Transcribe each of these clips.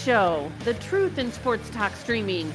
Show, the truth in sports talk streaming.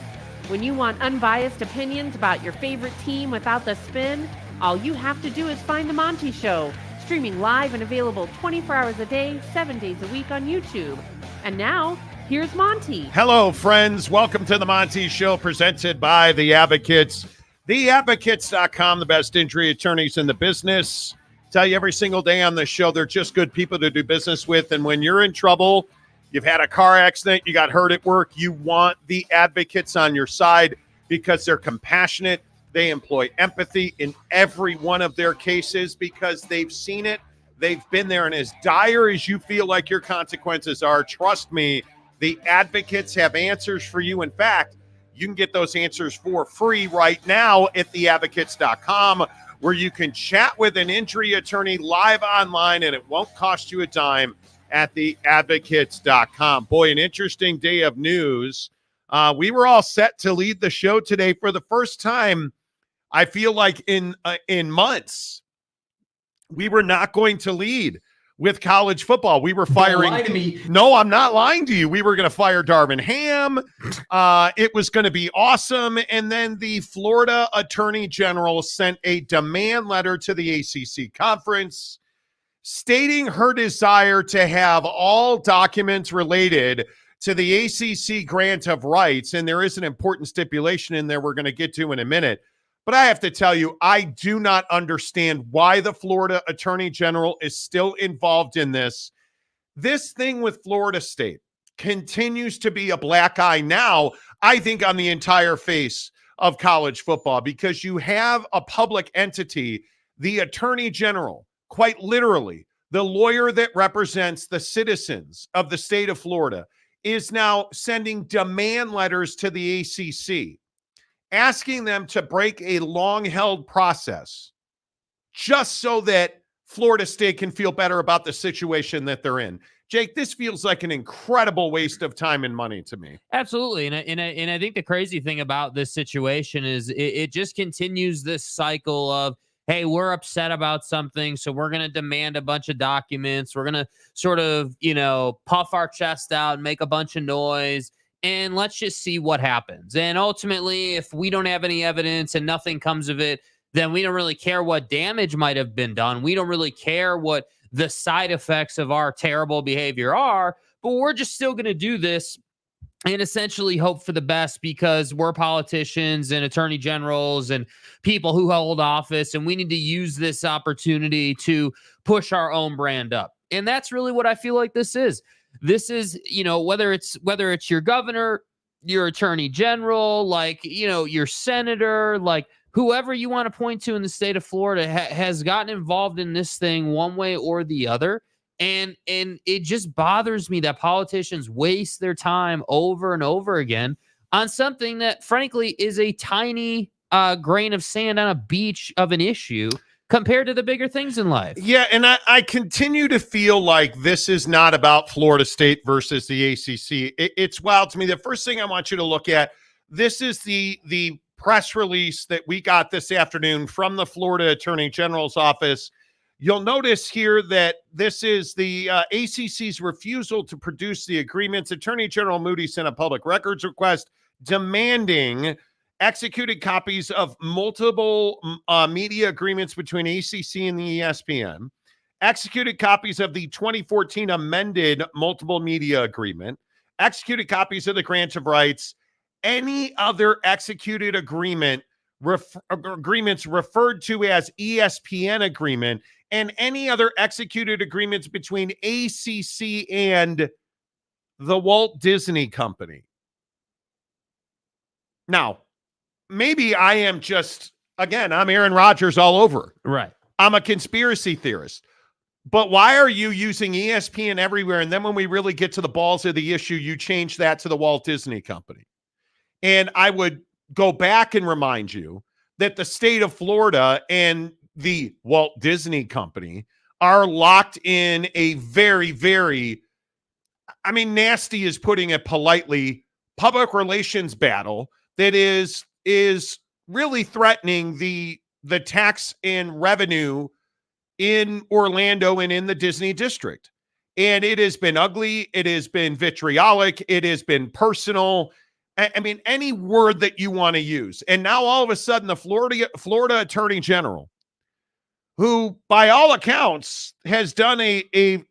When you want unbiased opinions about your favorite team without the spin, all you have to do is find The Monty Show, streaming live and available 24 hours a day, 7 days a week on YouTube. And now, here's Monty. Hello, friends. Welcome to The Monty Show, presented by The Advocates. TheAdvocates.com, the best injury attorneys in the business. Tell you every single day on the show, they're just good people to do business with. And when you're in trouble, you've had a car accident, you got hurt at work, you want the advocates on your side because they're compassionate. They employ empathy in every one of their cases because they've seen it. They've been there. And as dire as you feel like your consequences are, trust me, the advocates have answers for you. In fact, you can get those answers for free right now at theadvocates.com, where you can chat with an injury attorney live online, and it won't cost you a dime at theadvocates.com. Boy, an interesting day of news. We were all set to lead the show today for the first time, I feel like in months. We were not going to lead with college football. We were firing. Don't lie to me. No, I'm not lying to you. We were going to fire Darvin Ham. It was going to be awesome. And then the Florida Attorney General sent a demand letter to the ACC Conference stating her desire to have all documents related to the ACC grant of rights. And there is an important stipulation in there we're going to get to in a minute. But I have to tell you, I do not understand why the Florida Attorney General is still involved in this. This thing with Florida State continues to be a black eye now, I think, on the entire face of college football, because you have a public entity, the Attorney General, quite literally, the lawyer that represents the citizens of the state of Florida, is now sending demand letters to the ACC, asking them to break a long-held process just so that Florida State can feel better about the situation that they're in. Jake, this feels like an incredible waste of time and money to me. Absolutely. And I think the crazy thing about this situation is it just continues this cycle of, hey, we're upset about something, so we're going to demand a bunch of documents. We're going to sort of, puff our chest out and make a bunch of noise, and let's just see what happens. And ultimately, if we don't have any evidence and nothing comes of it, then we don't really care what damage might have been done. We don't really care what the side effects of our terrible behavior are, but we're just still going to do this and essentially hope for the best because we're politicians and attorney generals and people who hold office, and we need to use this opportunity to push our own brand up. And that's really what I feel like this is. This is, whether it's your governor, your attorney general, your senator, whoever you want to point to in the state of Florida has gotten involved in this thing one way or the other. And it just bothers me that politicians waste their time over and over again on something that, frankly, is a tiny grain of sand on a beach of an issue compared to the bigger things in life. Yeah, and I continue to feel like this is not about Florida State versus the ACC. It's wild to me. The first thing I want you to look at, this is the press release that we got this afternoon from the Florida Attorney General's office. You'll notice here that this is the ACC's refusal to produce the agreements. Attorney General Moody sent a public records request demanding executed copies of multiple media agreements between ACC and the ESPN, executed copies of the 2014 amended multiple media agreement, executed copies of the grant of rights, any other executed agreements referred to as ESPN agreement, and any other executed agreements between ACC and the Walt Disney Company. Now, maybe I am just, again, I'm Aaron Rodgers all over. Right. I'm a conspiracy theorist. But why are you using ESPN everywhere? And then when we really get to the balls of the issue, you change that to the Walt Disney Company. And I would go back and remind you that the state of Florida and the Walt Disney Company are locked in a very, very, nasty is putting it politely, public relations battle that is really threatening the tax and revenue in Orlando and in the Disney district. And it has been ugly. It has been vitriolic. It has been personal. I mean, any word that you want to use. And now all of a sudden, the Florida Attorney General, who by all accounts has done a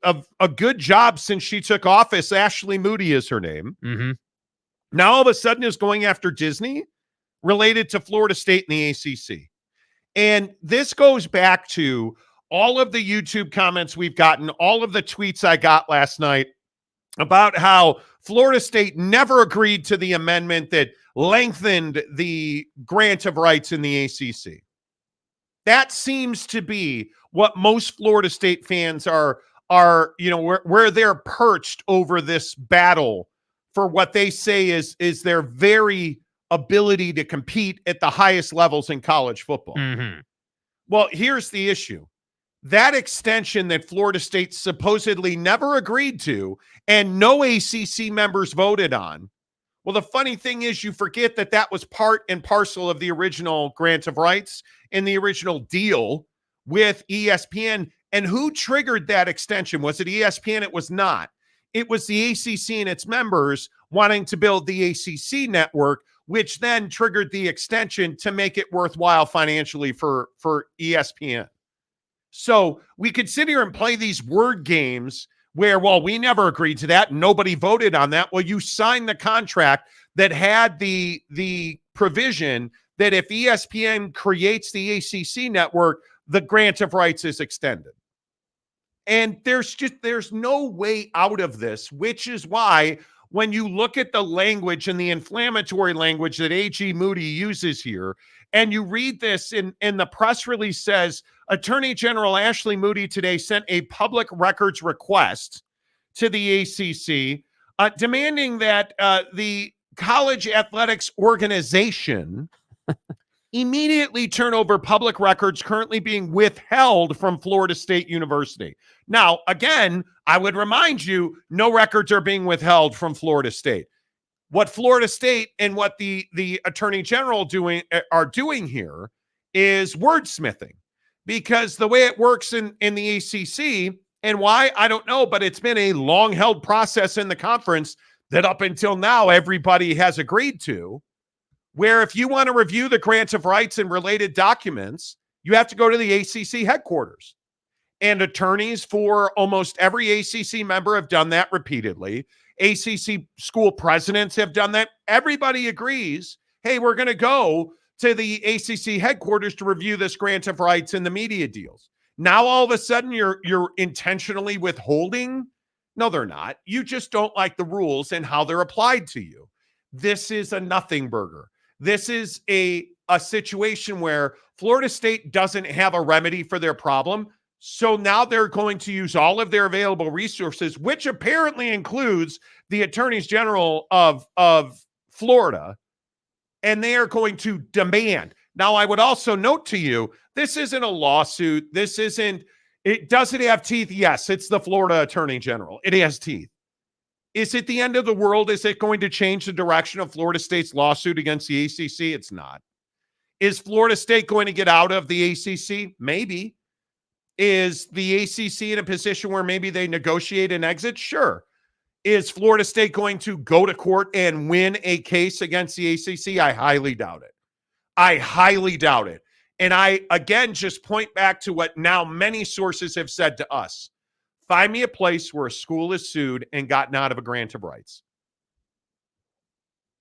good job since she took office, Ashley Moody is her name, now all of a sudden is going after Disney related to Florida State and the ACC. And this goes back to all of the YouTube comments we've gotten, all of the tweets I got last night about how Florida State never agreed to the amendment that lengthened the grant of rights in the ACC. That seems to be what most Florida State fans are where they're perched over this battle for what they say is their very ability to compete at the highest levels in college football. Well, here's the issue. That extension that Florida State supposedly never agreed to and no ACC members voted on. Well, the funny thing is you forget that that was part and parcel of the original grant of rights and the original deal with ESPN. And who triggered that extension? Was it ESPN? It was not. It was the ACC and its members wanting to build the ACC network, which then triggered the extension to make it worthwhile financially for ESPN. So we could sit here and play these word games where, well, we never agreed to that. Nobody voted on that. Well, you signed the contract that had the provision that if ESPN creates the ACC network, the grant of rights is extended. And there's no way out of this, which is why when you look at the language and the inflammatory language that AG Moody uses here, and you read this in the press release says, Attorney General Ashley Moody today sent a public records request to the ACC demanding that the college athletics organization immediately turn over public records currently being withheld from Florida State University. Now, again, I would remind you, no records are being withheld from Florida State. What Florida State and what the Attorney General are doing here is wordsmithing, because the way it works in the ACC, and why, I don't know, but it's been a long-held process in the conference that up until now everybody has agreed to, where if you want to review the grants of rights and related documents, you have to go to the ACC headquarters. And attorneys for almost every ACC member have done that repeatedly. ACC school presidents have done that. Everybody agrees, hey, we're going to go to the ACC headquarters to review this grant of rights and the media deals. Now, all of a sudden, you're intentionally withholding? No, they're not. You just don't like the rules and how they're applied to you. This is a nothing burger. This is a situation where Florida State doesn't have a remedy for their problem. So now they're going to use all of their available resources, which apparently includes the attorneys general of Florida, and they are going to demand. Now, I would also note to you, this isn't a lawsuit. It doesn't have teeth. Yes, it's the Florida Attorney General. It has teeth. Is it the end of the world? Is it going to change the direction of Florida State's lawsuit against the ACC? It's not. Is Florida State going to get out of the ACC? Maybe. Is the ACC in a position where maybe they negotiate an exit? Sure. Is Florida State going to go to court and win a case against the ACC? I highly doubt it. I highly doubt it. And I, again, just point back to what now many sources have said to us. Find me a place where a school is sued and gotten out of a grant of rights.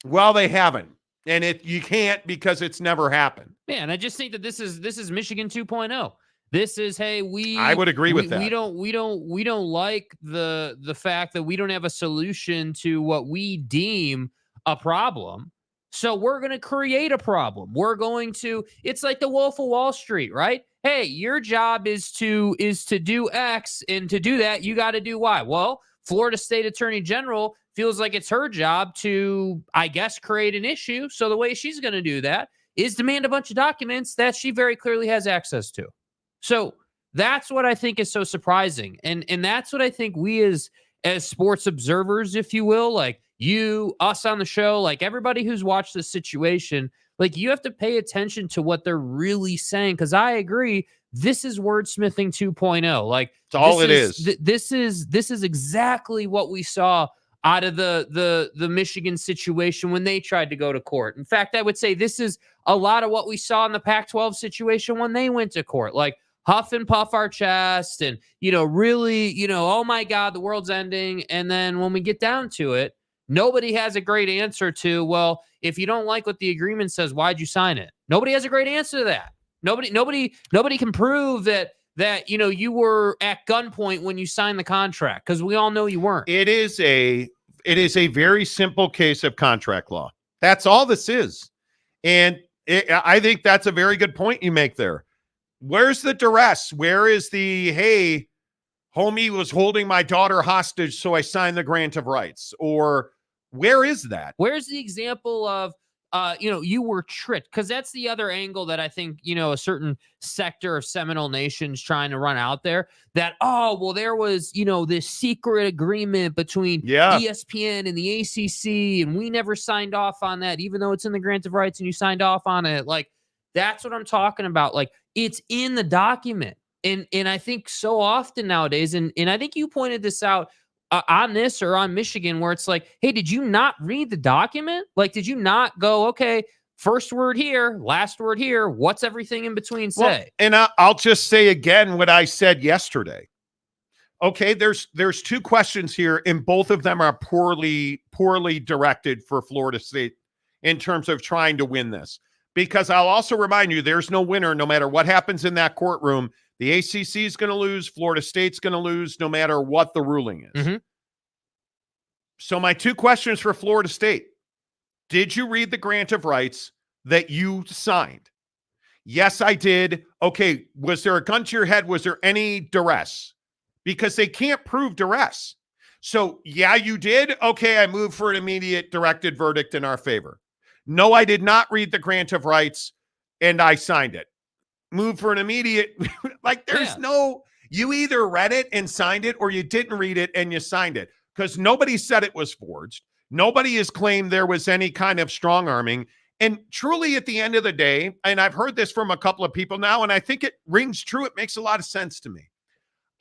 Well, they haven't. And you can't, because it's never happened. Yeah, and I just think that this is Michigan 2.0. This is, hey, I would agree with that. We don't like the fact that we don't have a solution to what we deem a problem. So we're going to create a problem. It's like the Wolf of Wall Street, right? Hey, your job is to do X, and to do that, you got to do Y. Well, Florida State Attorney General feels like it's her job to, I guess, create an issue. So the way she's going to do that is demand a bunch of documents that she very clearly has access to. So that's what I think is so surprising. And that's what I think we as sports observers, if you will, like you, us on the show, like everybody who's watched this situation, like you have to pay attention to what they're really saying. Because I agree, this is wordsmithing 2.0. Like, it's all it is. This is exactly what we saw out of the Michigan situation when they tried to go to court. In fact, I would say this is a lot of what we saw in the Pac-12 situation when they went to court. Like, huff and puff our chest and, really, oh my God, the world's ending. And then when we get down to it, nobody has a great answer to, well, if you don't like what the agreement says, why'd you sign it? Nobody has a great answer to that. Nobody can prove that you were at gunpoint when you signed the contract, because we all know you weren't. It is a very simple case of contract law. That's all this is. And I think that's a very good point you make there. Where's the duress? Where is the, hey, homie was holding my daughter hostage, so I signed the grant of rights? Or where is that? Where's the example of, you were tricked? Because that's the other angle that I think, a certain sector of Seminole Nation's trying to run out there, that, there was, this secret agreement between ESPN and the ACC, and we never signed off on that, even though it's in the grant of rights and you signed off on it. Like, that's what I'm talking about. Like, it's in the document. And I think so often nowadays, and I think you pointed this out on this or on Michigan, where it's like, hey, did you not read the document? Like, did you not go, okay, first word here, last word here, what's everything in between say? Well, and I'll just say again what I said yesterday. Okay, there's two questions here, and both of them are poorly directed for Florida State in terms of trying to win this. Because I'll also remind you, there's no winner no matter what happens in that courtroom. The ACC is going to lose. Florida State's going to lose no matter what the ruling is. Mm-hmm. So my two questions for Florida State. Did you read the grant of rights that you signed? Yes, I did. Okay, was there a gun to your head? Was there any duress? Because they can't prove duress. So, yeah, you did. Okay, I move for an immediate directed verdict in our favor. No, I did not read the grant of rights, and I signed it. Move for an immediate, like there's no, you either read it and signed it, or you didn't read it and you signed it, because nobody said it was forged. Nobody has claimed there was any kind of strong arming. And truly at the end of the day, and I've heard this from a couple of people now, and I think it rings true. It makes a lot of sense to me.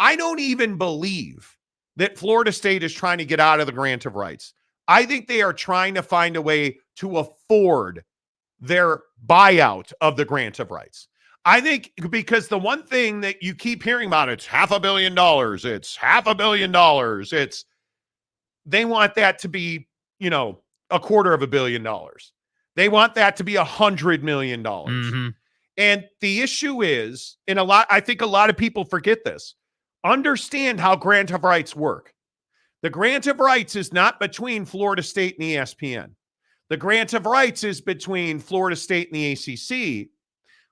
I don't even believe that Florida State is trying to get out of the grant of rights. I think they are trying to find a way to afford their buyout of the grant of rights. I think because the one thing that you keep hearing about, it's $500 million. It's $500 million. They want that to be, $250 million. They want that to be $100 million. Mm-hmm. And the issue is, I think a lot of people forget this. Understand how grant of rights work. The grant of rights is not between Florida State and ESPN. The grant of rights is between Florida State and the ACC,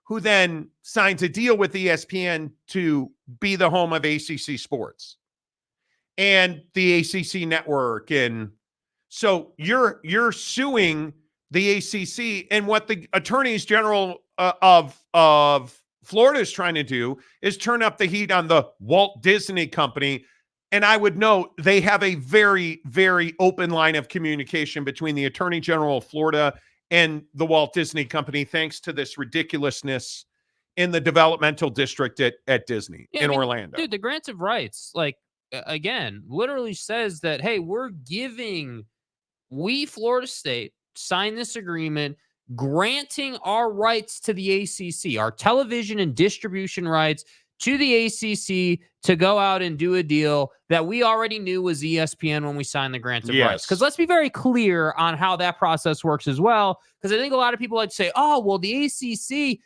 who then signs a deal with ESPN to be the home of ACC sports and the ACC network. And so you're suing the ACC, and what the attorneys general of Florida is trying to do is turn up the heat on the Walt Disney Company. And I would note they have a very, very open line of communication between the Attorney General of Florida and the Walt Disney Company, thanks to this ridiculousness in the developmental district at Disney in Orlando. Dude, the grants of rights, like, again, literally says that, hey, we, Florida State, sign this agreement granting our rights to the ACC, our television and distribution rights to the ACC to go out and do a deal that we already knew was ESPN when we signed the grant of rights. Because let's be very clear on how that process works as well. Because I think a lot of people like to say, oh, well, the ACC,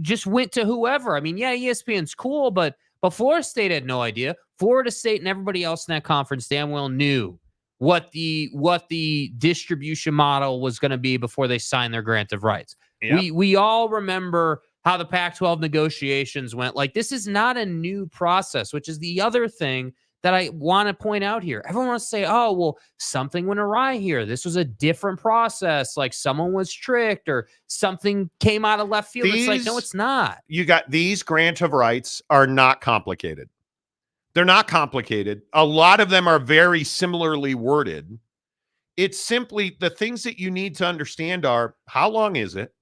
just went to whoever. I mean, yeah, ESPN's cool, but Florida State had no idea. Florida State and everybody else in that conference damn well knew what the distribution model was going to be before they signed their grant of rights. Yep. We all remember how the Pac-12 negotiations went. Like, this is not a new process, which is the other thing that I want to point out here. Everyone wants to say, oh, well, something went awry here. This was a different process. Like, someone was tricked or something came out of left field. It's like, no, it's not. You got these grant of rights are not complicated. They're not complicated. A lot of them are very similarly worded. It's simply the things that you need to understand are, how long is it?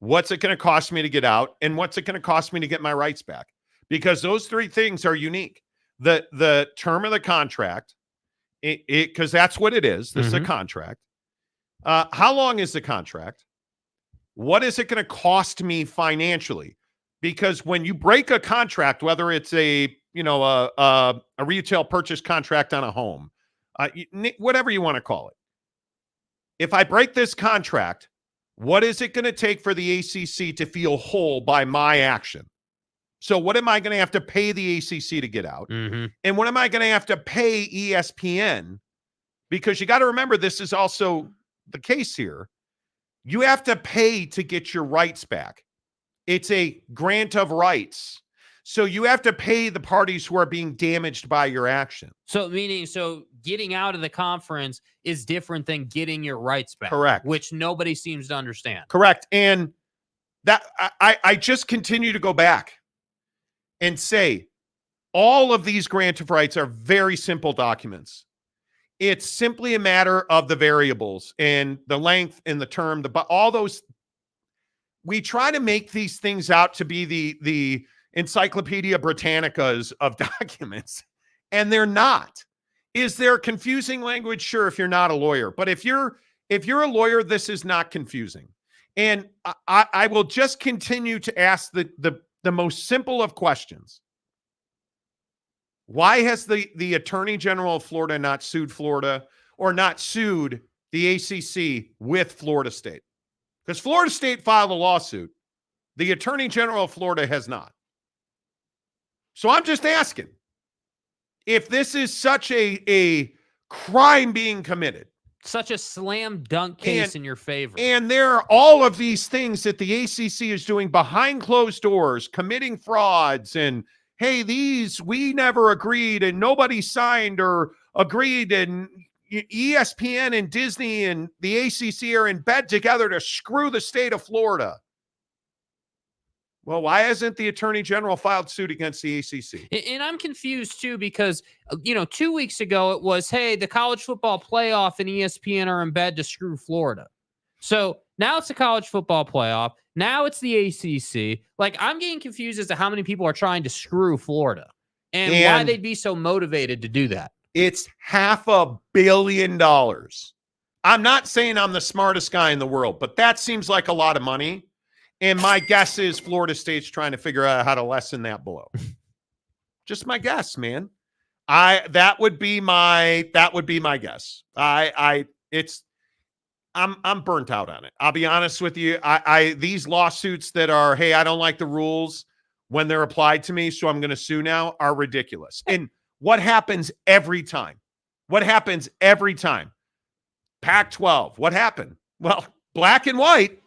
what's it going to cost me to get out, and what's it going to cost me to get my rights back? Because those three things are unique. The term of the contract, because that's what it is. This is a contract. How long is the contract? What is it going to cost me financially? Because when you break a contract, whether it's a retail purchase contract on a home, whatever you want to call it, if I break this contract, what is it going to take for the ACC to feel whole by my action? So what am I going to have to pay the ACC to get out? And what am I going to have to pay ESPN? Because you got to remember, this is also the case here. You have to pay to get your rights back. It's a grant of rights. So you have to pay the parties who are being damaged by your action. So getting out of the conference is different than getting your rights back. Correct. Which nobody seems to understand. Correct. And that I just continue to go back and say all of these grant of rights are very simple documents. It's simply a matter of the variables and the length and the term, all those. We try to make these things out to be the Encyclopedia Britannicas of documents, and they're not. Is there confusing language? Sure, if you're not a lawyer. But if you're a lawyer, this is not confusing. And I will just continue to ask the most simple of questions. Why has the Attorney General of Florida not sued Florida or not sued the ACC with Florida State? Because Florida State filed a lawsuit. The Attorney General of Florida has not. So I'm just asking, if this is such a crime being committed, such a slam dunk case in your favor, and there are all of these things that the ACC is doing behind closed doors, committing frauds, and hey, we never agreed and nobody signed or agreed, and ESPN and Disney and the ACC are in bed together to screw the state of Florida. Well, why hasn't the Attorney General filed suit against the ACC? And I'm confused, too, because, 2 weeks ago it was, hey, the college football playoff and ESPN are in bed to screw Florida. So now it's the college football playoff. Now it's the ACC. Like, I'm getting confused as to how many people are trying to screw Florida and why they'd be so motivated to do that. It's $500 million. I'm not saying I'm the smartest guy in the world, but that seems like a lot of money. And my guess is Florida State's trying to figure out how to lessen that blow. Just my guess, man. That would be my guess. I'm burnt out on it. I'll be honest with you. These lawsuits that are, hey, I don't like the rules when they're applied to me, so I'm going to sue now, are ridiculous. And what happens every time? Pac-12. What happened? Well, black and white.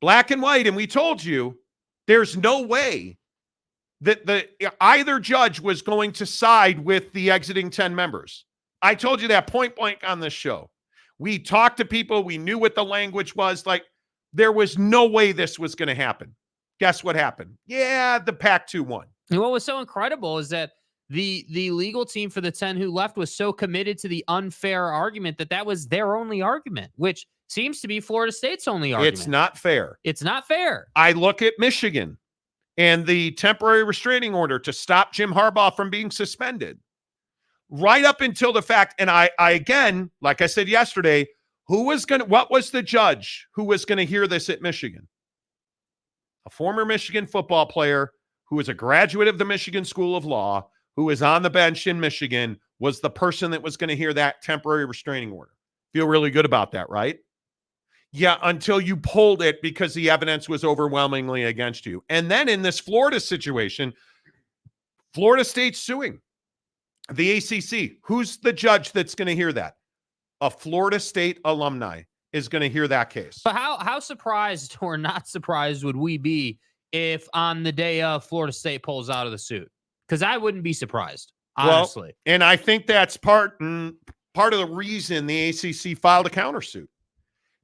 And we told you there's no way that either judge was going to side with the exiting 10 members. I told you that point blank on this show. We talked to people. We knew what the language was. Like, there was no way this was going to happen. Guess what happened? Yeah, the Pac-2 won. And what was so incredible is that the legal team for the 10 who left was so committed to the unfair argument that was their only argument, which seems to be Florida State's only argument. It's not fair. It's not fair. I look at Michigan and the temporary restraining order to stop Jim Harbaugh from being suspended. Right up until the fact, and I again, like I said yesterday, what was the judge who was going to hear this at Michigan? A former Michigan football player who was a graduate of the Michigan School of Law, who was on the bench in Michigan, was the person that was going to hear that temporary restraining order. Feel really good about that, right? Yeah, until you pulled it because the evidence was overwhelmingly against you. And then in this Florida situation, Florida State's suing the ACC. Who's the judge that's going to hear that? A Florida State alumni is going to hear that case. But how surprised or not surprised would we be if on the day of Florida State pulls out of the suit? Because I wouldn't be surprised, honestly. Well, and I think that's part of the reason the ACC filed a countersuit.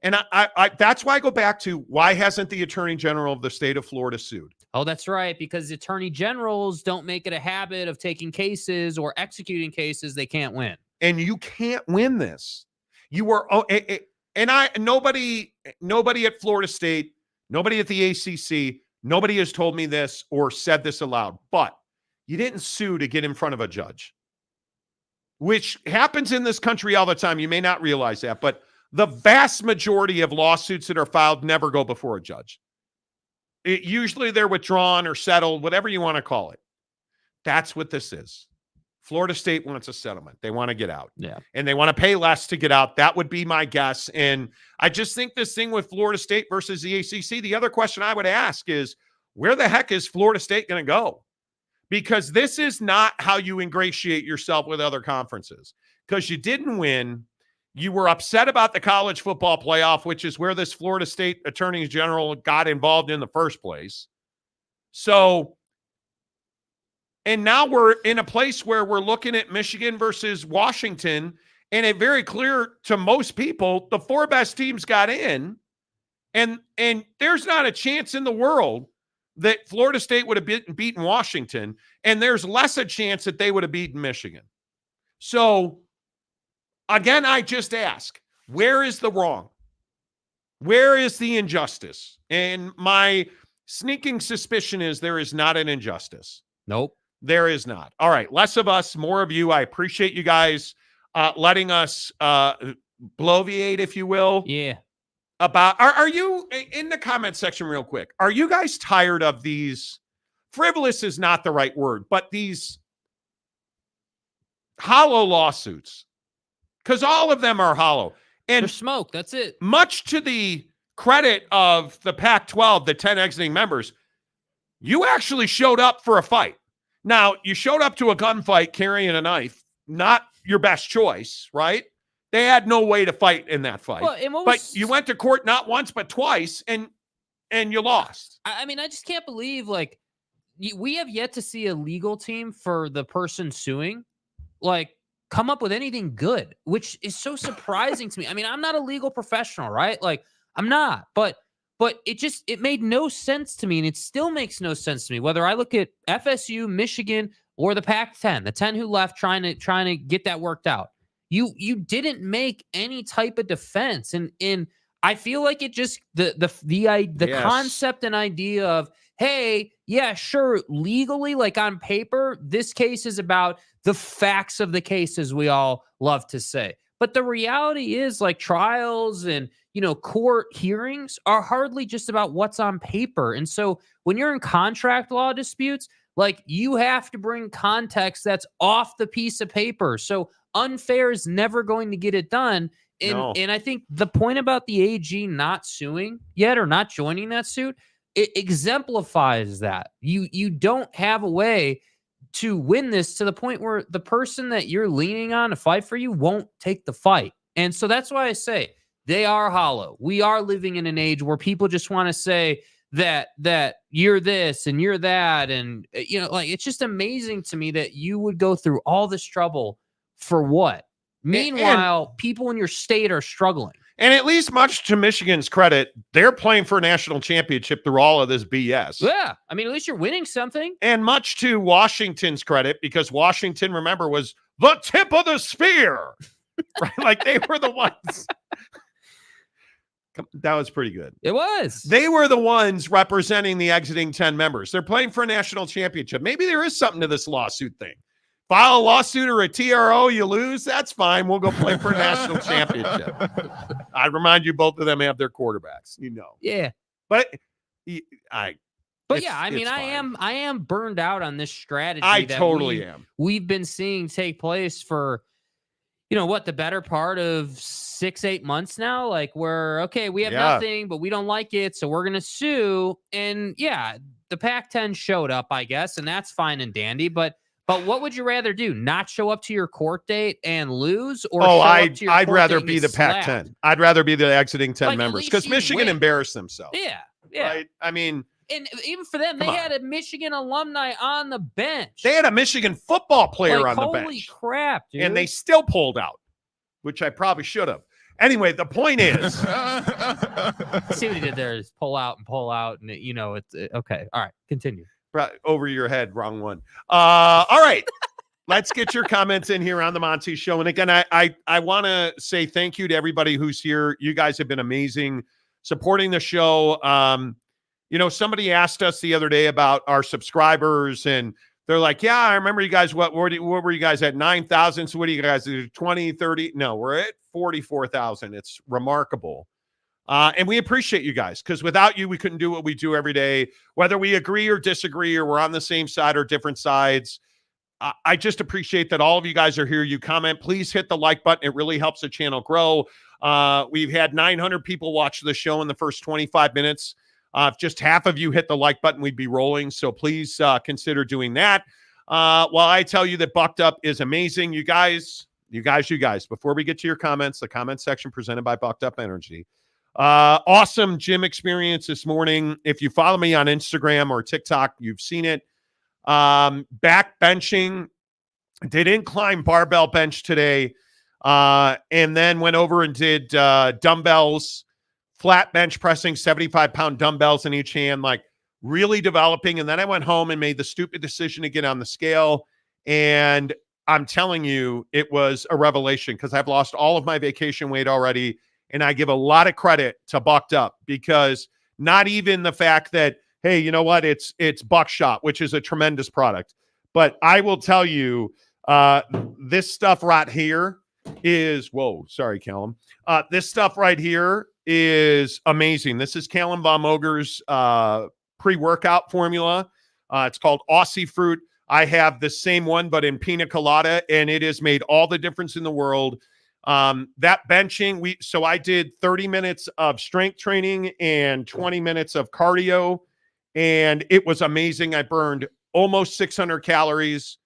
And I that's why I go back to, why hasn't the Attorney General of the state of Florida sued? Oh, that's right, because the attorney generals don't make it a habit of taking cases or executing cases they can't win. And you can't win this. Nobody at Florida State, Nobody at the ACC, nobody has told me this or said this aloud, but you didn't sue to get in front of a judge, which happens in this country all the time. You may not realize that, but the vast majority of lawsuits that are filed never go before a judge. Usually they're withdrawn or settled, whatever you want to call it. That's what this is. Florida State wants a settlement. They want to get out. Yeah. And they want to pay less to get out. That would be my guess. And I just think this thing with Florida State versus the ACC, the other question I would ask is, where the heck is Florida State going to go? Because this is not how you ingratiate yourself with other conferences. Because you didn't win. You were upset about the college football playoff, which is where this Florida State Attorney General got involved in the first place. So, and now we're in a place where we're looking at Michigan versus Washington, and it's very clear to most people the 4 best teams got in, and there's not a chance in the world that Florida State would have beaten Washington, and there's less a chance that they would have beaten Michigan. So, again, I just ask, where is the wrong? Where is the injustice? And my sneaking suspicion is there is not an injustice. Nope. There is not. All right. Less of us, more of you. I appreciate you guys letting us bloviate, if you will. Yeah. About, are you in the comment section real quick? Are you guys tired of these? Frivolous is not the right word, but these hollow lawsuits. Because all of them are hollow. And there's smoke. That's it. Much to the credit of the Pac-12, the 10 exiting members, you actually showed up for a fight. Now, you showed up to a gunfight carrying a knife, not your best choice, right? They had no way to fight in that fight. Well, but you went to court not once, but twice, and you lost. I mean, I just can't believe, like, we have yet to see a legal team for the person suing, like, come up with anything good, which is so surprising to me. I mean, I'm not a legal professional, right? Like, I'm not, but it made no sense to me, and it still makes no sense to me, whether I look at FSU, Michigan, or the Pac-10, the 10 who left trying to get that worked out. You didn't make any type of defense, and I feel like it just the concept and idea of, hey, yeah, sure, legally, like on paper, this case is about the facts of the case, as we all love to say. But the reality is, like, trials and, court hearings are hardly just about what's on paper. And so when you're in contract law disputes, like, you have to bring context that's off the piece of paper. So unfair is never going to get it done. And I think the point about the AG not suing yet or not joining that suit, it exemplifies that. You don't have a way to win this to the point where the person that you're leaning on to fight for you won't take the fight. And so that's why I say they are hollow. We are living in an age where people just want to say that you're this and you're that. And, like, it's just amazing to me that you would go through all this trouble for what? Meanwhile, people in your state are struggling. And at least, much to Michigan's credit, they're playing for a national championship through all of this BS. Yeah. I mean, at least you're winning something. And much to Washington's credit, because Washington, remember, was the tip of the spear. Right? Like, they were the ones. That was pretty good. It was. They were the ones representing the exiting 10 members. They're playing for a national championship. Maybe there is something to this lawsuit thing. File a lawsuit or a TRO, you lose, that's fine. We'll go play for a national championship. I remind you, both of them have their quarterbacks, Yeah. But I mean, I am burned out on this strategy. I totally am. We've been seeing take place for, the better part of 6-8 months now. Like, we have nothing, but we don't like it, so we're gonna sue. And yeah, the Pac-10 showed up, I guess, and that's fine and dandy. But what would you rather do? Not show up to your court date and lose, or I'd rather be the Pac-10. I'd rather be the exiting 10 members, because Michigan embarrassed themselves. Yeah. Right? I mean, and even for them, they had a Michigan alumni on the bench. They had a Michigan football player on the bench. Holy crap, dude! And they still pulled out, which I probably should have. Anyway, the point is, see what he did there is pull out, and it's okay. All right, continue. Over your head, wrong one. All right. Let's get your comments in here on the Monty Show. And again, I want to say thank you to everybody who's here. You guys have been amazing supporting the show. Somebody asked us the other day about our subscribers, and they're like, yeah, I remember you guys. What were you guys at? 9,000. So what do you guys do? 20, 30? No, we're at 44,000. It's remarkable. And we appreciate you guys, because without you, we couldn't do what we do every day, whether we agree or disagree, or we're on the same side or different sides. I just appreciate that all of you guys are here. You comment, please hit the like button. It really helps the channel grow. We've had 900 people watch the show in the first 25 minutes. If just half of you hit the like button, we'd be rolling. So please consider doing that. While I tell you that Bucked Up is amazing, you guys, before we get to your comments, the comment section presented by Bucked Up Energy. Awesome gym experience this morning. If you follow me on Instagram or TikTok, you've seen it. Back benching, did incline barbell bench today, and then went over and did dumbbells, flat bench pressing, 75-pound dumbbells in each hand, like really developing. And then I went home and made the stupid decision to get on the scale. And I'm telling you, it was a revelation, because I've lost all of my vacation weight already. And I give a lot of credit to Bucked Up, because not even the fact that, hey, you know what? It's Buckshot, which is a tremendous product. But I will tell you, this stuff right here is, whoa, sorry, Callum. This stuff right here is amazing. This is Callum Von Moger's pre-workout formula. It's called Aussie Fruit. I have the same one, but in pina colada, and it has made all the difference in the world. That benching, so I did 30 minutes of strength training and 20 minutes of cardio, and it was amazing. I burned almost 600 calories,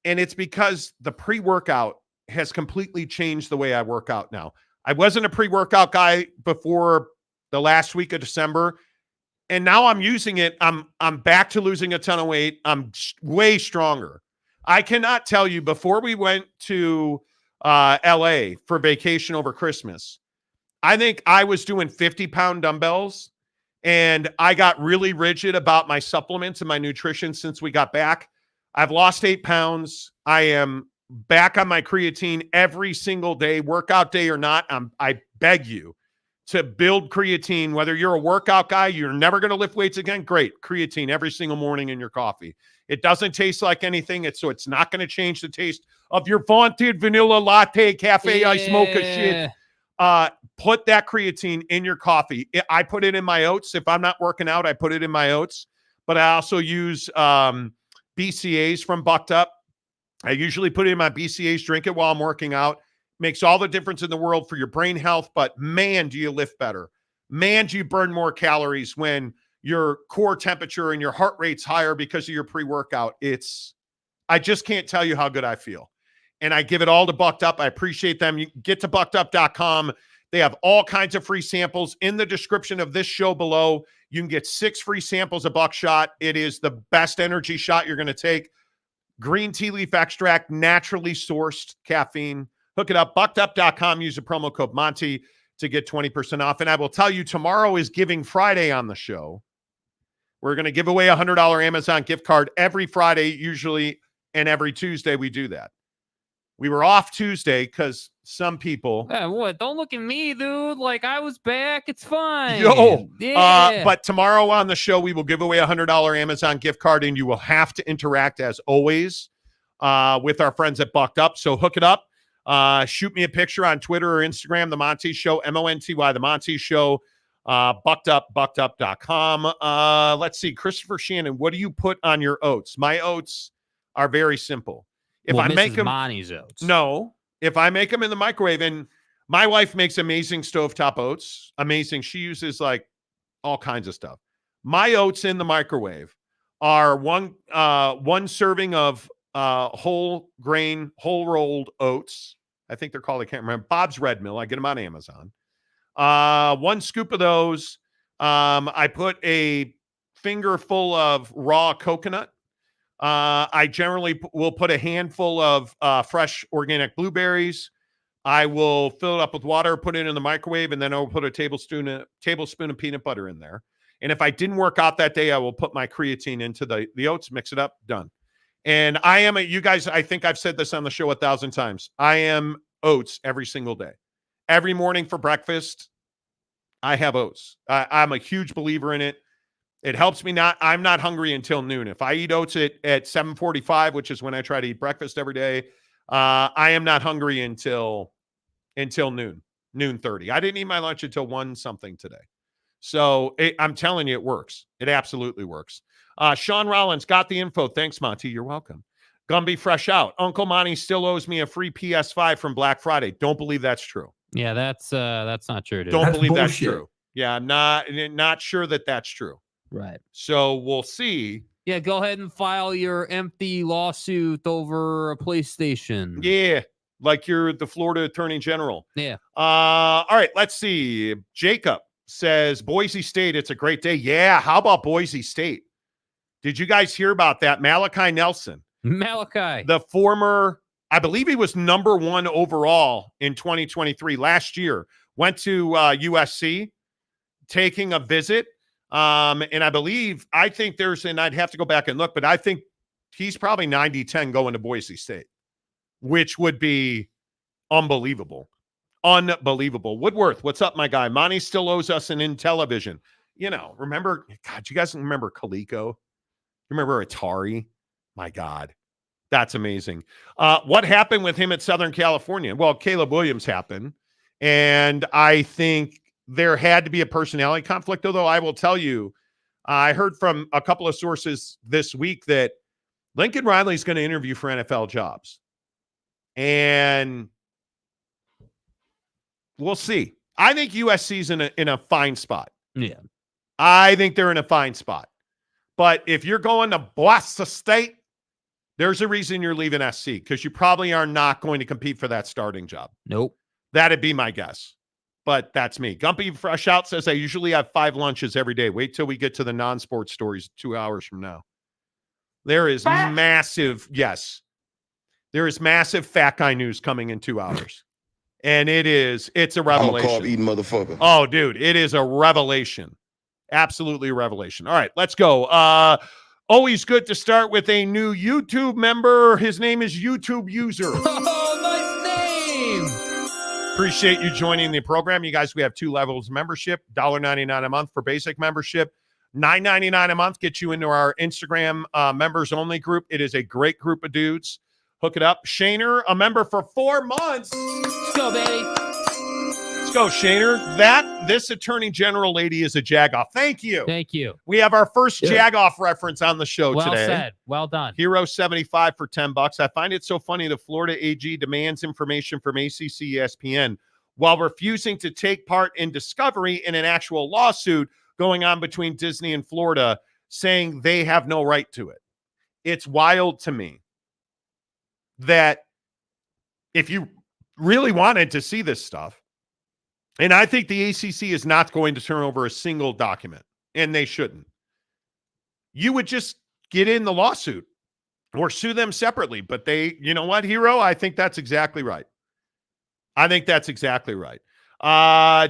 and it's because the pre-workout has completely changed the way I work out now. I wasn't a pre-workout guy before the last week of December, and now I'm using it. I'm back to losing a ton of weight. I'm way stronger. I cannot tell you, before we went to LA for vacation over Christmas, I think I was doing 50-pound dumbbells, and I got really rigid about my supplements and my nutrition since we got back. I've lost 8 pounds. I am back on my creatine every single day, workout day or not. I beg you to build creatine. Whether you're a workout guy, you're never going to lift weights again, great. Creatine every single morning in your coffee. It doesn't taste like anything. So it's not going to change the taste of your vaunted vanilla latte cafe ice mocha shit. Put that creatine in your coffee. I put it in my oats. If I'm not working out, I put it in my oats. But I also use BCAAs from Bucked Up. I usually put it in my BCAAs, drink it while I'm working out. Makes all the difference in the world for your brain health. But man, do you lift better. Man, do you burn more calories when your core temperature and your heart rate's higher because of your pre-workout. I just can't tell you how good I feel. And I give it all to Bucked Up. I appreciate them. You get to BuckedUp.com. They have all kinds of free samples in the description of this show below. You can get 6 free samples of Buckshot. It is the best energy shot you're going to take. Green tea leaf extract, naturally sourced caffeine. Hook it up, BuckedUp.com. Use the promo code Monty to get 20% off. And I will tell you, tomorrow is Giving Friday on the show. We're going to give away a $100 Amazon gift card every Friday, usually, and every Tuesday we do that. We were off Tuesday because some people... what? Don't look at me, dude. Like, I was back. It's fine. But tomorrow on the show, we will give away a $100 Amazon gift card, and you will have to interact, as always, with our friends at Bucked Up. So hook it up. Shoot me a picture on Twitter or Instagram, The Monty Show, MONTY, The Monty Show, BuckedUp.com. Let's see. Christopher Shannon, what do you put on your oats? My oats are very simple. If I make them, Monty's oats. No, if I make them in the microwave, and my wife makes amazing stovetop oats, amazing. She uses like all kinds of stuff. My oats in the microwave are one serving of whole grain, whole rolled oats. I think they're called, I can't remember, Bob's Red Mill. I get them on Amazon. 1 scoop of those. I put a finger full of raw coconut. I generally will put a handful of fresh organic blueberries. I will fill it up with water, put it in the microwave, and then I'll put a tablespoon of peanut butter in there. And if I didn't work out that day, I will put my creatine into the oats, mix it up, done. And you guys, I think I've said this on the show 1,000 times. I am oats every single day. Every morning for breakfast, I have oats. I'm a huge believer in it. It helps me not. I'm not hungry until noon. If I eat oats at 7:45, which is when I try to eat breakfast every day, I am not hungry until noon 30. I didn't eat my lunch until 1 something today. So I'm telling you, it works. It absolutely works. Sean Rollins got the info. Thanks, Monty. You're welcome. Gumby fresh out. Uncle Monty still owes me a free PS5 from Black Friday. Don't believe that's true. Yeah, that's not true, dude. Don't That's believe bullshit. that's true. Yeah, I'm not sure that that's true. Right. So we'll see. Yeah, go ahead and file your empty lawsuit over a PlayStation. Yeah, like you're the Florida Attorney General. Yeah. All right, let's see. Jacob says, Boise State, it's a great day. Yeah, how about Boise State? Did you guys hear about that? Malachi Nelson, the former, I believe he was number 1 overall in 2023 last year, went to USC, taking a visit. And I think and I'd have to go back and look, but I think he's probably 90-10 going to Boise State, which would be unbelievable. Unbelievable. Woodworth, what's up, my guy? Monty still owes us an Intellivision. Remember, God, you guys remember Coleco? Remember Atari? My God, that's amazing. What happened with him at Southern California? Well, Caleb Williams happened, and I think there had to be a personality conflict, although I will tell you, I heard from a couple of sources this week that Lincoln Riley is going to interview for NFL jobs. And we'll see. I think USC's in a fine spot. Yeah. I think they're in a fine spot. But if you're going to Boise State, there's a reason you're leaving SC, because you probably are not going to compete for that starting job. Nope. That'd be my guess. But that's me. Gumpy Fresh Out says, I usually have 5 lunches every day. Wait till we get to the non-sports stories 2 hours from now. There is massive fat guy news coming in 2 hours. And it's a revelation. I'm a carb-eating motherfucker. Oh, dude, it is a revelation. Absolutely a revelation. All right, let's go. Always good to start with a new YouTube member. His name is YouTube User. Oh, nice name. Appreciate you joining the program. You guys, we have 2 levels of membership, $1.99 a month for basic membership, $9.99 a month gets you into our Instagram members only group. It is a great group of dudes. Hook it up. Shaner, a member for 4 months. Let's go, baby. Let's go, Shaner. This Attorney General lady is a jagoff. Thank you. Thank you. We have our first jagoff reference on the show Well today. said. Well done. Hero 75 for $10. I find it so funny the Florida AG demands information from ACC ESPN while refusing to take part in discovery in an actual lawsuit going on between Disney and Florida, saying they have no right to it. It's wild to me that if you really wanted to see this stuff, and I think the ACC is not going to turn over a single document, and they shouldn't, you would just get in the lawsuit or sue them separately. But you know what, Hero? I think that's exactly right.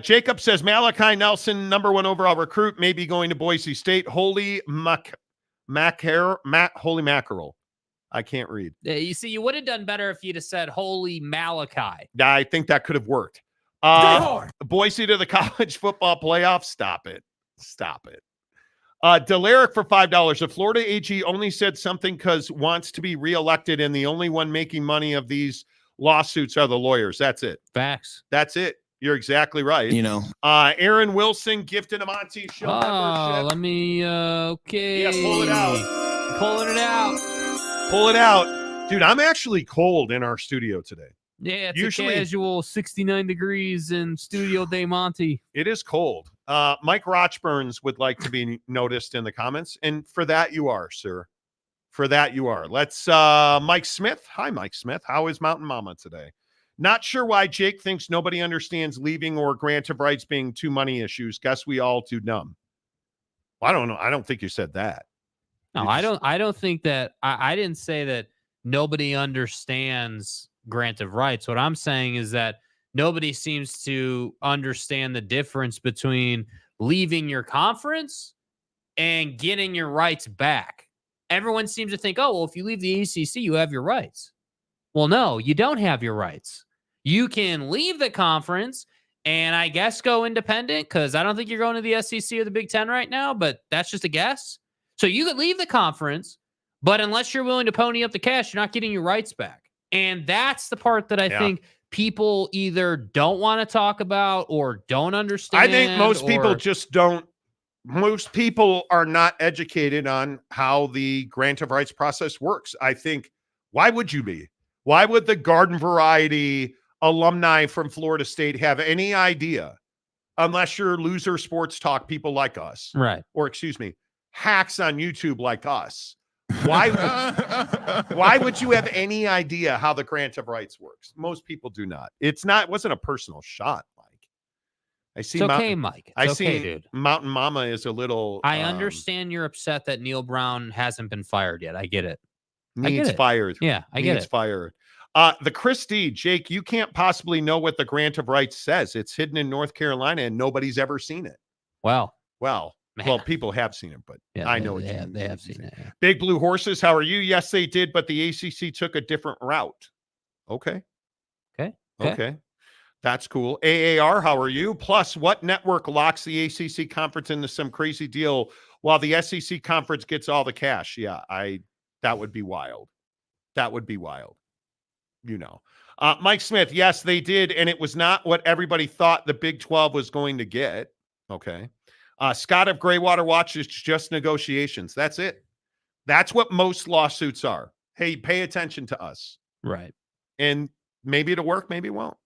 Jacob says Malachi Nelson, number 1 overall recruit, may be going to Boise State. Holy mackerel. I can't read. You see, you would have done better if you'd have said holy Malachi. I think that could have worked. Boise to the college football playoff. Stop it. Delaric for $5. The Florida AG only said something because wants to be reelected, and the only one making money of these lawsuits are the lawyers. That's it. Facts. That's it. You're exactly right. Aaron Wilson gifted a Monty Show membership. Let me, okay. Yeah, pull it out. Pull it out. Dude, I'm actually cold in our studio today. Yeah, it's Usually, a casual 69 degrees in Studio Day Monty. It is cold. Mike Rochburns would like to be noticed in the comments, and for that you are, sir. For that you are. Let's, Mike Smith. Hi, Mike Smith. How is Mountain Mama today? Not sure why Jake thinks nobody understands leaving or grant of rights being 2 money issues. Guess we all too dumb. Well, I don't know. I don't think you said that. No, I don't think that. I didn't say that nobody understands grant of rights. What I'm saying is that nobody seems to understand the difference between leaving your conference and getting your rights back. Everyone seems to think, oh, well, if you leave the ACC, you have your rights. Well, no, you don't have your rights. You can leave the conference and I guess go independent, because I don't think you're going to the SEC or the Big Ten right now, but that's just a guess. So you could leave the conference, but unless you're willing to pony up the cash, you're not getting your rights back. And that's the part that I think people either don't want to talk about or don't understand. I think most people just don't. Most people are not educated on how the grant of rights process works. I think, why would you be? Why would the garden variety alumni from Florida State have any idea, unless you're loser sports talk people like us, right? Or excuse me, hacks on YouTube like us? Why would you have any idea how the grant of rights works? Most people do not. It wasn't a personal shot, Mike. I see. It's okay, Mike. It's okay, dude. Mountain Mama is a little. I understand you're upset that Neil Brown hasn't been fired yet. I get it. Needs fired. Yeah, I get it. Needs fired. The Christie, Jake, you can't possibly know what the grant of rights says. It's hidden in North Carolina and nobody's ever seen it. Well, people have seen it, but yeah, I know they have seen it. Yeah. Big Blue Horses, how are you? Yes, they did, but the ACC took a different route. Okay. That's cool. AAR, how are you? Plus, what network locks the ACC conference into some crazy deal while the SEC conference gets all the cash? Yeah, that would be wild. That would be wild. You know. Mike Smith, yes, they did, and it was not what everybody thought the Big 12 was going to get. Okay. Scott of Graywater Watch, is just negotiations. That's it. That's what most lawsuits are. Hey, pay attention to us. Right. And maybe it'll work, maybe it won't.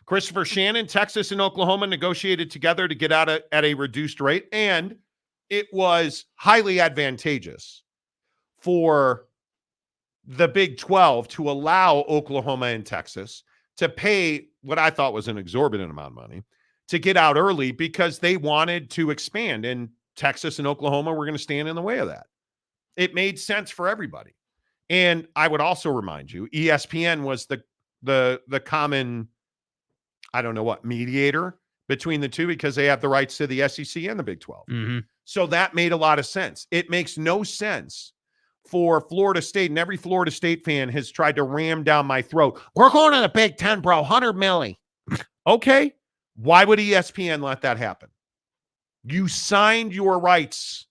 Christopher Shannon, Texas and Oklahoma negotiated together to get out at a reduced rate, and it was highly advantageous for the Big 12 to allow Oklahoma and Texas to pay what I thought was an exorbitant amount of money to get out early, because they wanted to expand, and Texas and Oklahoma were going to stand in the way of that. It made sense for everybody. And I would also remind you, ESPN was the common, I don't know what, mediator between the two, because they have the rights to the SEC and the Big 12. Mm-hmm. So that made a lot of sense. It makes no sense for Florida State, and every Florida State fan has tried to ram down my throat. We're going to the Big 10, bro, 100 milli. Okay. Why would ESPN let that happen? You signed your rights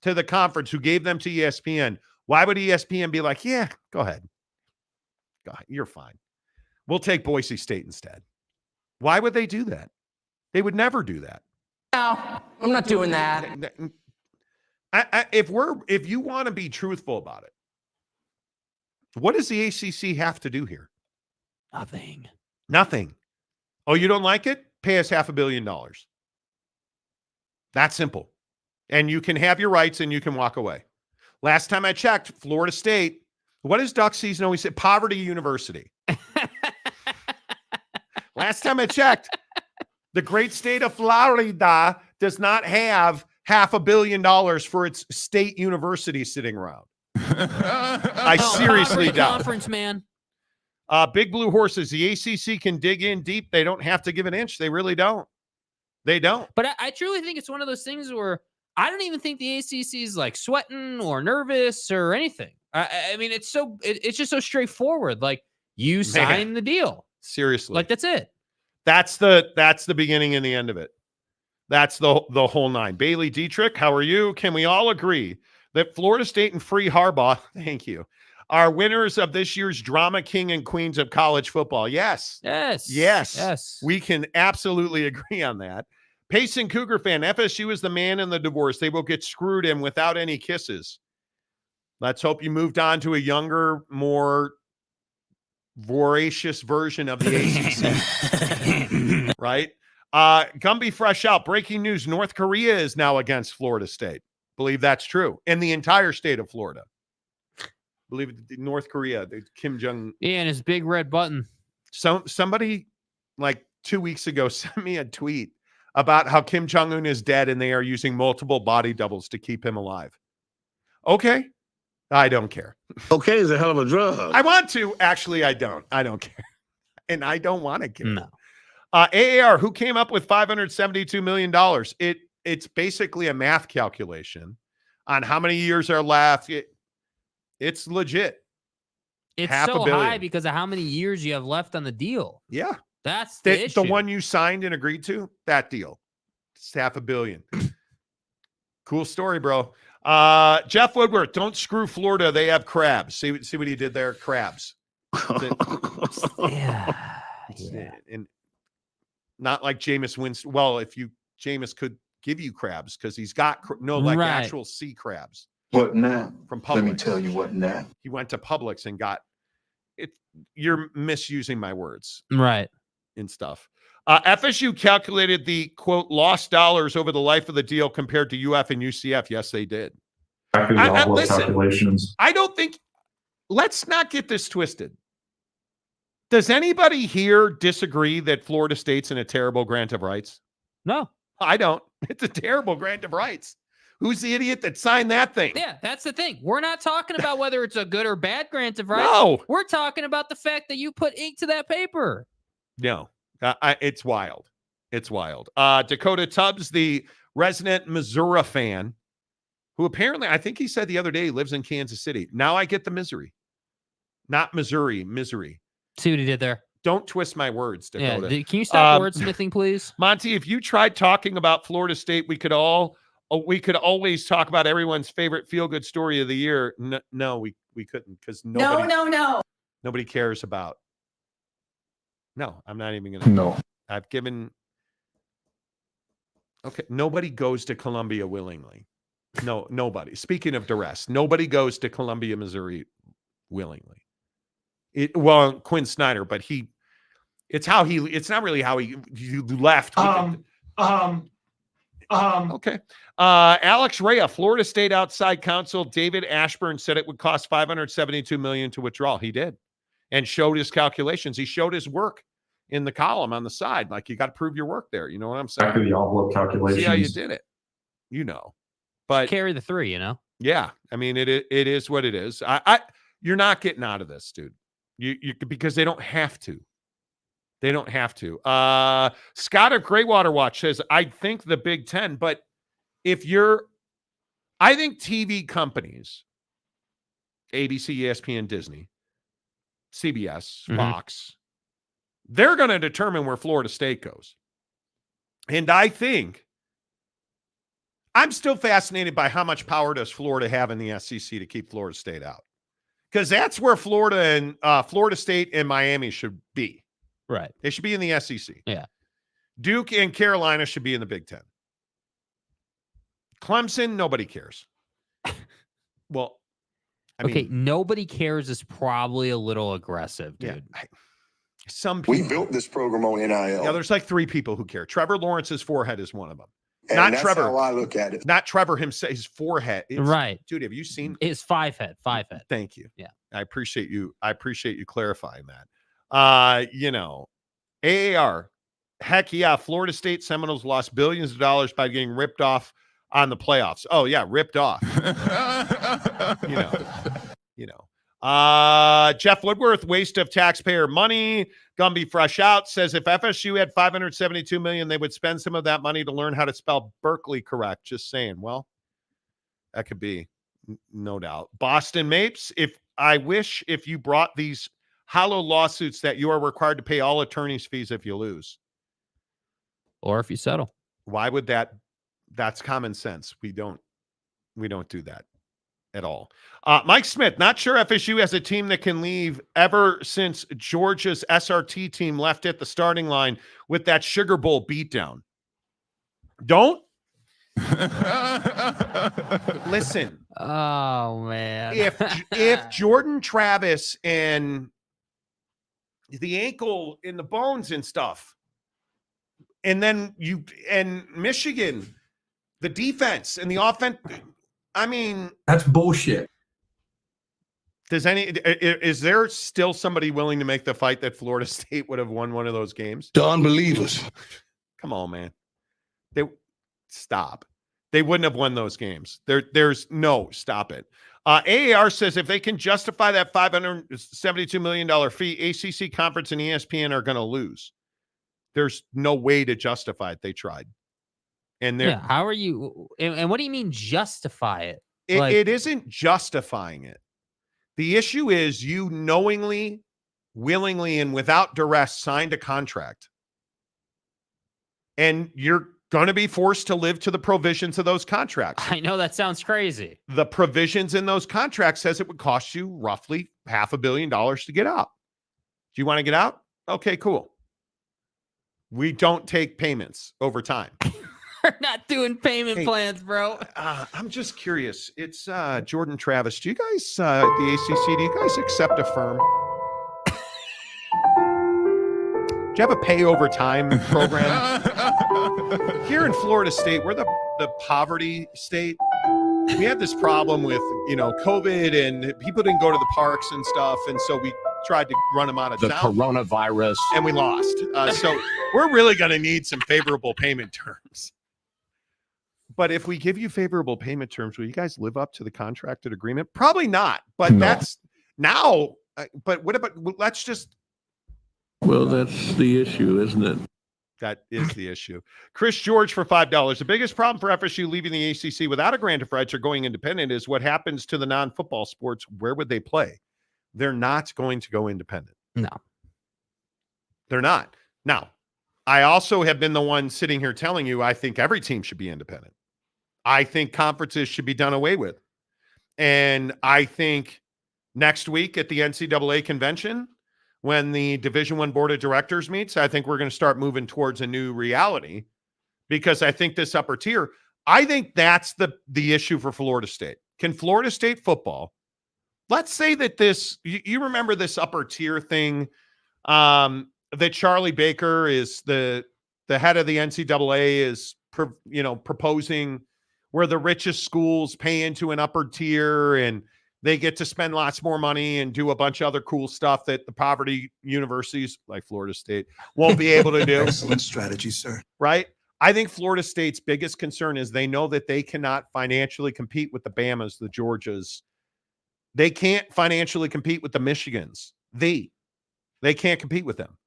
to the conference, who gave them to ESPN. Why would ESPN be like, yeah, go ahead. Go ahead. You're fine. We'll take Boise State instead. Why would they do that? They would never do that. No, I'm not doing that. If you want to be truthful about it, what does the ACC have to do here? Nothing. Oh, you don't like it? Pay us $500 million. That's simple. And you can have your rights and you can walk away. Last time I checked, Florida State, what does duck season always say? Poverty University. Last time I checked, the great state of Florida does not have $500 million for its state university sitting around. I seriously doubt. Conference, man. Big Blue Horses, the ACC can dig in deep. They don't have to give an inch. They really don't. They don't. But I truly think it's one of those things where I don't even think the ACC is like sweating or nervous or anything. I mean, it's just so straightforward. Like, you sign the deal. Seriously. Like, that's it. That's the beginning and the end of it. That's the whole nine. Bailey Dietrich, how are you? Can we all agree that Florida State and Free Harbaugh, thank you, are winners of this year's drama king and queens of college football? Yes. We can absolutely agree on that. Payson Cougar fan, FSU is the man in the divorce. They will get screwed in without any kisses. Let's hope you moved on to a younger, more voracious version of the ACC. Right? Gumby fresh out. Breaking news. North Korea is now against Florida State. Believe that's true. In the entire state of Florida. Believe it, North Korea, Kim Jong. Yeah, and his big red button. Somebody like 2 weeks ago sent me a tweet about how Kim Jong-un is dead and they are using multiple body doubles to keep him alive. Okay. I don't care. Okay is a hell of a drug. I want to. Actually, I don't. I don't care. And I don't want to care. No. AAR, who came up with $572 million? It's basically a math calculation on how many years are left. It's legit. It's $500 so million. high because of how many years you have left on the deal. Yeah. That's the issue. The one you signed and agreed to, that deal. It's $500 million. Cool story, bro. Jeff Woodward, don't screw Florida. They have crabs. See what he did there? Crabs. Yeah. And not like Jameis Winston. Well, Jameis could give you crabs because he's got actual sea crabs. What now? From Publix. Let me tell you what now. He went to Publix and got it. You're misusing my words. Right. And stuff. FSU calculated the, quote, lost dollars over the life of the deal compared to UF and UCF. Yes, they did. Listen, calculations. I don't think, let's not get this twisted. Does anybody here disagree that Florida State's in a terrible grant of rights? No. I don't. It's a terrible grant of rights. Who's the idiot that signed that thing? Yeah, that's the thing. We're not talking about whether it's a good or bad grant of rights. No. We're talking about the fact that you put ink to that paper. No. It's wild. It's wild. Dakota Tubbs, the resident Missouri fan, who apparently, I think he said the other day, lives in Kansas City. Now I get the misery. Not Missouri, misery. See what he did there? Don't twist my words, Dakota. Yeah, can you stop wordsmithing, please? Monty, if you tried talking about Florida State, we could always talk about everyone's favorite feel-good story of the year. No, we couldn't, because nobody cares about. No, I'm not even going to. No. I've given. Okay. Nobody goes to Columbia willingly. No, nobody. Speaking of duress, nobody goes to Columbia, Missouri willingly. Quinn Snyder, but it's not really how he left. Okay. Alex Rea, Florida State outside counsel David Ashburn said it would cost $572 million to withdraw. He did. And showed his calculations. He showed his work in the column on the side. Like, you got to prove your work there. You know what I'm saying? Exactly the envelope calculations. See how you did it. But just carry the 3, Yeah. I mean, it is what it is. You're not getting out of this, dude. You because they don't have to. They don't have to. Scott of Greywater Watch says, I think the Big Ten, but I think TV companies, ABC, ESPN, Disney, CBS, Fox, they're going to determine where Florida State goes. And I think I'm still fascinated by how much power does Florida have in the SEC to keep Florida State out? Because that's where Florida State and Miami should be. Right. They should be in the SEC. Yeah. Duke and Carolina should be in the Big Ten. Clemson, nobody cares. Well, I mean, nobody cares is probably a little aggressive, dude. Yeah, some people. We built this program on NIL. Yeah, there's like 3 people who care. Trevor Lawrence's forehead is one of them. And not that's Trevor. how I look at it. Not Trevor himself. His forehead. Right, dude. Have you seen? It's 5 head. Thank you. Yeah, I appreciate you. I appreciate you clarifying that. AAR. Heck yeah, Florida State Seminoles lost billions of dollars by getting ripped off on the playoffs. Oh yeah, ripped off. Jeff Woodworth, waste of taxpayer money. Gumby Fresh Out says if FSU had $572 million, they would spend some of that money to learn how to spell Berkeley correct. Just saying. Well, that could be, no doubt. Boston Mapes, if you brought these hollow lawsuits that you are required to pay all attorney's fees if you lose. Or if you settle. Why would that's common sense. We don't do that at all. Mike Smith, not sure FSU has a team that can leave ever since Georgia's SRT team left at the starting line with that Sugar Bowl beatdown. Don't listen. Oh man. If Jordan Travis and the ankle in the bones and stuff, and then Michigan, the defense and the offense, I mean, that's bullshit. Is there still somebody willing to make the fight that Florida State would have won one of those games? The unbelievers. Come on, man. Stop. They wouldn't have won those games. Stop it. AAR says if they can justify that $572 million fee, ACC Conference and ESPN are going to lose. There's no way to justify it. They tried. And how are you? And what do you mean justify it? It isn't justifying it. The issue is you knowingly willingly and without duress signed a contract, and you're going to be forced to live to the provisions of those contracts. I know that sounds crazy. The provisions in those contracts says it would cost you roughly $500 million to get out. Do you want to get out? Okay, cool. We don't take payments over time. We're not doing payment plans, bro. I'm just curious. It's Jordan Travis. Do you guys, the ACC, do you guys accept a firm? Do you have a pay over time program? Here in Florida State, we're the poverty state. We had this problem with, COVID, and people didn't go to the parks and stuff. And so we tried to run them out of the town. coronavirus. And we lost. So we're really going to need some favorable payment terms. But if we give you favorable payment terms, will you guys live up to the contracted agreement? Probably not. But No. that's now. But what about, let's just. Well, that's the issue, isn't it? That is the issue. Chris George for $5. The biggest problem for FSU leaving the ACC without a grant of rights or going independent is what happens to the non-football sports. Where would they play? They're not going to go independent. No. They're not. Now, I also have been the one sitting here telling you I think every team should be independent. I think conferences should be done away with. And I think next week at the NCAA convention, when the Division I Board of Directors meets, I think we're going to start moving towards a new reality, because I think this upper tier, I think that's the issue for Florida State. Can Florida State football, let's say that this, you remember this upper tier thing, that Charlie Baker is the head of the NCAA is, proposing, where the richest schools pay into an upper tier and they get to spend lots more money and do a bunch of other cool stuff that the poverty universities like Florida State won't be able to do. Excellent strategy, sir. Right? I think Florida State's biggest concern is they know that they cannot financially compete with the Bamas, the Georgias. They can't financially compete with the Michigans. They can't compete with them.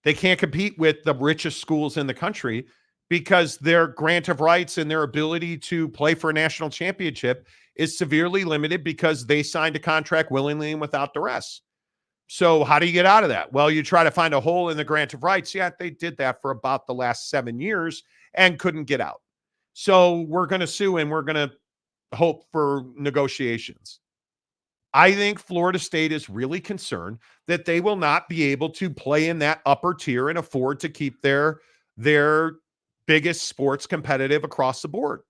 They can't compete with the richest schools in the country, because their grant of rights and their ability to play for a national championship is severely limited because they signed a contract willingly and without duress. So how do you get out of that? Well, you try to find a hole in the grant of rights. Yeah, they did that for about the last 7 years and couldn't get out. So we're going to sue and we're going to hope for negotiations. I think Florida State is really concerned that they will not be able to play in that upper tier and afford to keep their biggest sports competitive across the board.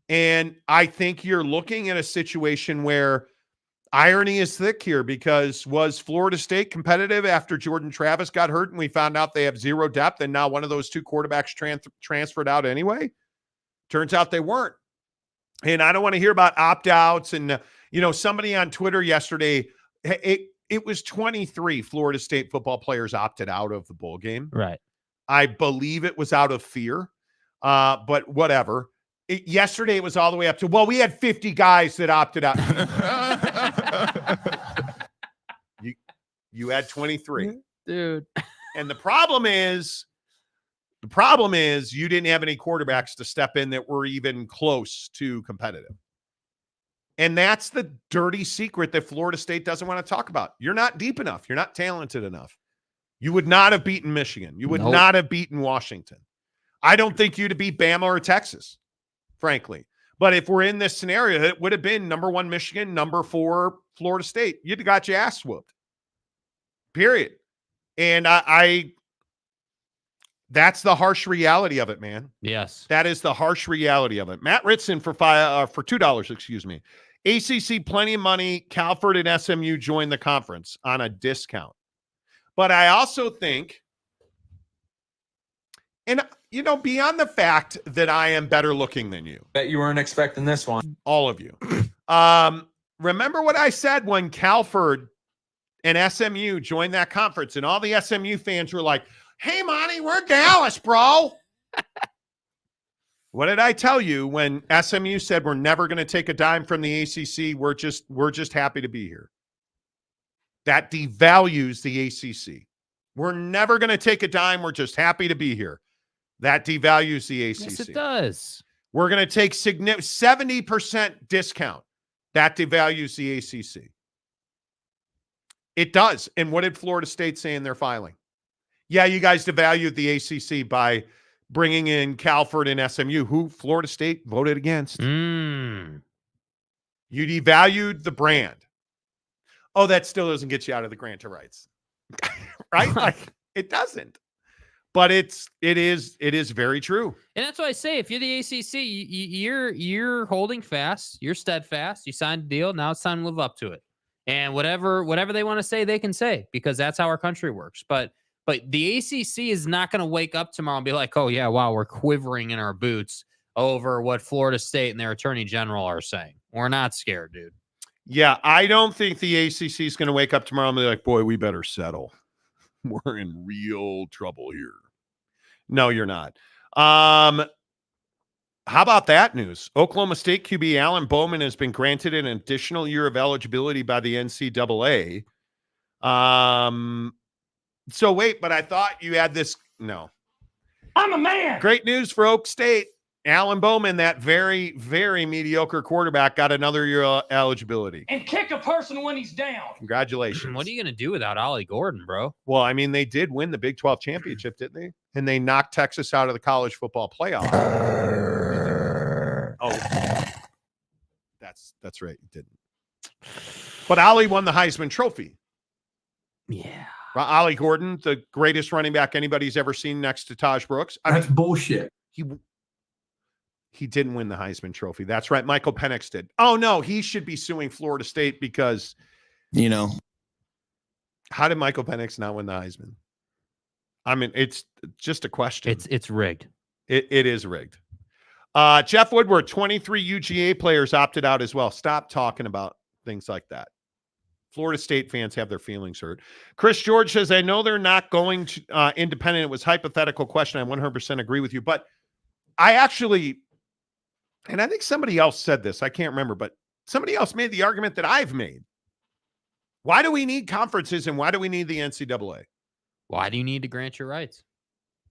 And I think you're looking at a situation where irony is thick here, because was Florida State competitive after Jordan Travis got hurt and we found out they have zero depth and now one of those two quarterbacks transferred out anyway? Turns out they weren't. And I don't want to hear about opt-outs. And, somebody on Twitter yesterday, it was 23 Florida State football players opted out of the bowl game. Right. I believe it was out of fear, but whatever. Yesterday it was all the way up to, we had 50 guys that opted out. you had 23. Dude. And the problem is you didn't have any quarterbacks to step in that were even close to competitive. And that's the dirty secret that Florida State doesn't want to talk about. You're not deep enough. You're not talented enough. You would not have beaten Michigan. You would not have beaten Washington. I don't think you'd beat Bama or Texas, frankly. But if we're in this scenario, it would have been number 1 Michigan, number 4 Florida State. You'd have got your ass whooped. Period. And that's the harsh reality of it, man. Yes. That is the harsh reality of it. Matt Ritson for $2, excuse me. ACC, plenty of money. Calford and SMU join the conference on a discount. But I also think, and beyond the fact that I am better looking than you. Bet you weren't expecting this one. All of you. Remember what I said when Calford and SMU joined that conference, and all the SMU fans were like, "Hey, Monty, we're Dallas, bro." What did I tell you when SMU said we're never going to take a dime from the ACC? We're just happy to be here. That devalues the ACC. We're never going to take a dime. We're just happy to be here. That devalues the ACC. Yes, it does. We're going to take 70% discount. That devalues the ACC. It does. And what did Florida State say in their filing? Yeah, you guys devalued the ACC by bringing in Calford and SMU, who Florida State voted against. You devalued the brand. Oh, that still doesn't get you out of the grant of rights. Right? Like, it doesn't. But it is very true. And that's why I say, if you're the ACC, you're holding fast, you're steadfast, you signed a deal, now it's time to live up to it. And whatever they want to say, they can say, because that's how our country works. But the ACC is not going to wake up tomorrow and be like, oh yeah, wow, we're quivering in our boots over what Florida State and their attorney general are saying. We're not scared, dude. Yeah, I don't think the ACC is going to wake up tomorrow and be like, boy, we better settle. We're in real trouble here. No, you're not. How about that news? Oklahoma State QB Alan Bowman has been granted an additional year of eligibility by the NCAA. So wait, but I thought you had this. No. I'm a man. Great news for Oak State. Alan Bowman, that very, very mediocre quarterback, got another year of eligibility. And kick a person when he's down. Congratulations. What are you going to do without Ollie Gordon, bro? Well, I mean, they did win the Big 12 championship, didn't they? And they knocked Texas out of the college football playoff. Oh, that's right. You didn't. But Ollie won the Heisman Trophy. Yeah. Ollie Gordon, the greatest running back anybody's ever seen next to Taj Brooks. That's bullshit. He didn't win the Heisman Trophy. That's right. Michael Penix did. Oh, no, he should be suing Florida State because, how did Michael Penix not win the Heisman? I mean, it's just a question. It's rigged. It is rigged. Jeff Woodward, 23 UGA players opted out as well. Stop talking about things like that. Florida State fans have their feelings hurt. Chris George says, I know they're not going to independent. It was a hypothetical question. I 100% agree with you. But I actually, and I think somebody else said this. I can't remember, but somebody else made the argument that I've made. Why do we need conferences and why do we need the NCAA? Why do you need to grant your rights?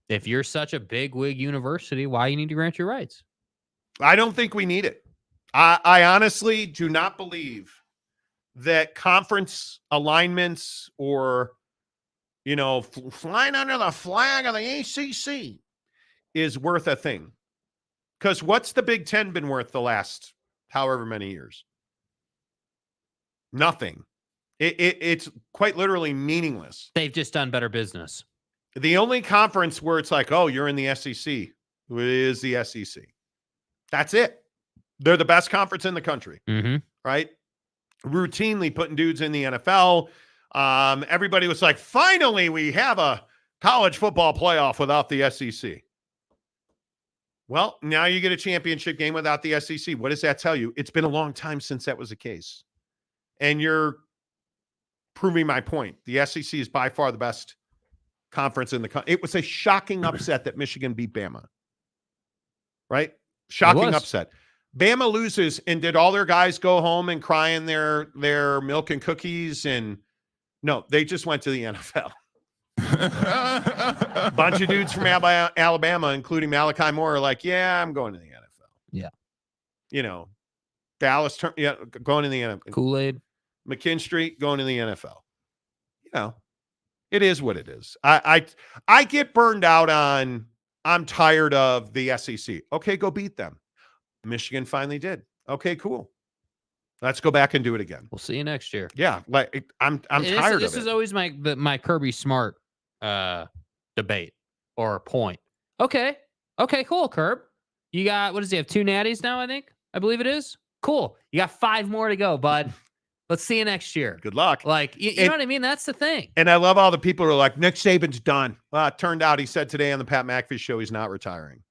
If you're such a big wig university, why you need to grant your rights? I don't think we need it. I honestly do not believe that conference alignments or, flying under the flag of the ACC is worth a thing. Because what's the Big Ten been worth the last however many years? Nothing. It's quite literally meaningless. They've just done better business. The only conference where it's like, oh, you're in the SEC is the SEC. That's it. They're the best conference in the country, right? Routinely putting dudes in the NFL. Everybody was like, finally, we have a college football playoff without the SEC. Well, now you get a championship game without the SEC. What does that tell you? It's been a long time since that was the case. And you're proving my point. The SEC is by far the best conference in the country. It was a shocking upset that Michigan beat Bama. Right? Shocking upset. Bama loses, and did all their guys go home and cry in their milk and cookies? And no, they just went to the NFL. A bunch of dudes from Alabama, including Malachi Moore, are like, yeah, I'm going to the NFL. Yeah. Dallas, going to the NFL. Kool-Aid. McKinstry going to the NFL. It is what it is. I get burned out on, I'm tired of the SEC. Okay, go beat them. Michigan finally did. Okay, cool. Let's go back and do it again. We'll see you next year. Yeah, like I'm tired of it. This is always my Kirby Smart debate or point. Okay, cool, Curb. You got, what does he have? 2 natties now, I believe it is. Cool. You got 5 more to go, bud. Let's see you next year. Good luck. Like, you know what I mean? That's the thing. And I love all the people who are like, Nick Saban's done. Well, it turned out he said today on the Pat McAfee show he's not retiring.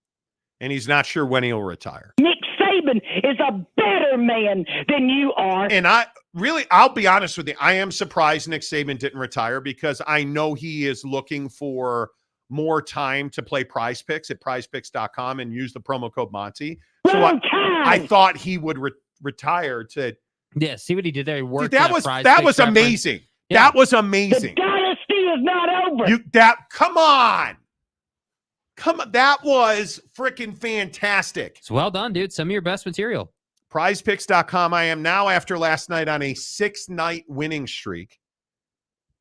And he's not sure when he'll retire. Nick Saban is a better man than you are. And I'll be honest with you. I am surprised Nick Saban didn't retire because I know he is looking for more time to play Prize Picks at prizepicks.com and use the promo code Monty. So I thought he would retire to. Yeah, see what he did there. He worked. Dude, that was amazing. Yeah. That was amazing. The dynasty is not over. Come on. That was freaking fantastic. It's well done, dude. Some of your best material. Prizepicks.com. I am now, after last night, on a 6-night winning streak.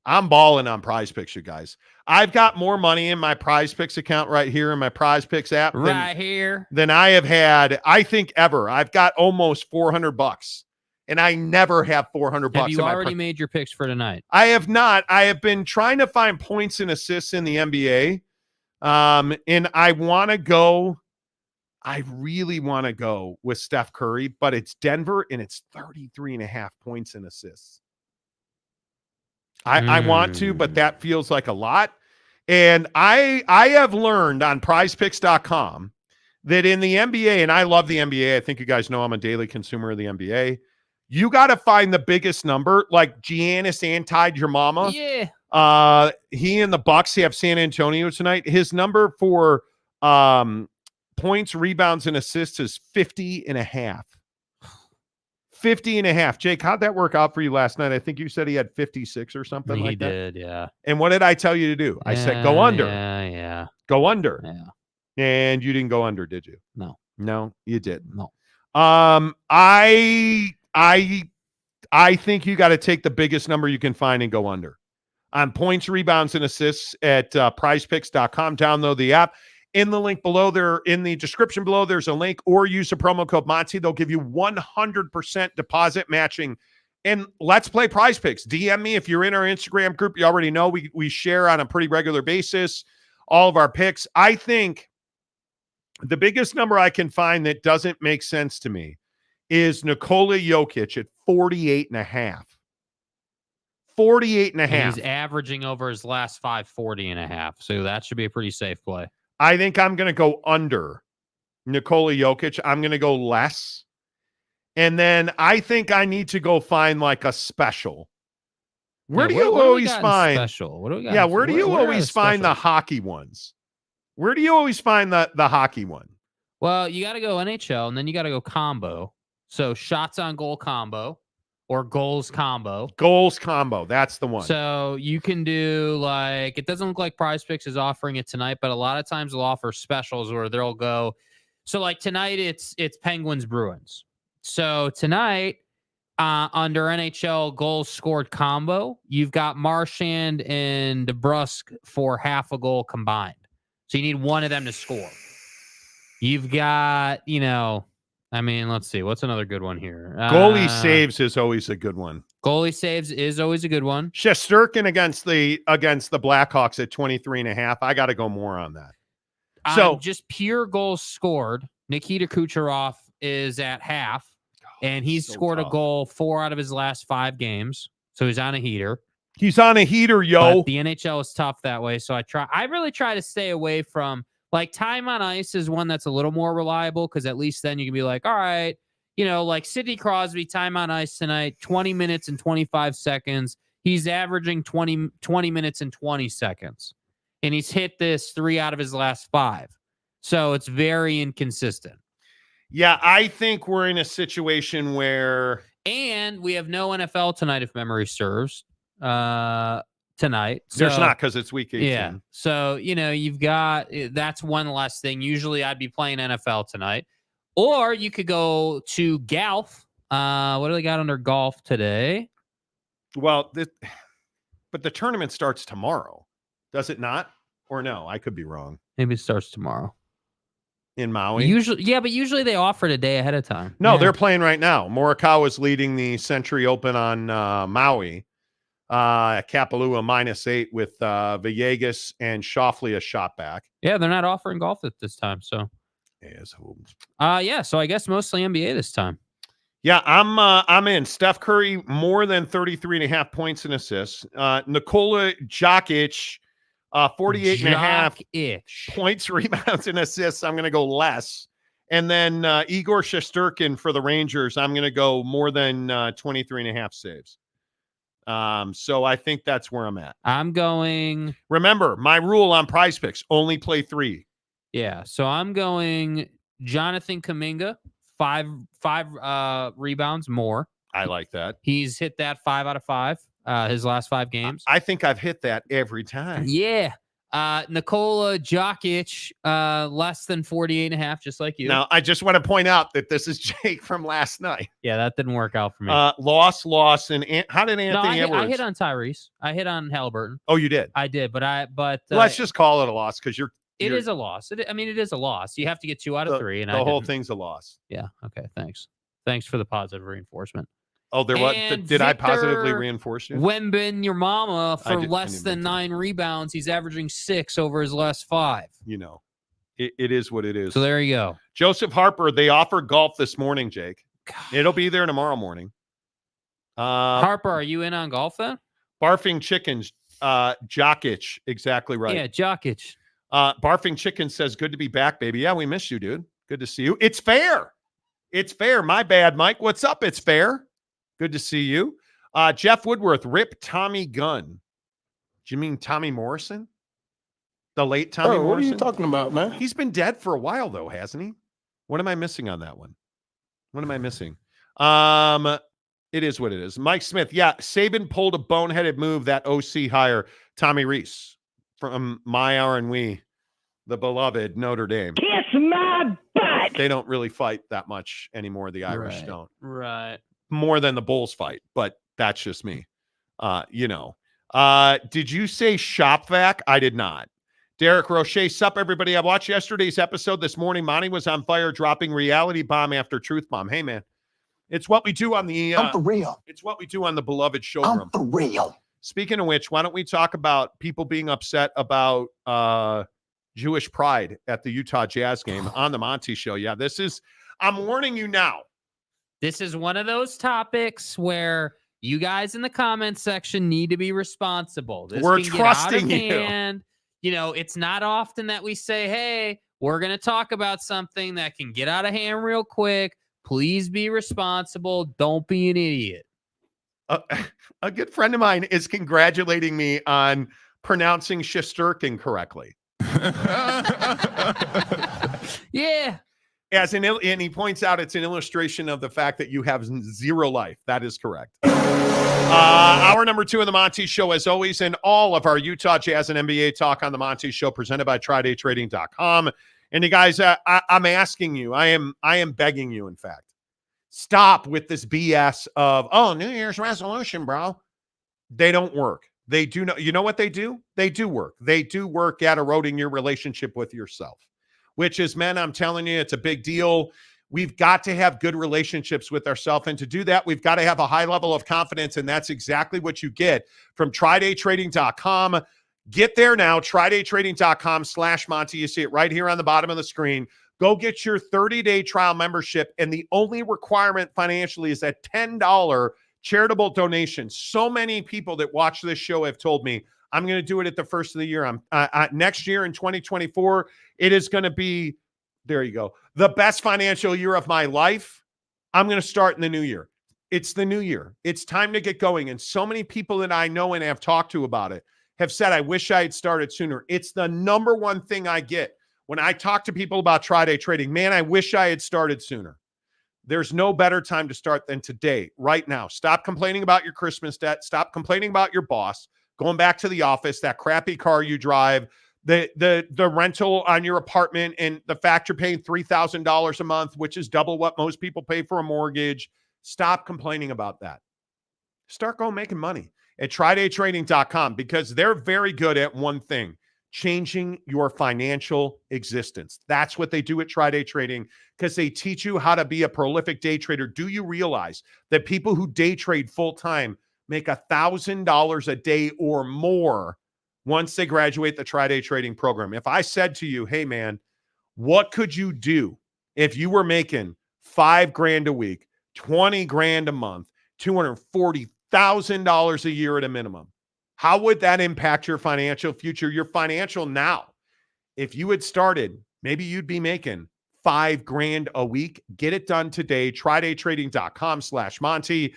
I'm balling on Prize Picks, you guys. I've got more money in my Prize Picks account right here in my Prize Picks app than I have had, I think, ever. I've got almost $400, and I never have $400. Have you already made your picks for tonight? I have not. I have been trying to find points and assists in the NBA, and I want to go. I really want to go with Steph Curry, but it's Denver, and it's 33.5 points and assists. I want to, but that feels like a lot. And I have learned on prizepicks.com that in the NBA, and I love the NBA. I think you guys know I'm a daily consumer of the NBA. You got to find the biggest number, like Giannis antied your mama. Yeah. He and the Bucks have San Antonio tonight. His number for points, rebounds, and assists is 50.5. 50.5. Jake, how'd that work out for you last night? I think you said he had 56 or something like that. He did, yeah. And what did I tell you to do? I said go under. Yeah. Go under. Yeah. And you didn't go under, did you? No, you didn't. No. I think you got to take the biggest number you can find and go under. On points, rebounds, and assists at prizepicks.com. Download the app. In the link below, in the description below, there's a link, or use the promo code Monty. They'll give you 100% deposit matching. And let's play Prize Picks. DM me if you're in our Instagram group. You already know we share on a pretty regular basis all of our picks. I think the biggest number I can find that doesn't make sense to me is Nikola Jokic at 48.5. 48.5. And he's averaging over his last 5, 40.5. So that should be a pretty safe play. I think I'm going to go under Nikola Jokic. I'm going to go less. And then I think I need to go find like a special. Where do you always find special? What do we got? Yeah, where do you always find the hockey ones? Where do you always find the hockey one? Well, you got to go NHL, and then you got to go combo. So shots on goal combo or goals combo. Goals combo. That's the one. So you can do like, it doesn't look like Prize Picks is offering it tonight, but a lot of times they'll offer specials where they'll go. So like tonight it's Penguins Bruins. So tonight under NHL goals scored combo, you've got Marchand and DeBrusque for half a goal combined. So you need one of them to score. You've got, let's see. What's another good one here? Goalie saves is always a good one. Goalie saves is always a good one. Shesterkin against the Blackhawks at 23.5. I got to go more on that. So just pure goals scored. Nikita Kucherov is at half, and he's scored a goal 4 out of his last 5 games. So he's on a heater. He's on a heater, yo. But the NHL is tough that way. So I really try to stay away from, like, time on ice is one that's a little more reliable, because at least then you can be like, all right, like Sidney Crosby, time on ice tonight, 20 minutes and 25 seconds. He's averaging 20 minutes and 20 seconds. And he's hit this 3 out of his last 5. So it's very inconsistent. Yeah, I think we're in a situation where... And we have no NFL tonight, if memory serves. Tonight. There's not, because it's week 18. Yeah. So, you've got, that's one less thing. Usually I'd be playing NFL tonight. Or you could go to golf. What do they got under golf today? Well, but the tournament starts tomorrow. Does it not? Or no? I could be wrong. Maybe it starts tomorrow. In Maui? Usually they offer it a day ahead of time. No, they're playing right now. Morikawa is leading the Century Open on Maui. Kapalua -8 with Villegas and Schauffele a shot back. Yeah, they're not offering golf at this time, so. So I guess mostly NBA this time. Yeah, I'm in. Steph Curry more than 33.5 points and assists. Nikola Jokic 48.5 points, rebounds, and assists. I'm going to go less. And then Igor Shesterkin for the Rangers, I'm going to go more than 23.5 saves. So I think that's where I'm at. I'm going. Remember, my rule on Prize Picks, only play 3. Yeah. So I'm going Jonathan Kuminga, 5 rebounds more. I like that. He's hit that 5 out of 5, his last 5 games. I think I've hit that every time. Yeah. Nikola Jokic, less than 48.5, just like you. Now, I just want to point out that this is Jake from last night. Yeah, that didn't work out for me. Loss. And how did Anthony Edwards? I hit on Tyrese. I hit on Halliburton. Oh, you did? I did, but let's just call it a loss because it is a loss. It is a loss. You have to get 2 out of 3. And the whole thing's a loss. Yeah. Okay. Thanks for the positive reinforcement. Oh, did I positively reinforce you? Wembin, your mama, for less than 9 rebounds. He's averaging 6 over his last 5. It is what it is. So there you go. Joseph Harper, they offered golf this morning, Jake. God. It'll be there tomorrow morning. Harper, are you in on golf then? Barfing Chickens, Jokic, exactly right. Yeah, Jokic. Barfing Chicken says, good to be back, baby. Yeah, we miss you, dude. Good to see you. It's fair. It's fair. My bad, Mike. What's up? It's fair. Good to see you. Jeff Woodworth, rip Tommy Gunn. Do you mean Tommy Morrison? The late Tommy Morrison? What are you talking about, man? He's been dead for a while, though, hasn't he? What am I missing on that one? What am I missing? It is what it is. Mike Smith, yeah, Saban pulled a boneheaded move, that OC hire, Tommy Rees from my and we, the beloved Notre Dame. Kiss my butt. They don't really fight that much anymore. The Irish don't. Right. More than the Bulls fight, but that's just me. Did you say shop vac? I did not. Derek Roche, sup, everybody. I watched yesterday's episode this morning. Monty was on fire, dropping reality bomb after truth bomb. Hey, man, it's what we do on the I'm for real. It's what we do on the beloved showroom. I'm for real. Speaking of which, why don't we talk about people being upset about Jewish pride at the Utah Jazz game on the Monty Show? Yeah, I'm warning you now. This is one of those topics where you guys in the comments section need to be responsible. We're trusting you. It's not often that we say, hey, we're going to talk about something that can get out of hand real quick. Please be responsible. Don't be an idiot. A good friend of mine is congratulating me on pronouncing Shesterkin correctly. Yeah. And he points out it's an illustration of the fact that you have 0 life. That is correct. Hour number 2 of the Monty Show, as always, and all of our Utah Jazz and NBA talk on the Monty Show, presented by TryDayTrading.com. And you guys, I'm asking you, I am begging you, in fact, stop with this BS of, New Year's resolution, bro. They don't work. They do not. You know what they do? They do work. They do work at eroding your relationship with yourself. Which is, men, I'm telling you, it's a big deal. We've got to have good relationships with ourselves. And to do that, we've got to have a high level of confidence. And that's exactly what you get from TryDayTrading.com. Get there now, TryDayTrading.com/Monty. You see it right here on the bottom of the screen. Go get your 30-day trial membership. And the only requirement financially is that $10 charitable donation. So many people that watch this show have told me, I'm going to do it at the first of the year. Next year in 2024, it is going to be, there you go, the best financial year of my life. I'm going to start in the new year. It's the new year. It's time to get going. And so many people that I know and have talked to about it have said, I wish I had started sooner. It's the number one thing I get when I talk to people about Tri-Day trading. Man, I wish I had started sooner. There's no better time to start than today, right now. Stop complaining about your Christmas debt. Stop complaining about your boss. Going back to the office, that crappy car you drive, the rental on your apartment, and the fact you're paying $3,000 a month, which is double what most people pay for a mortgage. Stop complaining about that. Start going making money at TryDayTrading.com, because they're very good at one thing: changing your financial existence. That's what they do at Tri-Day Trading, because they teach you how to be a prolific day trader. Do you realize that people who day trade full-time make $1,000 a day or more once they graduate the Tri-Day Trading program? If I said to you, hey man, what could you do if you were making $5,000 a week, $20,000 a month, $240,000 a year at a minimum? How would that impact your financial future, your financial now? If you had started, maybe you'd be making $5,000 a week. Get it done today. TryDayTrading.com/Monty.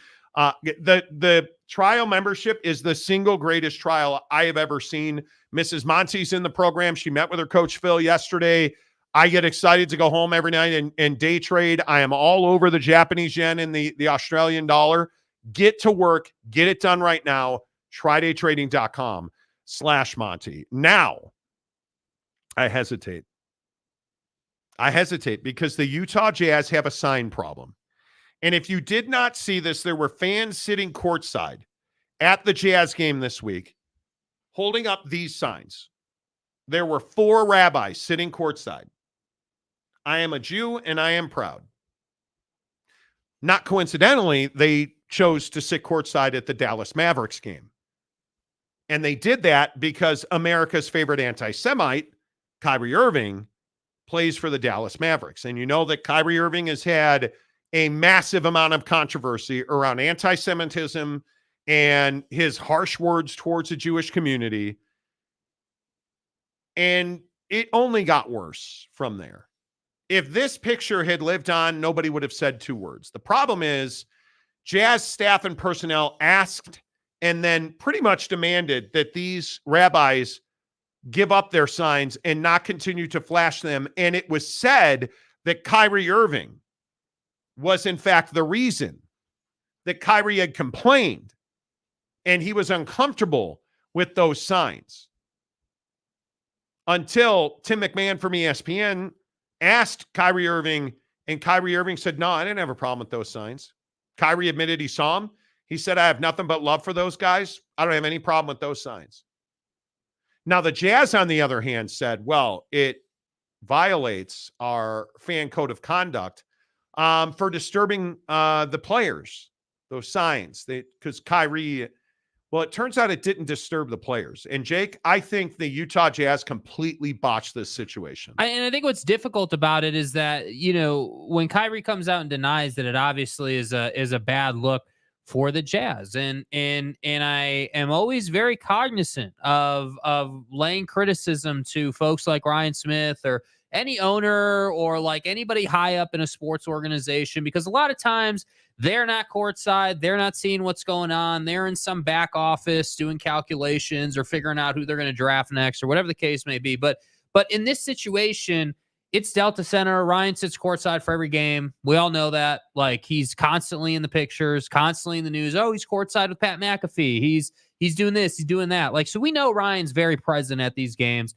The trial membership is the single greatest trial I have ever seen. Mrs. Monty's in the program. She met with her coach Phil yesterday. I get excited to go home every night and day trade. I am all over the Japanese yen and the Australian dollar. Get to work. Get it done right now. TryDayTrading.com/Monty. Now, I hesitate. Because the Utah Jazz have a sign problem. And if you did not see this, there were fans sitting courtside at the Jazz game this week holding up these signs. There were 4 rabbis sitting courtside. I am a Jew and I am proud. Not coincidentally, they chose to sit courtside at the Dallas Mavericks game. And they did that because America's favorite anti-Semite, Kyrie Irving, plays for the Dallas Mavericks. And you know that Kyrie Irving has had a massive amount of controversy around anti-Semitism and his harsh words towards the Jewish community. And it only got worse from there. If this picture had lived on, nobody would have said 2 words. The problem is Jazz staff and personnel asked and then pretty much demanded that these rabbis give up their signs and not continue to flash them. And it was said that Kyrie Irving was in fact the reason that Kyrie had complained and he was uncomfortable with those signs. Until Tim McMahon from ESPN asked Kyrie Irving, and Kyrie Irving said, no, I didn't have a problem with those signs. Kyrie admitted he saw them. He said, I have nothing but love for those guys. I don't have any problem with those signs. Now, the Jazz, on the other hand, said, well, it violates our fan code of conduct for disturbing the players, those signs. Because Kyrie, well, it turns out it didn't disturb the players. And Jake, I think the Utah Jazz completely botched this situation. And I think what's difficult about it is that, when Kyrie comes out and denies that, it obviously is a bad look for the Jazz. And I am always very cognizant of laying criticism to folks like Ryan Smith or any owner or like anybody high up in a sports organization, because a lot of times they're not courtside. They're not seeing what's going on. They're in some back office doing calculations or figuring out who they're going to draft next or whatever the case may be. But in this situation, it's Delta Center. Ryan sits courtside for every game. We all know that. Like, he's constantly in the pictures, constantly in the news. Oh, he's courtside with Pat McAfee. He's doing this, he's doing that. Like, so we know Ryan's very present at these games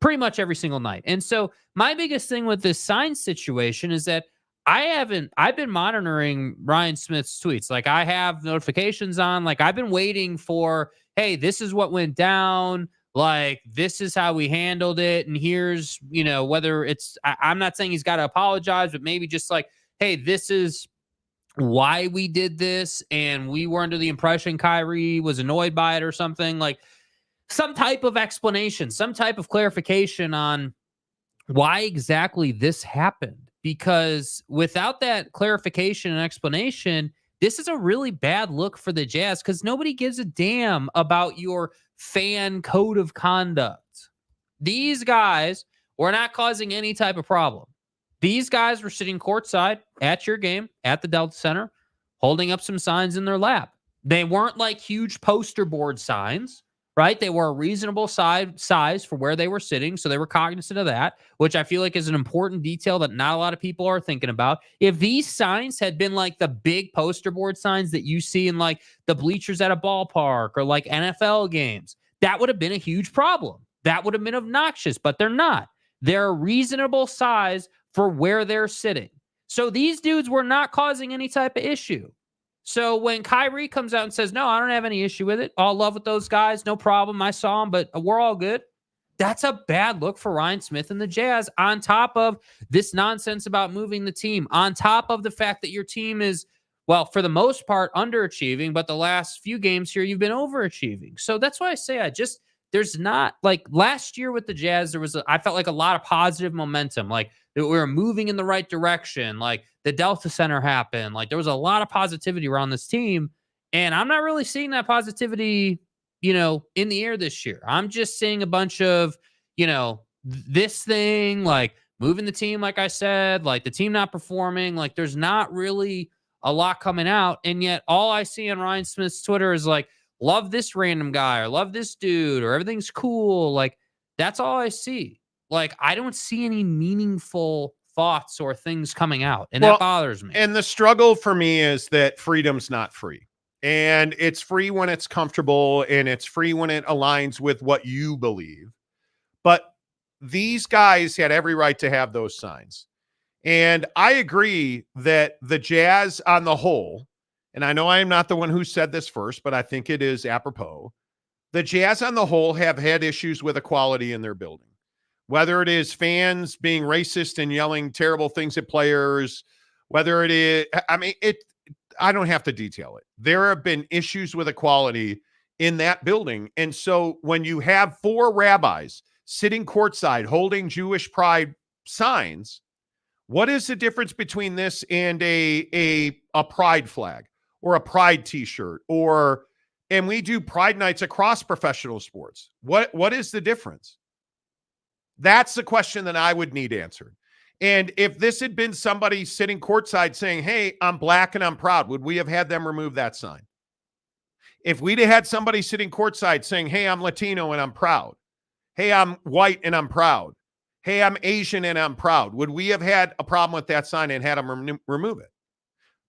pretty much every single night. And so my biggest thing with this sign situation is that I've been monitoring Ryan Smith's tweets. Like, I have notifications on. Like, I've been waiting for, hey, this is what went down. Like, this is how we handled it. And here's, whether it's, I'm not saying he's got to apologize, but maybe just like, hey, this is why we did this. And we were under the impression Kyrie was annoyed by it or something. Like, some type of explanation, some type of clarification on why exactly this happened. Because without that clarification and explanation, this is a really bad look for the Jazz, because nobody gives a damn about your fan code of conduct. These guys were not causing any type of problem. These guys were sitting courtside at your game at the Delta Center, holding up some signs in their lap. They weren't like huge poster board signs, right? They were a reasonable size for where they were sitting. So they were cognizant of that, which I feel like is an important detail that not a lot of people are thinking about. If these signs had been like the big poster board signs that you see in like the bleachers at a ballpark or like NFL games, that would have been a huge problem. That would have been obnoxious, but they're not. They're a reasonable size for where they're sitting. So these dudes were not causing any type of issue. So when Kyrie comes out and says, no, I don't have any issue with it, all love with those guys, no problem, I saw them, but we're all good. That's a bad look for Ryan Smith and the Jazz, on top of this nonsense about moving the team, on top of the fact that your team is, well, for the most part, underachieving, but the last few games here, you've been overachieving. So that's why I say there's not, like, last year with the Jazz, I felt like a lot of positive momentum. Like, we were moving in the right direction. Like, the Delta Center happened. Like, there was a lot of positivity around this team. And I'm not really seeing that positivity, in the air this year. I'm just seeing a bunch of, this thing, like moving the team, like I said, like the team not performing. Like, there's not really a lot coming out. And yet all I see on Ryan Smith's Twitter is like, love this random guy or love this dude or everything's cool. Like, that's all I see. Like, I don't see any meaningful thoughts or things coming out. And that bothers me. And the struggle for me is that freedom's not free. And it's free when it's comfortable, and it's free when it aligns with what you believe. But these guys had every right to have those signs. And I agree that the Jazz on the whole, and I know I am not the one who said this first, but I think it is apropos. The Jazz on the whole have had issues with equality in their building, whether it is fans being racist and yelling terrible things at players, whether it is, I don't have to detail it. There have been issues with equality in that building. And so when you have 4 rabbis sitting courtside holding Jewish pride signs, what is the difference between this and a pride flag or a pride t-shirt and we do pride nights across professional sports? What is the difference? That's the question that I would need answered. And if this had been somebody sitting courtside saying, hey, I'm black and I'm proud, would we have had them remove that sign? If we'd have had somebody sitting courtside saying, hey, I'm Latino and I'm proud. Hey, I'm white and I'm proud. Hey, I'm Asian and I'm proud. Would we have had a problem with that sign and had them remove it?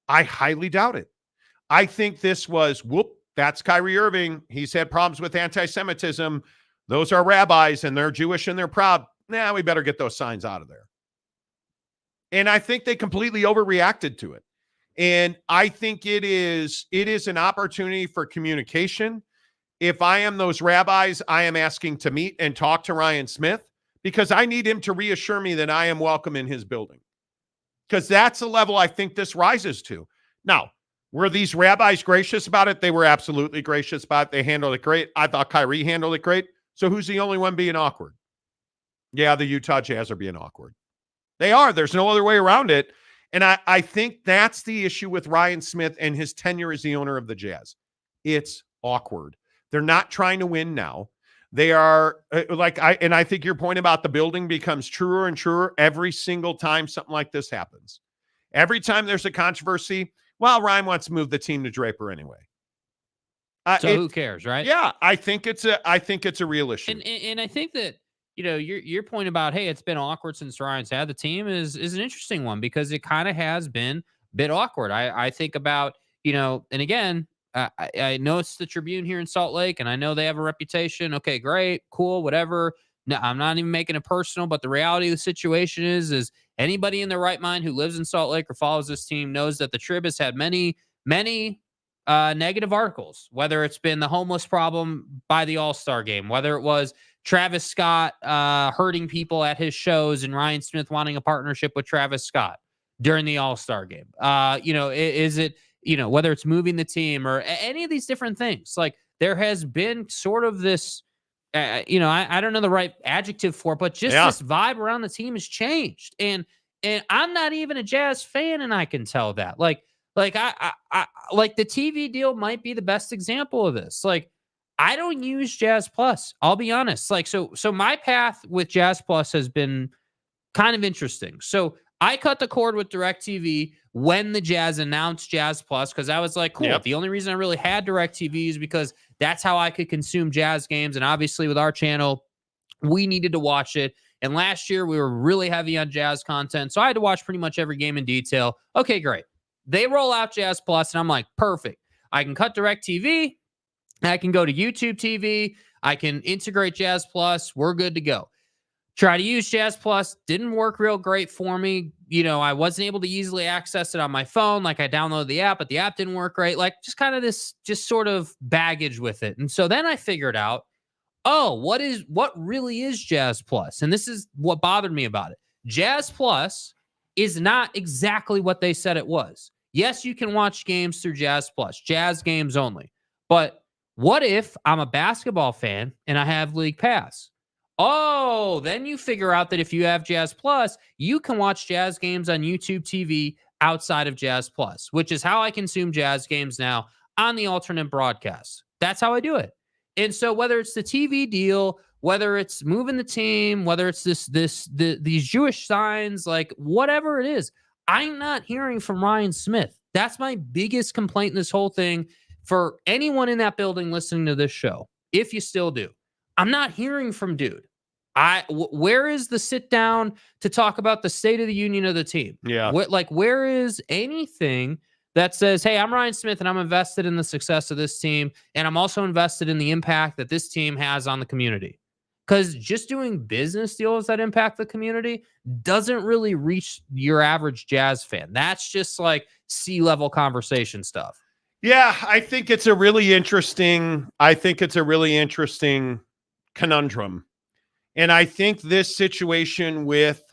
I highly doubt it. I think this was, that's Kyrie Irving. He's had problems with anti-Semitism. Those are rabbis and they're Jewish and they're proud. Nah, we better get those signs out of there. And I think they completely overreacted to it. And I think it is an opportunity for communication. If I am those rabbis, I am asking to meet and talk to Ryan Smith because I need him to reassure me that I am welcome in his building. Because that's the level I think this rises to. Now, were these rabbis gracious about it? They were absolutely gracious about it. They handled it great. I thought Kyrie handled it great. So who's the only one being awkward? Yeah, the Utah Jazz are being awkward. They are. There's no other way around it. And I think that's the issue with Ryan Smith and his tenure as the owner of the Jazz. It's awkward. They're not trying to win now. They are I think your point about the building becomes truer and truer every single time something like this happens. Every time there's a controversy, well, Ryan wants to move the team to Draper anyway. So who cares, right? Yeah, I think it's a real issue. And I think that, your point about, hey, it's been awkward since Ryan's had the team is an interesting one because it kind of has been a bit awkward. I think about, and again, I know it's the Tribune here in Salt Lake, and I know they have a reputation. Okay, great, cool, whatever. No, I'm not even making it personal, but the reality of the situation is anybody in their right mind who lives in Salt Lake or follows this team knows that the Trib has had many negative articles, whether it's been the homeless problem by the All-Star game, whether it was Travis Scott hurting people at his shows and Ryan Smith wanting a partnership with Travis Scott during the All-Star game. Is it, whether it's moving the team or any of these different things, like there has been sort of this, I don't know the right adjective for it, but just this vibe around the team has changed. And I'm not even a Jazz fan, and I can tell that. Like I the TV deal might be the best example of this. Like, I don't use Jazz Plus. I'll be honest. Like, so my path with Jazz Plus has been kind of interesting. So I cut the cord with DirecTV when the Jazz announced Jazz Plus because I was like, cool. Yep. The only reason I really had DirecTV is because that's how I could consume Jazz games. And obviously with our channel, we needed to watch it. And last year we were really heavy on Jazz content. So I had to watch pretty much every game in detail. Okay, great. They roll out Jazz Plus and I'm like, perfect. I can cut DirecTV. I can go to YouTube TV. I can integrate Jazz Plus. We're good to go. Try to use Jazz Plus. Didn't work real great for me. I wasn't able to easily access it on my phone. Like I downloaded the app, but the app didn't work great. Like just kind of this, just sort of baggage with it. And so then I figured out, what really is Jazz Plus? And this is what bothered me about it. Jazz Plus is not exactly what they said it was. Yes, you can watch games through Jazz Plus, Jazz games only. But what if I'm a basketball fan and I have League Pass? Oh, then you figure out that if you have Jazz Plus, you can watch Jazz games on YouTube TV outside of Jazz Plus, which is how I consume Jazz games now on the alternate broadcast. That's how I do it. And so whether it's the TV deal, whether it's moving the team, whether it's these Jewish signs, like whatever it is, I'm not hearing from Ryan Smith. That's my biggest complaint in this whole thing. For anyone in that building listening to this show, if you still do, I'm not hearing from dude. Where is the sit down to talk about the state of the union of the team? Yeah. Where is anything that says, hey, I'm Ryan Smith and I'm invested in the success of this team. And I'm also invested in the impact that this team has on the community. Because just doing business deals that impact the community doesn't really reach your average Jazz fan. That's just like C-level conversation stuff. Yeah, I think it's a really interesting conundrum. And I think this situation with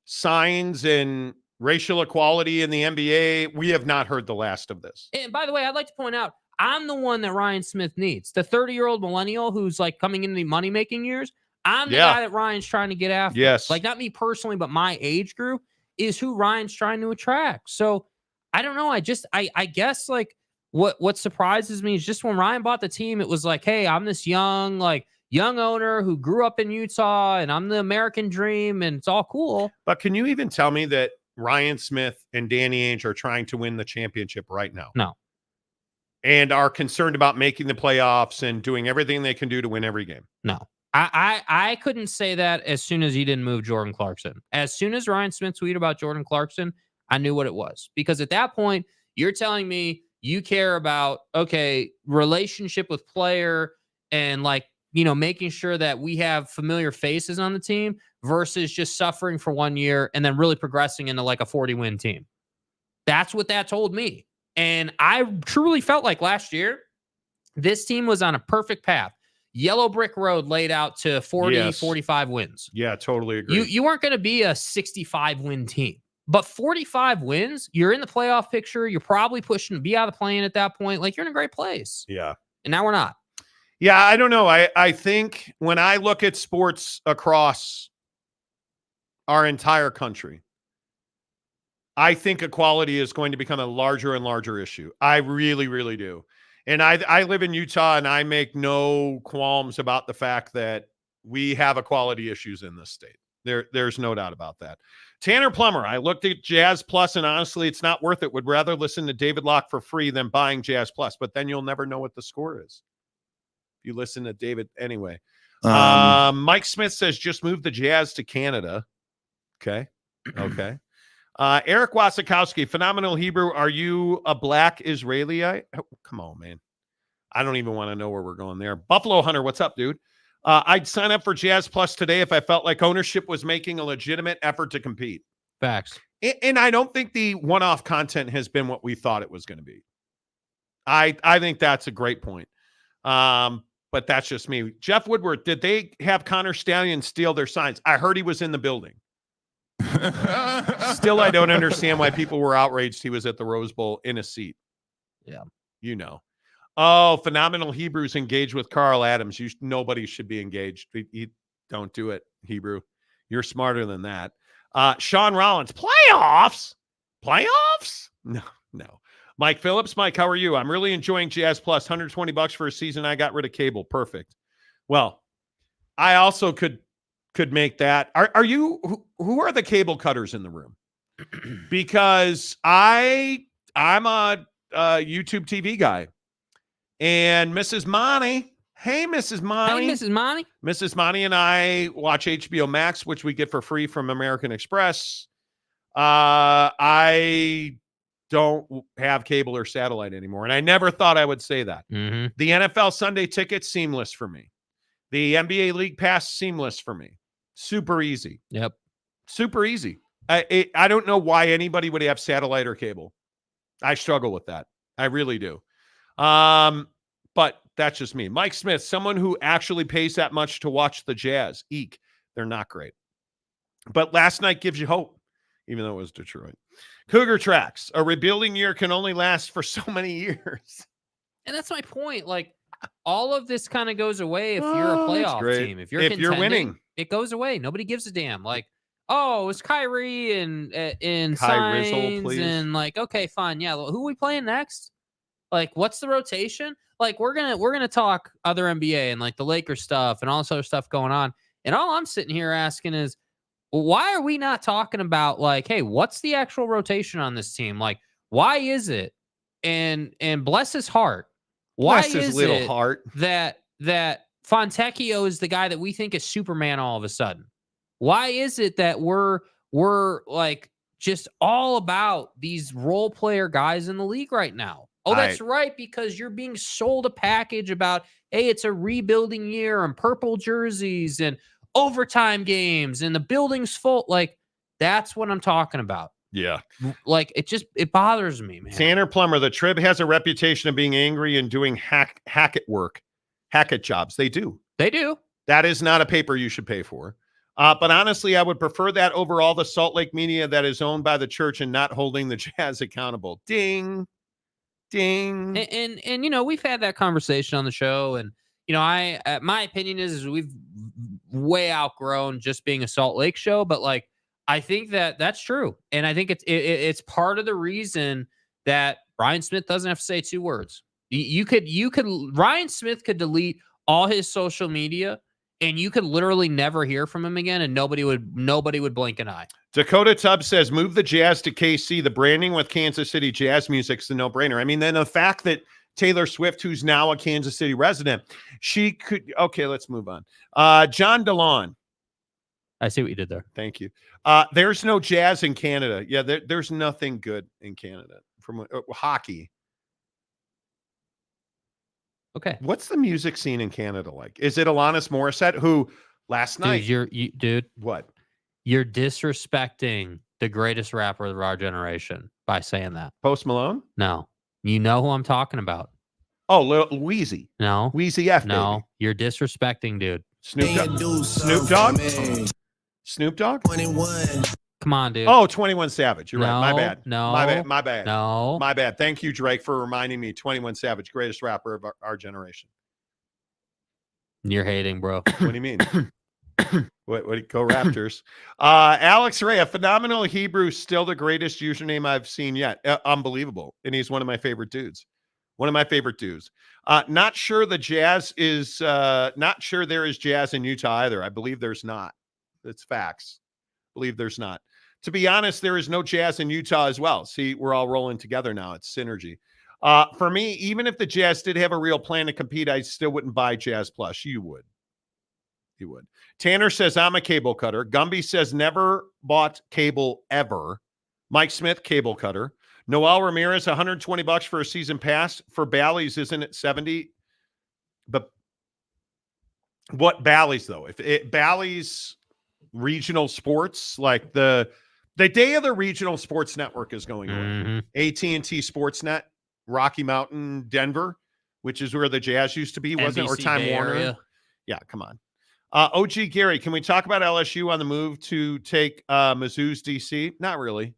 signs and racial equality in the NBA, we have not heard the last of this. And by the way, I'd like to point out, I'm the one that Ryan Smith needs. The 30-year-old millennial who's like coming into the money-making years. I'm the guy that Ryan's trying to get after. Yes. Like, not me personally, but my age group is who Ryan's trying to attract. So I don't know. I guess like what surprises me is just when Ryan bought the team, it was like, hey, I'm this young owner who grew up in Utah and I'm the American dream and it's all cool. But can you even tell me that Ryan Smith and Danny Ainge are trying to win the championship right now? No. And are concerned about making the playoffs and doing everything they can do to win every game? No. I couldn't say that as soon as he didn't move Jordan Clarkson. As soon as Ryan Smith tweeted about Jordan Clarkson, I knew what it was. Because at that point, you're telling me you care about, okay, relationship with player and like, making sure that we have familiar faces on the team versus just suffering for 1 year and then really progressing into like a 40-win team. That's what that told me. And I truly felt like last year, this team was on a perfect path. Yellow brick road laid out to 40, 45 wins. Yeah, totally agree. You weren't going to be a 65-win team. But 45 wins, you're in the playoff picture. You're probably pushing to be out of the play-in at that point. Like, you're in a great place. Yeah. And now we're not. Yeah, I don't know. I think when I look at sports across our entire country, I think equality is going to become a larger and larger issue. I really, really do. And I live in Utah, and I make no qualms about the fact that we have equality issues in this state. There's no doubt about that. Tanner Plummer, I looked at Jazz Plus, and honestly, it's not worth it. Would rather listen to David Locke for free than buying Jazz Plus, but then you'll never know what the score is. If you listen to David anyway. Mike Smith says, just move the Jazz to Canada. Okay. Okay. Eric Wasikowski, phenomenal Hebrew. Are you a black Israelite? Oh, come on, man. I don't even want to know where we're going there. Buffalo Hunter, what's up, dude? I'd sign up for Jazz Plus today if I felt like ownership was making a legitimate effort to compete. Facts. And I don't think the one-off content has been what we thought it was going to be. I think that's a great point. But that's just me. Jeff Woodward, did they have Connor Stallion steal their signs? I heard he was in the building. Still, I don't understand why people were outraged he was at the Rose Bowl in a seat. Yeah. Oh, phenomenal Hebrews engaged with Carl Adams. Nobody should be engaged. Don't do it, Hebrew. You're smarter than that. Sean Rollins, playoffs? No. Mike Phillips, Mike, how are you? I'm really enjoying Jazz Plus. $120 for a season. I got rid of cable. Perfect. Well, I also could make that. Are you? Who are the cable cutters in the room? Because I'm a YouTube TV guy. And Mrs. Monty, hey, Mrs. Monty. Hey, Mrs. Monty. Mrs. Monty and I watch HBO Max, which we get for free from American Express. I don't have cable or satellite anymore, and I never thought I would say that. Mm-hmm. The NFL Sunday ticket, seamless for me. The NBA League Pass, seamless for me. Super easy. Yep. Super easy. I don't know why anybody would have satellite or cable. I struggle with that. I really do. But that's just me. Mike Smith, someone who actually pays that much to watch the Jazz. Eek. They're not great. But last night gives you hope, even though it was Detroit. Cougar Tracks. A rebuilding year can only last for so many years. And that's my point. Like, all of this kind of goes away if you're a playoff team. If you're winning, it goes away. Nobody gives a damn. Like, oh, it's Kyrie and signs and like, okay, fine. Yeah. Who are we playing next? Like, what's the rotation? Like, we're gonna talk other NBA and like the Lakers stuff and all this other stuff going on. And all I'm sitting here asking is, why are we not talking about like, hey, what's the actual rotation on this team? Like, why is it? And bless his heart. Why bless his is little it heart that Fontecchio is the guy that we think is Superman all of a sudden? Why is it that we're like just all about these role player guys in the league right now? Oh, that's right, because you're being sold a package about, hey, it's a rebuilding year and purple jerseys and overtime games and the building's full. Like, that's what I'm talking about. Yeah. Like, it bothers me, man. Tanner Plummer, the Trib has a reputation of being angry and doing hackett work, hackett jobs. They do. They do. That is not a paper you should pay for. But honestly, I would prefer that over all the Salt Lake media that is owned by the church and not holding the Jazz accountable. Ding, ding. And you know, we've had that conversation on the show, and you know, my opinion is we've way outgrown just being a Salt Lake show, but like, I think that's true, and I think it's part of the reason that Ryan Smith doesn't have to say 2 words. Ryan Smith could delete all his social media, and you could literally never hear from him again, and nobody would blink an eye. Dakota Tubbs says, move the Jazz to KC. The branding with Kansas City jazz music's the no-brainer. I mean, then the fact that Taylor Swift, who's now a Kansas City resident, she could. Okay, let's move on. John DeLon. I see what you did there. Thank you. There's no jazz in Canada. Yeah, there's nothing good in Canada from hockey. Okay. What's the music scene in Canada like? Is it Alanis Morissette, who last night? Dude, what? You're disrespecting the greatest rapper of our generation by saying that. Post Malone? No. You know who I'm talking about. Oh, Wheezy. No. Wheezy F, No. baby. You're disrespecting, dude. Snoop Dogg? Snoop Dogg? 21. Come on, dude. Oh, 21 Savage. You're right. My bad. No. My bad. No. My bad. Thank you, Drake, for reminding me. 21 Savage, greatest rapper of our generation. You're hating, bro. What do you mean? What go Raptors? Alex Ray, a phenomenal Hebrew, still the greatest username I've seen yet. Unbelievable. And he's one of my favorite dudes. Not sure the Jazz is not sure there is Jazz in Utah either. I believe there's not. It's facts. Believe there's not. To be honest, there is no Jazz in Utah as well. See, we're all rolling together now. It's synergy. For me, even if the Jazz did have a real plan to compete, I still wouldn't buy Jazz Plus. You would. Tanner says, I'm a cable cutter. Gumby says, never bought cable ever. Mike Smith, cable cutter. Noel Ramirez, $120 for a season pass. For Bally's, isn't it 70? But what Bally's, though? If Bally's regional sports, like the day of the regional sports network is going away. AT&T Sportsnet, Rocky Mountain, Denver, which is where the Jazz used to be, wasn't it? Or Time Warner. Yeah, come on. OG Gary, can we talk about LSU on the move to take Mizzou's DC? Not really.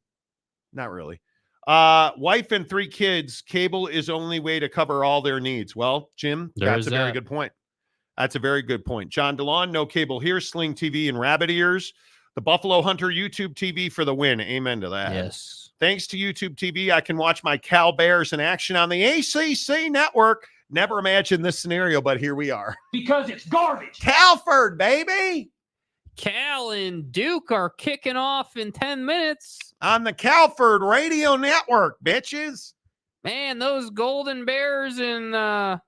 Wife and 3 kids, cable is only way to cover all their needs. Well, Jim, that's a very good point. John DeLon, no cable here, Sling TV and Rabbit Ears. The Buffalo Hunter YouTube TV for the win. Amen to that. Yes. Thanks to YouTube TV, I can watch my Cal Bears in action on the ACC network. Never imagined this scenario, but here we are. Because it's garbage. Calford, baby. Cal and Duke are kicking off in 10 minutes. On the Calford Radio Network, bitches. Man, those Golden Bears and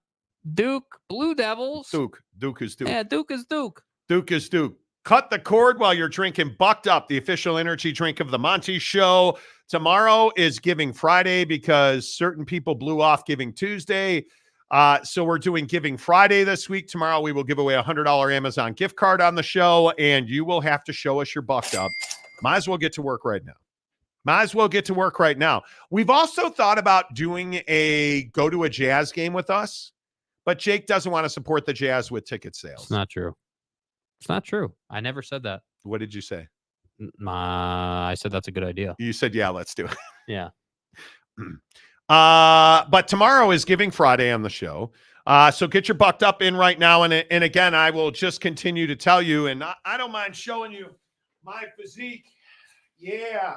Duke Blue Devils. Duke is Duke. Yeah, Duke is Duke. Duke is Duke. Cut the cord while you're drinking Bucked Up, the official energy drink of the Monty Show. Tomorrow is Giving Friday because certain people blew off Giving Tuesday. So we're doing Giving Friday this week. Tomorrow we will give away a $100 Amazon gift card on the show, and you will have to show us your Bucked Up. Might as well get to work right now. We've also thought about doing go to a Jazz game with us, but Jake doesn't want to support the Jazz with ticket sales. It's not true. I never said that. What did you say? I said that's a good idea. You said, yeah, let's do it. Yeah. But tomorrow is Giving Friday on the show. So get your Bucked Up in right now. And again, I will just continue to tell you, and I don't mind showing you my physique. Yeah.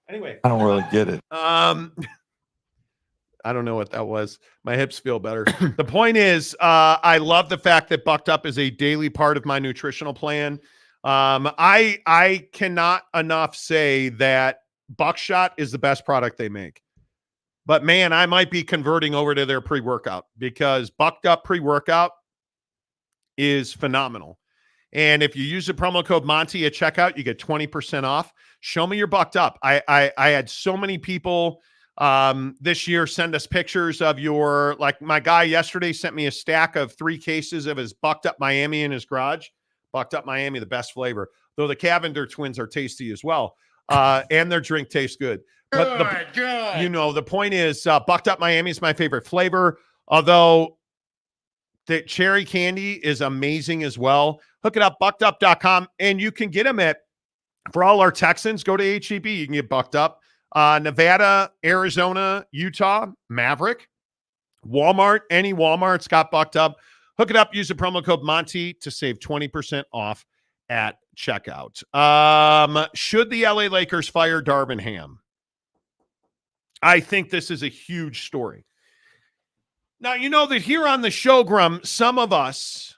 Anyway. I don't really get it. I don't know what that was. My hips feel better. The point is, I love the fact that Bucked Up is a daily part of my nutritional plan. I cannot enough say that Buckshot is the best product they make. But man, I might be converting over to their pre-workout because Bucked Up pre-workout is phenomenal. And if you use the promo code Monty at checkout, you get 20% off. Show me your Bucked Up. I had so many people this year. Send us pictures of your, like my guy yesterday sent me a stack of 3 cases of his Bucked Up Miami in his garage. Bucked Up Miami, the best flavor, though the Cavender twins are tasty as well. And their drink tastes good. But the point is, Bucked Up Miami is my favorite flavor, although the cherry candy is amazing as well. Hook it up, buckedup.com, and you can get them for all our Texans, go to HEB, you can get Bucked Up. Nevada, Arizona, Utah, Maverick, Walmart, any Walmart's got Bucked Up. Hook it up, use the promo code Monty to save 20% off at checkout. Should the LA Lakers fire Darvin Ham? I think this is a huge story. Now, you know that here on the show, Grum, some of us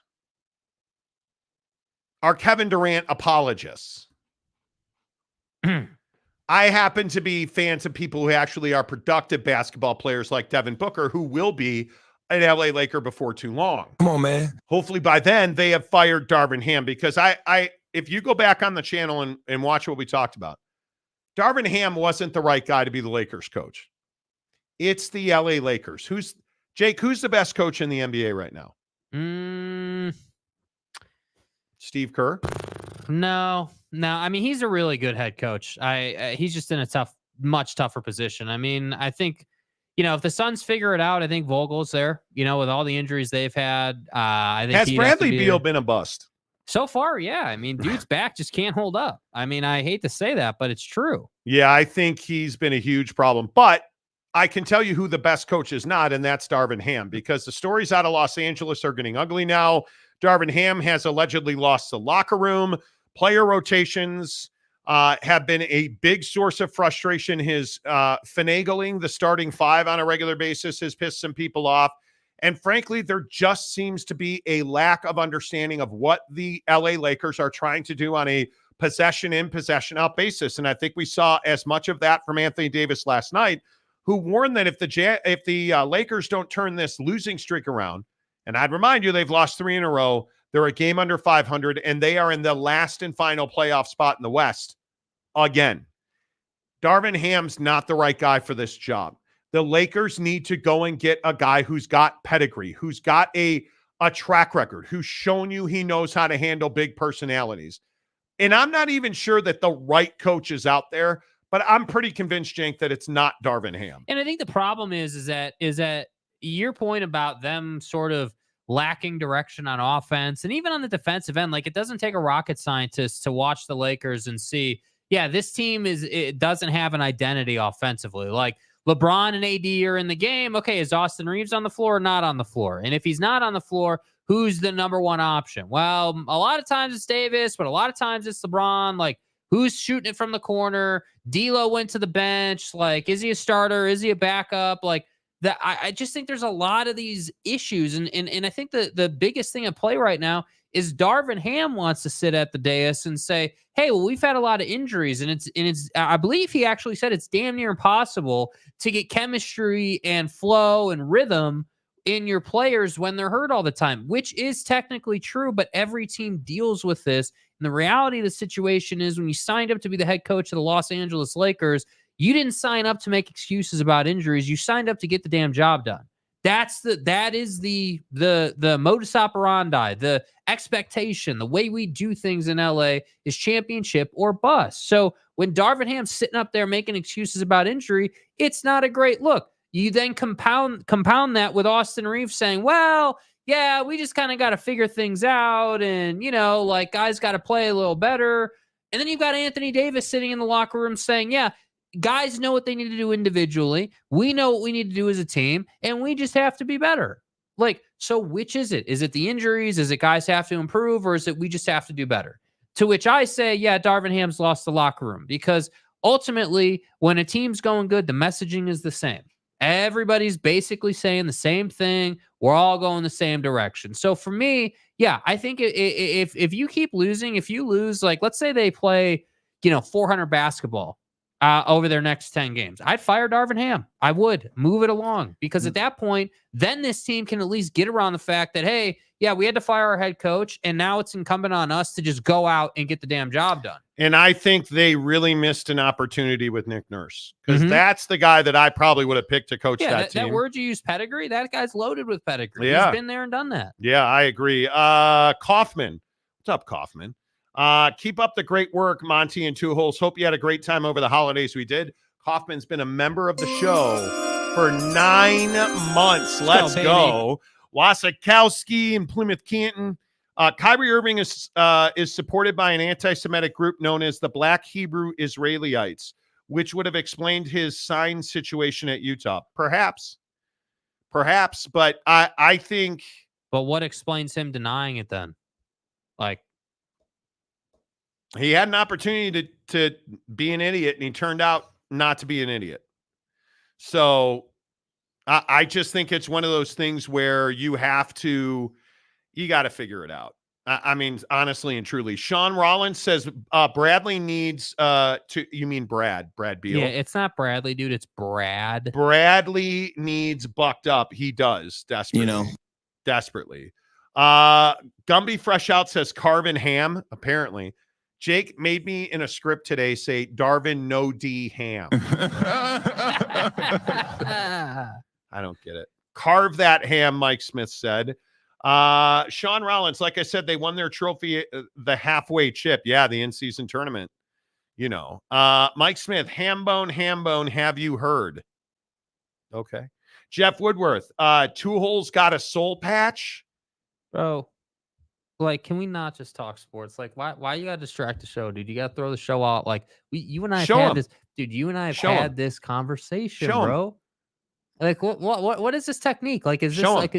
are Kevin Durant apologists. I happen to be fans of people who actually are productive basketball players like Devin Booker, who will be an LA Laker before too long. Come on, man. Hopefully by then they have fired Darvin Ham, because if you go back on the channel and watch what we talked about, Darvin Ham wasn't the right guy to be the Lakers coach. It's the LA Lakers. Who's the best coach in the NBA right now? Steve Kerr? No. I mean, he's a really good head coach. He's just in a much tougher position. I mean, I think, if the Suns figure it out, I think Vogel's there, with all the injuries they've had. I think has Bradley Beal been a bust? So far, yeah. I mean, dude's back just can't hold up. I mean, I hate to say that, but it's true. Yeah, I think he's been a huge problem. But I can tell you who the best coach is not, and that's Darvin Ham, because the stories out of Los Angeles are getting ugly now. Darvin Ham has allegedly lost the locker room. Player rotations have been a big source of frustration. His finagling the starting 5 on a regular basis has pissed some people off. And frankly, there just seems to be a lack of understanding of what the LA Lakers are trying to do on a possession in, possession out basis. And I think we saw as much of that from Anthony Davis last night, who warned that if the Lakers don't turn this losing streak around, and I'd remind you, they've lost 3 in a row, they're a game under 500, and they are in the last and final playoff spot in the West again. Darvin Ham's not the right guy for this job. The Lakers need to go and get a guy who's got pedigree, who's got a track record, who's shown you he knows how to handle big personalities. And I'm not even sure that the right coach is out there, but I'm pretty convinced, Jank, that it's not Darvin Ham. And I think the problem is that your point about them sort of lacking direction on offense and even on the defensive end. Like, it doesn't take a rocket scientist to watch the Lakers and see, yeah, this team it doesn't have an identity offensively. Like, LeBron and AD are in the game. Okay, is Austin Reeves on the floor or not on the floor? And if he's not on the floor, who's the number one option? Well, a lot of times it's Davis, but a lot of times it's LeBron. Like, who's shooting it from the corner? D'Lo went to the bench. Like, is he a starter? Is he a backup? Like, that I just think there's a lot of these issues. And I think the biggest thing at play right now is Darvin Ham wants to sit at the dais and say, hey, well, we've had a lot of injuries, and it's I believe he actually said it's damn near impossible to get chemistry and flow and rhythm in your players when they're hurt all the time, which is technically true, but every team deals with this. And the reality of the situation is, when you signed up to be the head coach of the Los Angeles Lakers, you didn't sign up to make excuses about injuries. You signed up to get the damn job done. That is the modus operandi, the expectation, the way we do things in LA is championship or bust. So when Darvin Ham's sitting up there making excuses about injury, it's not a great look. You then compound that with Austin Reeves saying, well, yeah, we just kind of got to figure things out, and like, guys got to play a little better. And then you've got Anthony Davis sitting in the locker room saying, yeah, guys know what they need to do individually. We know what we need to do as a team, and we just have to be better. Like, so which is it? Is it the injuries? Is it guys have to improve, or is it we just have to do better? To which I say, yeah, Darvin Ham's lost the locker room, because ultimately when a team's going good, the messaging is the same. Everybody's basically saying the same thing. We're all going the same direction. So for me, yeah, I think if you keep losing, if you lose, like, let's say they play, 400 basketball over their next 10 games, I'd fire Darvin Ham. I would move it along, because at that point, then this team can at least get around the fact that, hey, yeah, we had to fire our head coach, and now it's incumbent on us to just go out and get the damn job done. And I think they really missed an opportunity with Nick Nurse, because that's the guy that I probably would have picked to coach that team. That word you use, pedigree, that guy's loaded with pedigree. Yeah. He's been there and done that. Yeah, I agree. Kaufman. What's up, Kaufman? Keep up the great work, Monty and Two Holes. Hope you had a great time over the holidays. We did. Kaufman's been a member of the show for 9 months. Let's go. Wasikowski and Plymouth Canton. Kyrie Irving is supported by an anti-Semitic group known as the Black Hebrew Israelites, which would have explained his sign situation at Utah. Perhaps, but I think. But what explains him denying it then? Like, he had an opportunity to be an idiot, and he turned out not to be an idiot. So I just think it's one of those things where you got to figure it out. I mean, honestly and truly. Sean Rollins says Bradley needs you mean Brad Beal? Yeah, it's not Bradley, dude. It's Brad. Bradley needs bucked up. He does desperately. Desperately. Gumby Fresh Out says Carvin Ham, apparently. Jake made me in a script today say Darvin no D Ham. I don't get it. Carve that ham, Mike Smith said. Sean Rollins, like I said, they won their trophy, the halfway chip. Yeah, the in-season tournament. You know. Mike Smith, Hambone, have you heard? Okay. Jeff Woodworth, Two Holes got a soul patch. Bro, like, can we not just talk sports? Like, why you gotta distract the show, dude? You gotta throw the show out. Like, you and I have had this, dude. You and I have had this conversation, bro. Like, what is this technique? Like, is this like,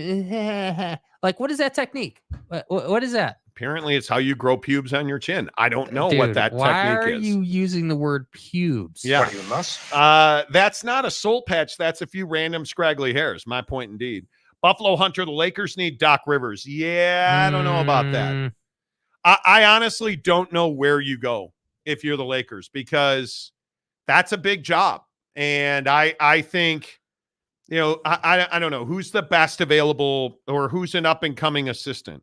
like, what is that technique? What is that? Apparently, it's how you grow pubes on your chin. I don't know what that technique is. Why are you using the word pubes? Yeah, What are you, nuts? that's not a soul patch. That's a few random scraggly hairs. My point, indeed. Buffalo Hunter, the Lakers need Doc Rivers. Yeah, I don't know about that. I honestly don't know where you go if you're the Lakers, because that's a big job. And I think, you know, I don't know who's the best available or who's an up-and-coming assistant.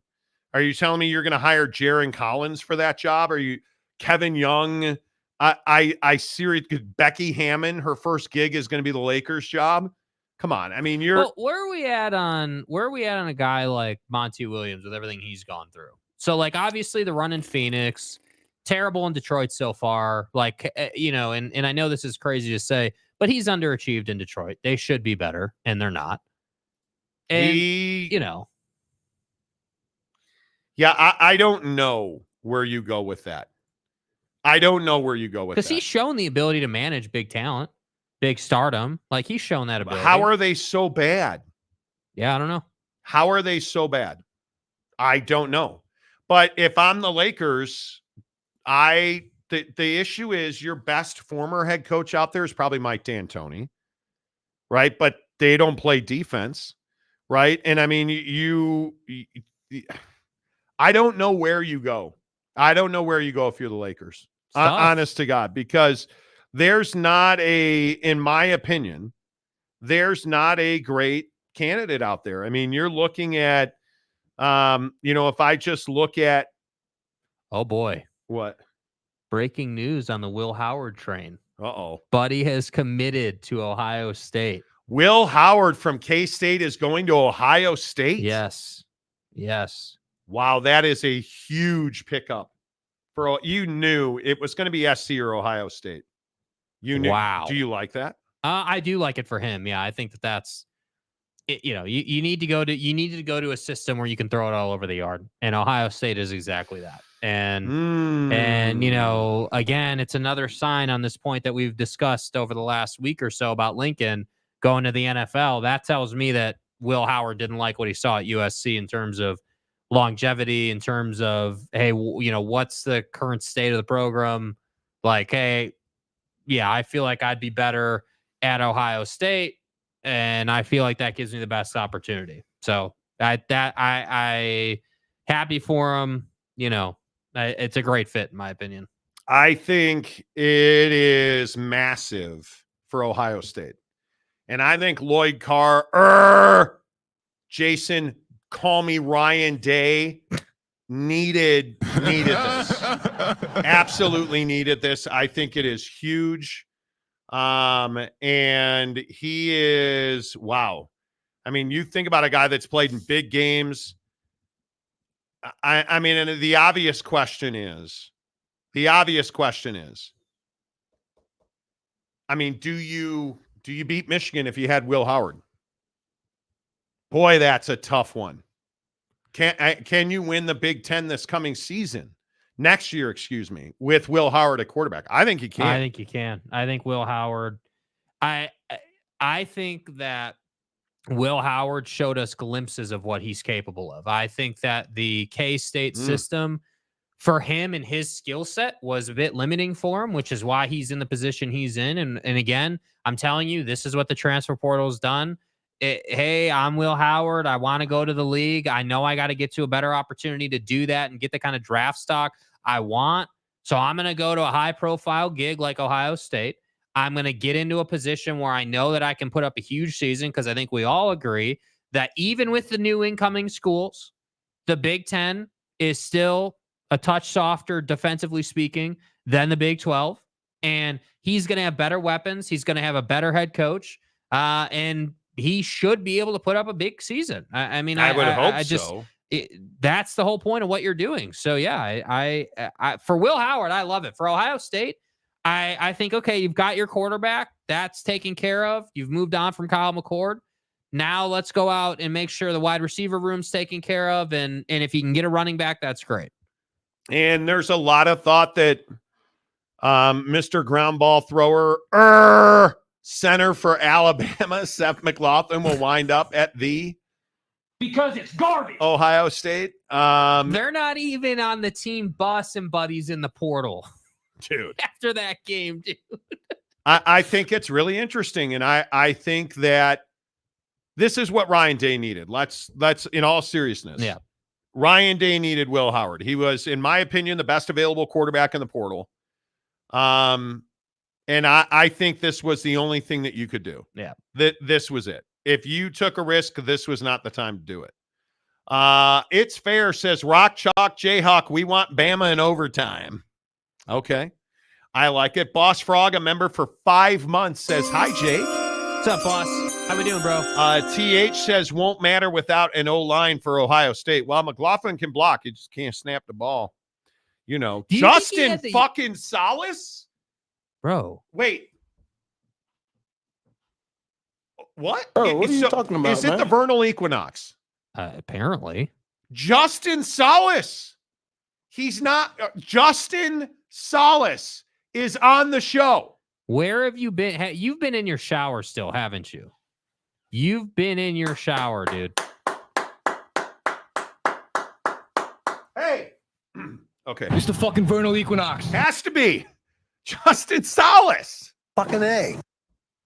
Are you telling me you're going to hire Jaron Collins for that job? Are you Kevin Young? I seriously, Becky Hammond, her first gig is going to be the Lakers job. Come on. I mean, where are we at on a guy like Monty Williams with everything he's gone through? So, like, obviously the run in Phoenix, terrible in Detroit so far. Like, you know, and I know this is crazy to say, but he's underachieved in Detroit. They should be better, and they're not. And, you know. Yeah, I don't know where you go with that. I don't know where you go with that. Because he's shown the ability to manage big talent. Big stardom. Like, he's shown that ability. How are they so bad? Yeah, I don't know. How are they so bad? I don't know. But if I'm the Lakers, the issue is your best former head coach out there is probably Mike D'Antoni, right? But they don't play defense, right? And I mean, I don't know where you go. I don't know where you go if you're the Lakers. Honest to God, because there's not in my opinion, there's not a great candidate out there. I mean, you're looking at, if I just look at. Oh, boy. What? Breaking news on the Will Howard train. Uh-oh. Buddy has committed to Ohio State. Will Howard from K-State is going to Ohio State? Yes. Yes. Wow, that is a huge pickup. You knew it was going to be SC or Ohio State. You knew. Wow. Do you like that? I do like it for him. Yeah, I think that's it. You know, you need to go to a system where you can throw it all over the yard, and Ohio State is exactly that. And you know, again, it's another sign on this point that we've discussed over the last week or so about Lincoln going to the NFL. That tells me that Will Howard didn't like what he saw at USC in terms of longevity, in terms of, hey, you know, what's the current state of the program? Like, hey, yeah, I feel like I'd be better at Ohio State, and I feel like that gives me the best opportunity. So I happy for him. You know, it's a great fit in my opinion. I think it is massive for Ohio State, and I think Lloyd Carr, Jason call me Ryan Day needed this. Absolutely needed this. I think it is huge. And he is, wow. I mean, you think about a guy that's played in big games. I mean, and the obvious question is, I mean, do you beat Michigan if you had Will Howard? Boy, that's a tough one. Can you win the Big Ten this coming season? Next year, excuse me, with Will Howard at quarterback? I think he can. I think you can. I think Will Howard. I think that Will Howard showed us glimpses of what he's capable of. I think that the K-State system for him and his skill set was a bit limiting for him, which is why he's in the position he's in. And again, I'm telling you, this is what the transfer portal's done. Hey, I'm Will Howard. I want to go to the league. I know I got to get to a better opportunity to do that and get the kind of draft stock I want. So I'm going to go to a high-profile gig like Ohio State. I'm going to get into a position where I know that I can put up a huge season, because I think we all agree that even with the new incoming schools, the Big Ten is still a touch softer, defensively speaking, than the Big 12. And he's going to have better weapons. He's going to have a better head coach. And he should be able to put up a big season. I mean, I would hope so. That's the whole point of what you're doing. So yeah, I for Will Howard, I love it. For Ohio State, I think, okay, you've got your quarterback. That's taken care of. You've moved on from Kyle McCord. Now let's go out and make sure the wide receiver room's taken care of. And if you can get a running back, that's great. And there's a lot of thought that Mr. Ground Ball Thrower, center for Alabama, Seth McLaughlin, will wind up at because it's garbage. Ohio State. They're not even on the team bus and buddies in the portal. Dude. After that game, dude. I think it's really interesting. And I think that this is what Ryan Day needed. Let's in all seriousness. Yeah. Ryan Day needed Will Howard. He was, in my opinion, the best available quarterback in the portal. And I think this was the only thing that you could do. Yeah. This was it. If you took a risk, this was not the time to do it. It's fair, says Rock Chalk Jayhawk. We want Bama in overtime. Okay. I like it. Boss Frog, a member for 5 months, says, hi, Jake. What's up, boss? How we doing, bro? TH says, won't matter without an O-line for Ohio State. Well, McLaughlin can block. He just can't snap the ball. You know, Justin fucking Salas? Bro. Wait. What? Oh, what are you talking about, Is it the vernal equinox? Apparently. Justin Salas. He's not. Justin Salas is on the show. Where have you been? You've been in your shower still, haven't you? You've been in your shower, dude. Hey. Okay. It's the fucking vernal equinox. Has to be. Justin Salas. Fucking A.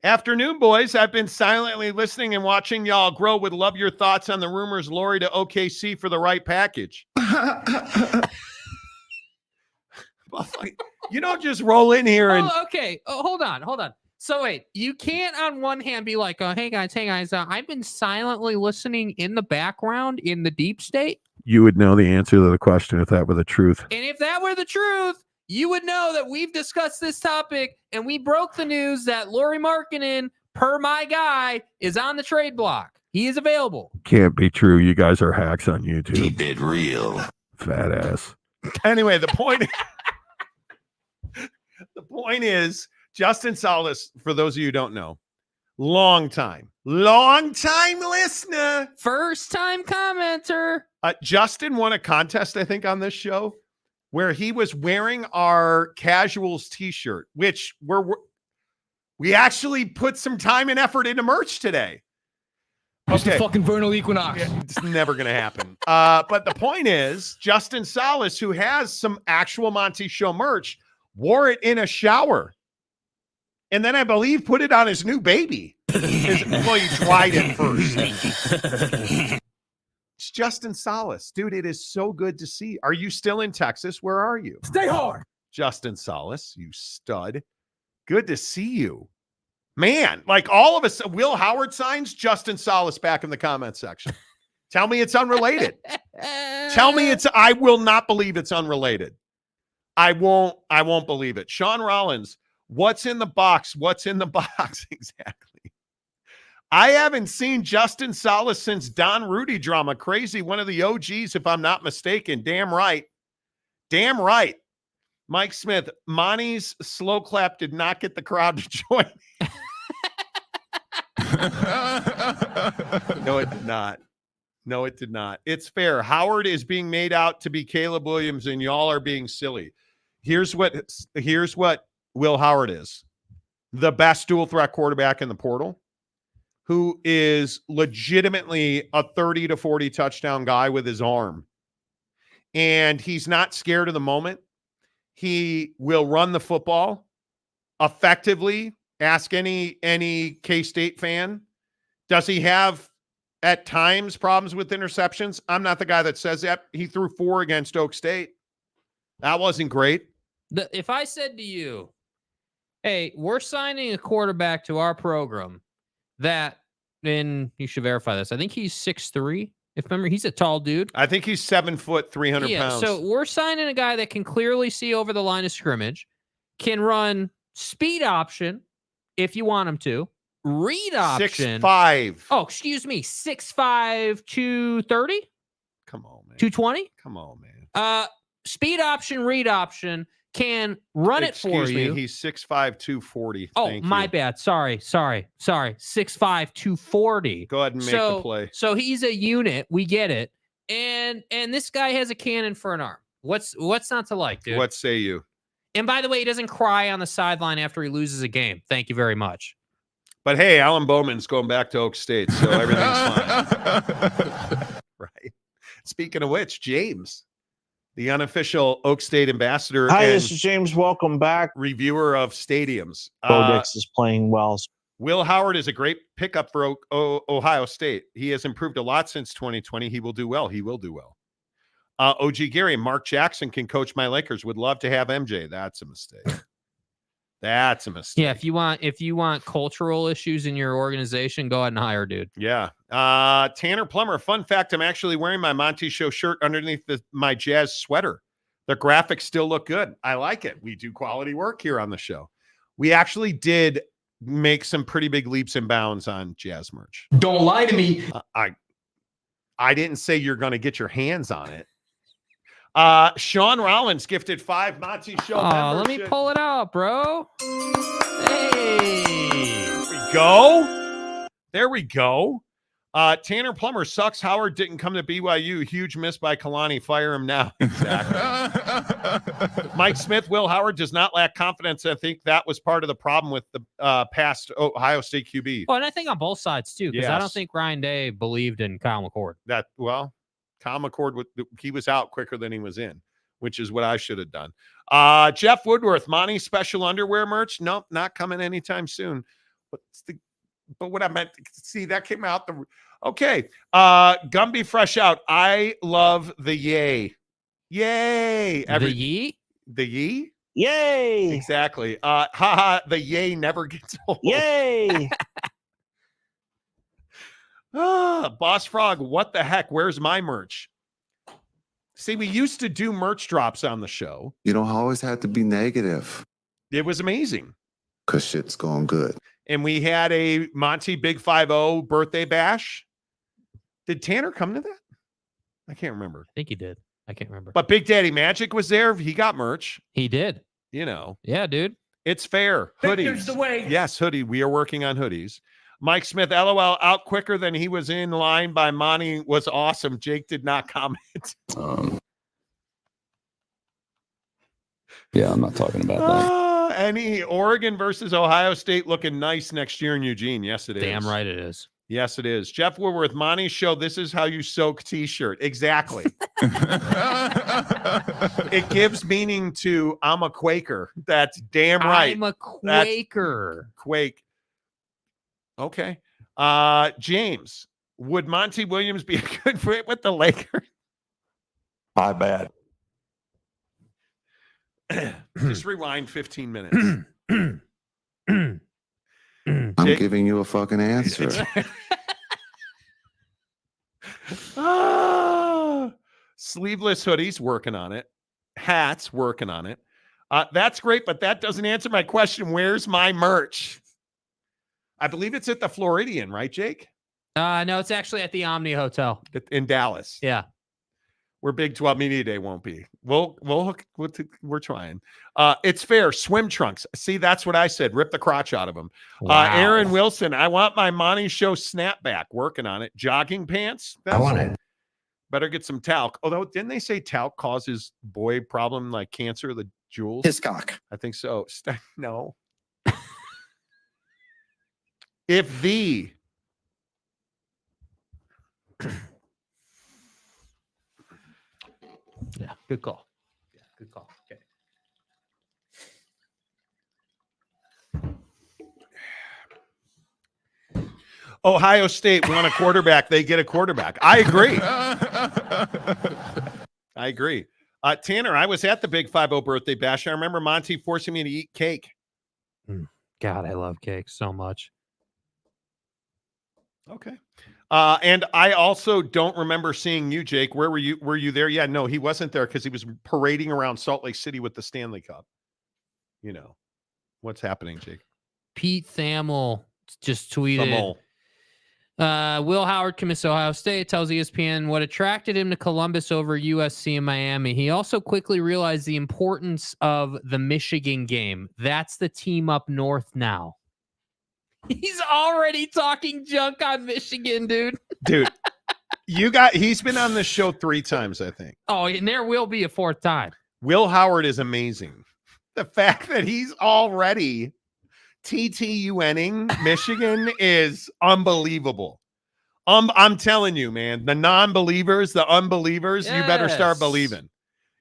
Afternoon, boys. I've been silently listening and watching y'all grow. Would love your thoughts on the rumors Lori to OKC for the right package. You don't just roll in here and... Oh, okay. Oh, hold on. So wait, you can't on one hand be like, hey guys, I've been silently listening in the background in the deep state. You would know the answer to the question if that were the truth. And if that were the truth, you would know that we've discussed this topic and we broke the news that Lauri Markkanen, per my guy, is on the trade block. He is available. Can't be true. You guys are hacks on YouTube. Keep it real. Fat ass. Anyway, the point Justin Salas, for those of you who don't know, long time listener, first time commenter. Justin won a contest, I think, on this show where he was wearing our casuals t-shirt, which we actually put some time and effort into merch today. It's the fucking vernal equinox. Yeah, it's never going to happen. But the point is, Justin Salas, who has some actual Monty Show merch, wore it in a shower. And then I believe put it on his new baby. Well, he dried it first. It's Justin Salas. Dude, it is so good to see. Are you still in Texas? Where are you? Stay hard. Justin Salas, you stud. Good to see you. Man, like all of us, Will Howard signs, Justin Salas back in the comment section. Tell me it's unrelated. Tell me I will not believe it's unrelated. I won't believe it. Sean Rollins, what's in the box? What's in the box? Exactly. I haven't seen Justin Salas since Don Rudy drama. Crazy. One of the OGs, if I'm not mistaken. Damn right. Damn right. Mike Smith, Monty's slow clap did not get the crowd to join. No, it did not. No, it did not. It's fair. Howard is being made out to be Caleb Williams, and y'all are being silly. Here's what Will Howard is. The best dual threat quarterback in the portal, who is legitimately a 30 to 40 touchdown guy with his arm. And he's not scared of the moment. He will run the football effectively. Ask any K-State fan. Does he have at times problems with interceptions? I'm not the guy that says that. He threw 4 against Oak State. That wasn't great. If I said to you, hey, we're signing a quarterback to our program that, and you should verify this, I think he's 6'3". If remember, he's a tall dude. I think he's 7 foot, 300 pounds. So we're signing a guy that can clearly see over the line of scrimmage, can run speed option if you want him to, read option. 6'5". Oh, excuse me, 6'5", 230? Come on, man. 220? Come on, man. Speed option, read option, can run it for you. Excuse me, he's 6'5", 240. Oh, Thank my you. bad. Sorry. 6'5", 240. Go ahead and make the play. So he's a unit. We get it. And this guy has a cannon for an arm. What's not to like, dude? What say you? And by the way, he doesn't cry on the sideline after he loses a game. Thank you very much. But hey, Alan Bowman's going back to Oak State, so everything's fine. Right. Speaking of which, James, the unofficial Oak State ambassador. Hi, this is James. Welcome back. Reviewer of stadiums. Bodix is playing well. Will Howard is a great pickup for Ohio State. He has improved a lot since 2020. He will do well. He will do well. OG Gary, Mark Jackson can coach my Lakers. Would love to have MJ. That's a mistake. That's a mistake. Yeah, if you want cultural issues in your organization, go ahead and hire, dude. Yeah. Tanner Plummer, fun fact, I'm actually wearing my Monty Show shirt underneath my Jazz sweater. The graphics still look good. I like it. We do quality work here on the show. We actually did make some pretty big leaps and bounds on Jazz merch. Don't lie to me. I didn't say you're going to get your hands on it. Sean Rollins gifted 5 Monty Show membership. Let me pull it out, bro. Hey. There we go. Tanner Plummer sucks. Howard didn't come to BYU. Huge miss by Kalani. Fire him now. Exactly. Mike Smith, Will Howard does not lack confidence. I think that was part of the problem with the past Ohio State QB. Well, and I think on both sides too, because I Yes. don't think Ryan Day believed in Kyle McCord. Kyle McCord, he was out quicker than he was in, which is what I should have done. Jeff Woodworth, Monty special underwear merch. Nope, not coming anytime soon. But what I meant, see, that came out okay. Gumby Fresh Out. I love the yay. Yay. The yee? The yee? Yay. Exactly. Haha, the yay never gets old. Yay. Boss Frog, what the heck? Where's my merch? See, we used to do merch drops on the show. You don't always have to be negative. It was amazing. Because shit's going good. And we had a Monty Big 5-0 birthday bash. Did Tanner come to that? I can't remember. I think he did. I can't remember. But Big Daddy Magic was there. He got merch. He did. You know. Yeah, dude. It's fair. Victor's Hoodies. the way. Yes, hoodie. We are working on hoodies. Mike Smith, LOL, out quicker than he was in line by Monty was awesome. Jake did not comment. Yeah, I'm not talking about that. Any Oregon versus Ohio State looking nice next year in Eugene. Yes, it is. Damn right it is. Yes, it is. Jeff Woodworth, Monty's show. This is how you soak t-shirt. Exactly. It gives meaning to I'm a Quaker. That's damn right. I'm a Quaker. Quake. Okay. James, would Monty Williams be a good fit with the Lakers? My bad. Just rewind 15 minutes. I'm giving you a fucking answer. Sleeveless hoodies, working on it. Hats, working on it. That's great, but that doesn't answer my question. Where's my merch? I believe it's at the Floridian, right, Jake? No, it's actually at the Omni Hotel in Dallas. Yeah. We're Big 12 Media Day won't be. We're trying. It's fair. Swim trunks. See, that's what I said. Rip the crotch out of them. Wow. Aaron Wilson. I want my Monty Show snapback. Working on it. Jogging pants. I want it. Better get some talc. Although, didn't they say talc causes boy problem like cancer? The jewels. His cock. I think so. No. If the Yeah, good call. Yeah, good call. Okay. Ohio State want a quarterback, they get a quarterback. I agree. I agree. Tanner, I was at the Big 5-0 birthday bash. I remember Monty forcing me to eat cake. God, I love cake so much. Okay. And I also don't remember seeing you, Jake. Where were you? Were you there? Yeah, no, he wasn't there because he was parading around Salt Lake City with the Stanley Cup. You know, what's happening, Jake? Pete Thamel just tweeted. Will Howard commits to Ohio State, tells ESPN what attracted him to Columbus over USC and Miami. He also quickly realized the importance of the Michigan game. That's the team up north now. He's already talking junk on Michigan, dude. Dude, he's been on this show 3 times, I think. Oh, and there will be a 4th time. Will Howard is amazing. The fact that he's already TTUNing Michigan is unbelievable. I'm telling you, man, the non-believers, the unbelievers, You better start believing.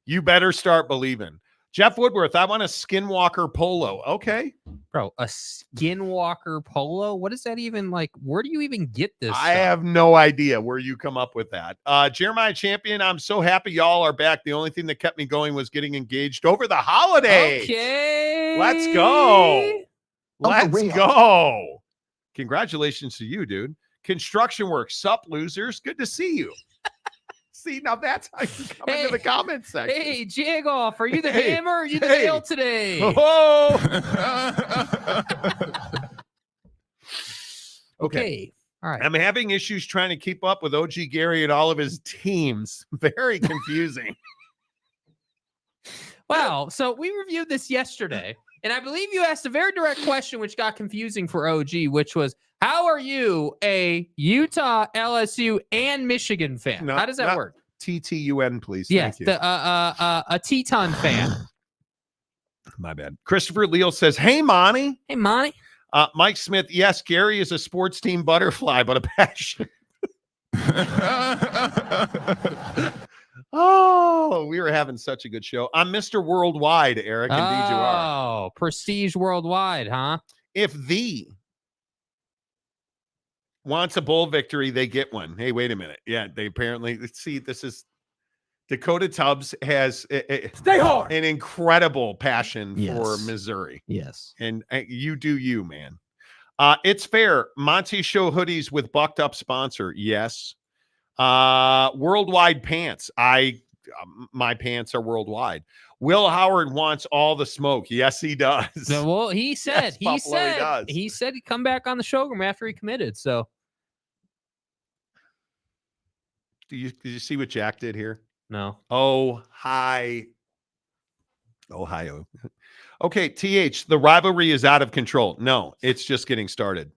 You better start believing. Jeff Woodworth, I want a Skinwalker polo. Okay. Bro, a Skinwalker polo? What is that even like? Where do you even get this I have no idea where you come up with that. Jeremiah Champion, I'm so happy y'all are back. The only thing that kept me going was getting engaged over the holidays. Okay. Let's go. Let's go. Congratulations to you, dude. Construction work. Sup, losers. Good to see you. See, now that's how you come into the comments section. Hey, Jagoff, are you the hammer or are you the nail today? Oh. Okay. All right. I'm having issues trying to keep up with OG Gary and all of his teams. Very confusing. Wow. So we reviewed this yesterday, and I believe you asked a very direct question, which got confusing for OG, which was, how are you a Utah, LSU, and Michigan fan? No, how does that work? TTUN, please. Yes, Thank you. a Teton fan. My bad. Christopher Leal says, hey, Monty. Hey, Monty. Mike Smith, yes, Gary is a sports team butterfly, but a passion. Oh, we were having such a good show. I'm Mr. Worldwide, Eric, and D. Oh, prestige worldwide, huh? If the wants a bowl victory, they get one. Hey, wait a minute. Yeah, they apparently see this is Dakota Tubbs has Stay hard. an incredible passion Yes. for Missouri. Yes. And you do you, man. It's fair. Monty Show hoodies with BuckedUp sponsor. Yes. Worldwide pants. My pants are worldwide. Will Howard wants all the smoke. Yes, he does. Well, he said, Yes, Buffalo, he said he'd come back on the showroom after he committed. So Did you see what Jack did here? no. Oh, hi. Ohio. Okay, TH, the rivalry is out of control. No, it's just getting started.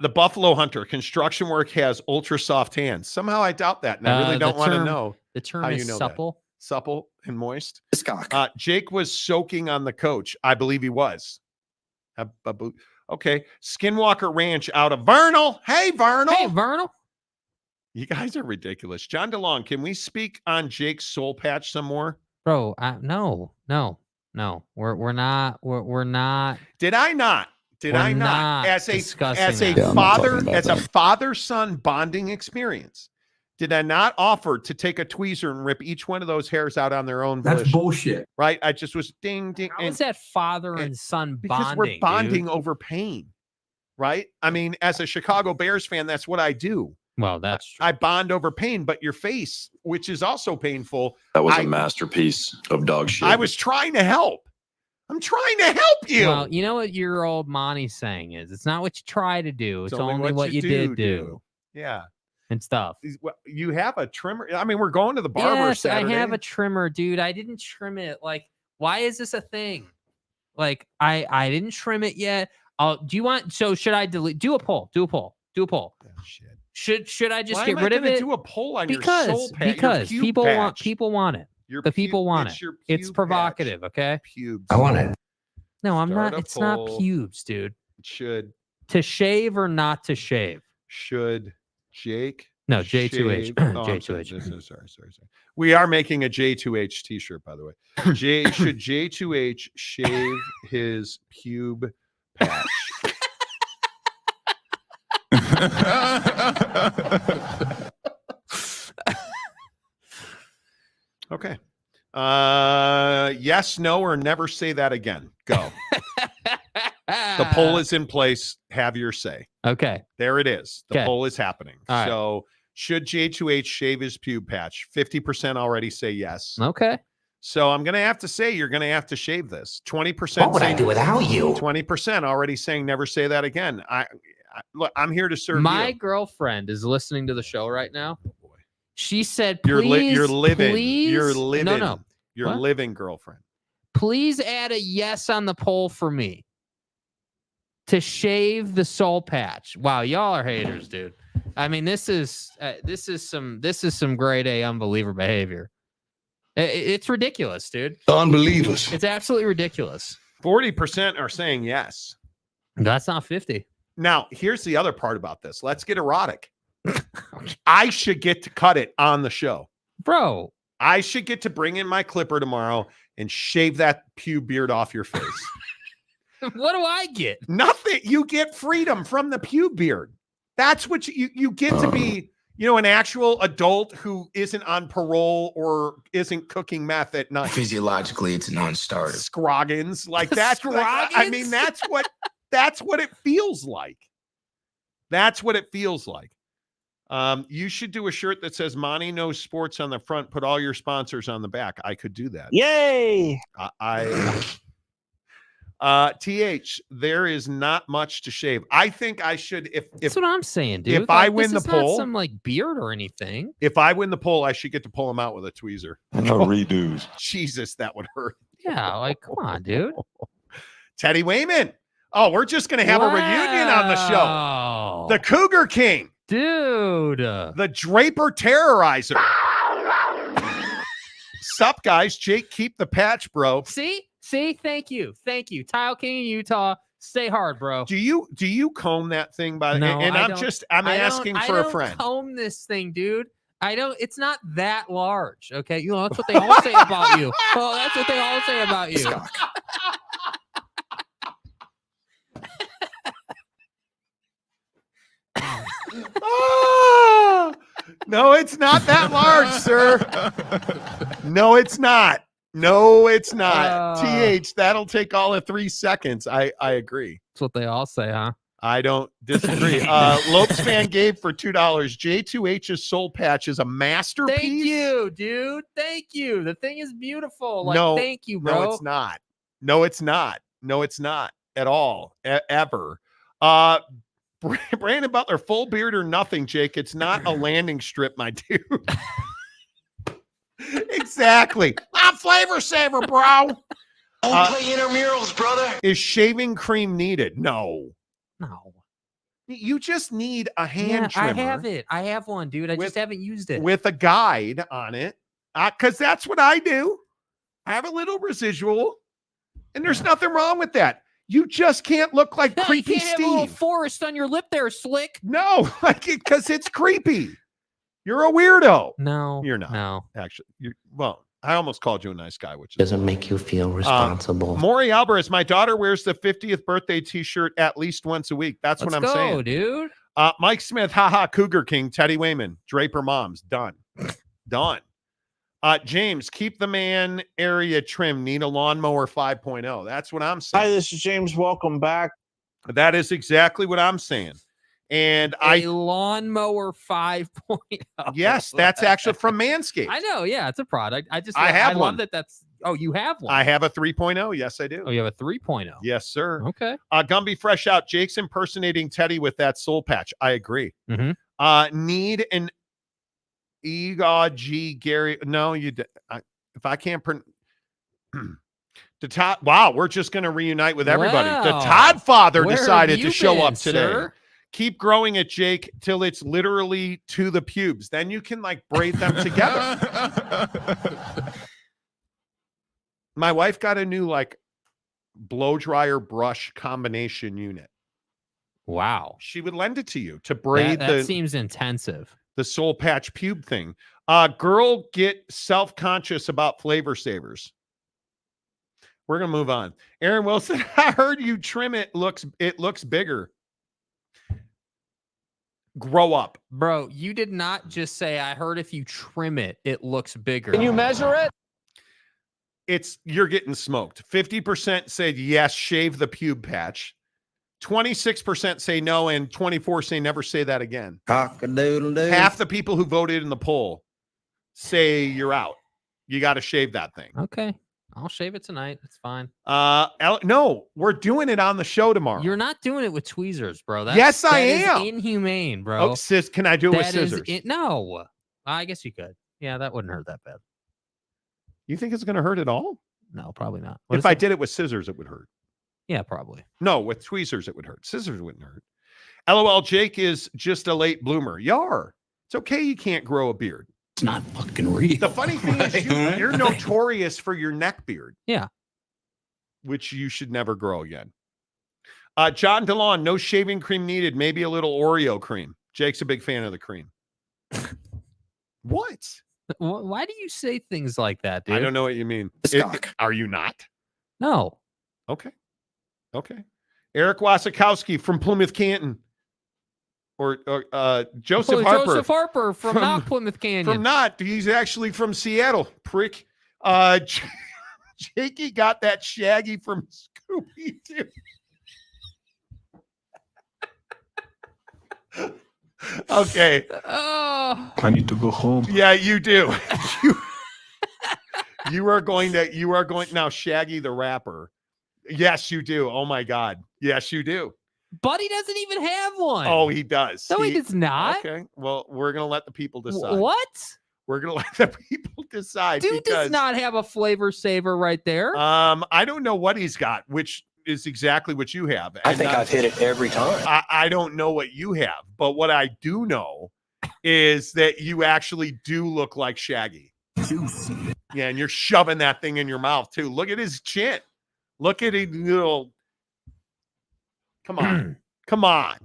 The Buffalo Hunter, construction work has ultra soft hands. Somehow I doubt that, and I really don't want to know. The term how is you know supple. That. Supple and moist. Cock. Jake was soaking on the coach. I believe he was. Okay, Skinwalker Ranch out of Vernal. Hey, Vernal. Hey, Vernal. You guys are ridiculous. John DeLong, can we speak on Jake's soul patch some more? Bro, no. We're not. Did I not? Did I not? As a father-son bonding experience, did I not offer to take a tweezer and rip each one of those hairs out on their own volition? That's bullshit. Right? I just was ding, ding. How is that father and son because bonding? We're bonding dude? over pain, right? I mean, as a Chicago Bears fan, that's what I do. Well, that's true. I bond over pain, but your face, which is also painful. That was a masterpiece of dog shit. I was trying to help. I'm trying to help you. Well, you know what your old Monty's saying is, it's not what you try to do. It's only what you did do. Yeah. And stuff. You have a trimmer. I mean, we're going to the barber Yes, Saturday. I have a trimmer, dude. I didn't trim it. Like, why is this a thing? Like, I didn't trim it yet. Do you want, so should I delete? Do a poll. Do a poll. Do a poll. Oh, shit. Should I just Why get am I rid of gonna it? do a poll on because your soul patch, because your people pube want patch. people want it. The people want it. It's provocative, okay? Pubes. I want it. No, I'm Start not. a It's not poll. pubes, dude. Should To shave or not to shave? Jake? No, J2H. shave- Oh, I'm sorry. J2H. Sorry. We are making a J2H t-shirt, by the way. Should J2H shave his pube patch? Okay. Yes, no, or never say that again. Go. The poll is in place. Have your say. Okay. There it is. The Okay. poll is happening. All right. So should J2H shave his pube patch? 50% already say yes. Okay. So I'm going to have to say you're going to have to shave this. 20% What would I do without you? 20% already saying never say that again. Look, I'm here to serve My you. girlfriend is listening to the show right now. She said, You're please, living. please. You're living. No. You're What? living, girlfriend. Please add a yes on the poll for me to shave the soul patch. Wow, y'all are haters, dude. I mean, this is some grade A unbeliever behavior. It's ridiculous, dude. Unbelievers. It's absolutely ridiculous. 40% are saying yes. That's not 50. Now, here's the other part about this. Let's get erotic. I should get to cut it on the show. Bro. I should get to bring in my clipper tomorrow and shave that pube beard off your face. What do I get? Nothing. You get freedom from the pube beard. That's what you get to be, an actual adult who isn't on parole or isn't cooking meth at night. Physiologically, it's a non-starter. Scroggins. Like that's I mean, that's what it feels like. That's what it feels like. You should do a shirt that says Monty knows sports on the front, put all your sponsors on the back. I could do that. Yay! TH, there is not much to shave. I think I should, That's what I'm saying, dude. If I win this the is not poll, some like beard or anything. if I win the poll, I should get to pull him out with a tweezer. No redos. Jesus, that would hurt. Yeah, like come on, dude. Teddy Wayman. Oh, we're just gonna have a reunion on the show. The Cougar King, dude. The Draper Terrorizer. Sup, guys? Jake, keep the patch, bro. See, thank you. Tile King in Utah. Stay hard, bro. Do you comb that thing by the No, and I I'm don't. just I'm asking for a friend. Comb this thing, dude. It's not that large. Okay. That's what they all say about you. Oh, that's what they all say about you. No, it's not that large, sir. No, it's not. TH, that'll take all of 3 seconds. I agree. That's what they all say, huh? I don't disagree. Lopes fan gave for $2. J2H's soul patch is a masterpiece. Thank you, dude. Thank you. The thing is beautiful. Like, No, thank you, bro. No, it's not. No, it's not at all. Ever. Brandon Butler, full beard or nothing, Jake. It's not a landing strip, my dude. Exactly. I'm flavor saver, bro. Don't play intramurals, brother. Is shaving cream needed? No. You just need a hand trimmer. I have it. I have one, dude. I just haven't used it. With a guide on it. Because that's what I do. I have a little residual. And there's nothing wrong with that. You just can't look like creepy you can't Steve. have a little forest on your lip there, Slick. No, because it's creepy. You're a weirdo. No, you're not. No, actually, I almost called you a nice guy, which doesn't make you feel responsible. Maury Alvarez, my daughter wears the 50th birthday T-shirt at least once a week. That's what I'm saying, dude. Mike Smith, Cougar King, Teddy Wayman, Draper Moms, done. James, keep the man area trim. Need a lawnmower 5.0. That's what I'm saying. Hi, this is James. Welcome back. That is exactly what I'm saying. And a lawnmower 5.0. Yes, that's actually from Manscaped. I know. Yeah, it's a product. I have love one. that's. Oh, you have one. I have a 3.0. Yes, I do. Oh, you have a 3.0. Yes, sir. Okay. Gumby Fresh Out. Jake's impersonating Teddy with that soul patch. I agree. Need an EGG Gary. No, if I can't the Todd. Wow, we're just going to reunite with everybody. Wow. The Todd father Where decided have to you show been, up today. sir? Keep growing it, Jake, till it's literally to the pubes. Then you can like braid them together. My wife got a new like blow dryer brush combination unit. Wow. She would lend it to you to braid that seems intensive. The soul patch pube thing. Girl get self-conscious about flavor savers. We're gonna move on. Aaron Wilson, I heard you trim it. It looks bigger. Grow up. Bro, you did not just say, I heard if you trim it, it looks bigger. Can you measure it? You're getting smoked. 50% said yes, shave the pube patch. 26% say no, and 24% say never say that again. Cock-a-doodle-doo. Half the people who voted in the poll say you're out. You got to shave that thing. Okay. I'll shave it tonight. It's fine. No, we're doing it on the show tomorrow. You're not doing it with tweezers, bro. Yes, I am. Inhumane, bro. Oh, can I do it with scissors? No. I guess you could. Yeah, that wouldn't hurt that bad. You think it's going to hurt at all? No, probably not. If I did it with scissors, it would hurt. Yeah, probably. No, with tweezers, it would hurt. Scissors wouldn't hurt. LOL, Jake is just a late bloomer. Yar. It's okay you can't grow a beard. It's not fucking real. The funny thing is you're notorious for your neck beard. Yeah. Which you should never grow again. John DeLon, no shaving cream needed. Maybe a little Oreo cream. Jake's a big fan of the cream. What? Why do you say things like that, dude? I don't know what you mean. Are you not? No. Okay. Eric Wasikowski from Plymouth Canton. Or Joseph Harper. Joseph Harper from not Plymouth Canyon. From not. He's actually from Seattle. Prick. Jakey got that Shaggy from Scooby-Doo. Okay. Oh. I need to go home. Yeah, you do. You are going now, Shaggy the rapper. Yes, you do. Oh my God. Yes, you do. Buddy doesn't even have one. Oh, he does. No, he does not. Okay. Well, we're gonna let the people decide. What? We're gonna let the people decide. Dude does not have a flavor saver right there. I don't know what he's got, which is exactly what you have. I think I've hit it every time. I don't know what you have, but what I do know is that you actually do look like Shaggy. Juicy. Yeah, and you're shoving that thing in your mouth too. Look at his chin. Look at his little. Come on. Come on.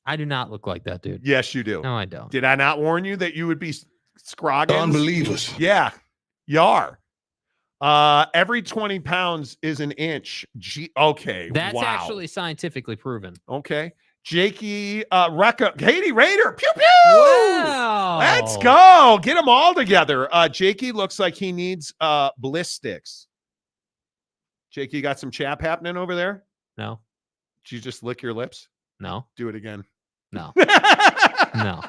I do not look like that, dude. Yes, you do. No, I don't. Did I not warn you that you would be scroggins? Unbelievers. Yeah, you are. Every 20 pounds is an inch. Okay. That's wow. actually scientifically proven. Okay. Jakey, Recca, Katie Raider. Pew, pew. Wow. Let's go. Get them all together. Jakey looks like he needs bliss sticks. Jakey, you got some chap happening over there? No. Did you just lick your lips? No. Do it again. No. No.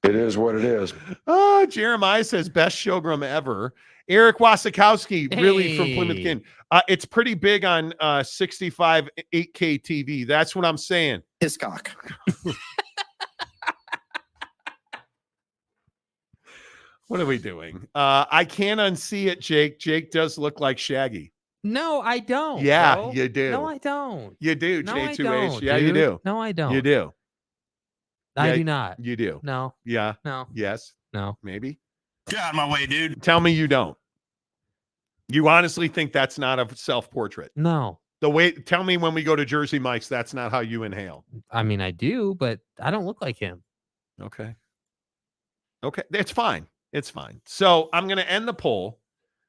It is what it is. Oh, Jeremiah says best showroom ever. Eric Wasikowski, really from Plymouth Canyon. It's pretty big on 65 8K TV. That's what I'm saying. His cock. What are we doing? I can't unsee it, Jake. Jake does look like Shaggy. No, I don't. Yeah, bro. you do. No, I don't. You do, No, I J2H. don't, Yeah, you dude. do. No, I don't. You do. I Yeah, do not. You do. No. Yeah. No. Yes. No. Maybe. Get out of my way, dude. Tell me you don't. You honestly think that's not a self-portrait? No. Tell me when we go to Jersey Mike's, that's not how you inhale. I mean, I do, but I don't look like him. Okay. It's fine. It's fine. So I'm going to end the poll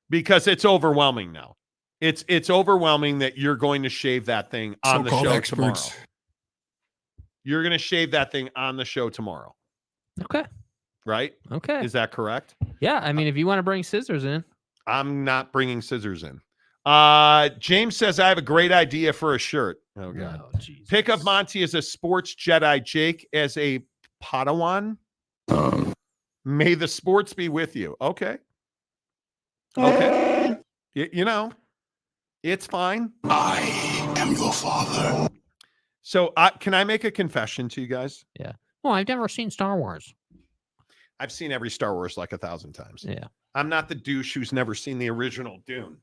because it's overwhelming now. It's overwhelming that you're going to shave that thing on the show tomorrow. You're going to shave that thing on the show tomorrow. Okay. Right? Okay. Is that correct? Yeah. I mean, if you want to bring scissors in. I'm not bringing scissors in. James says, I have a great idea for a shirt. Oh, God. Oh, Jesus. Pick up Monty as a sports Jedi, Jake as a Padawan. May the sports be with you. Okay. Okay. You know, it's fine. I am your father. So can I make a confession to you guys? Yeah. Well, I've never seen Star Wars. I've seen every Star Wars like 1,000 times. Yeah. I'm not the douche who's never seen the original Dune.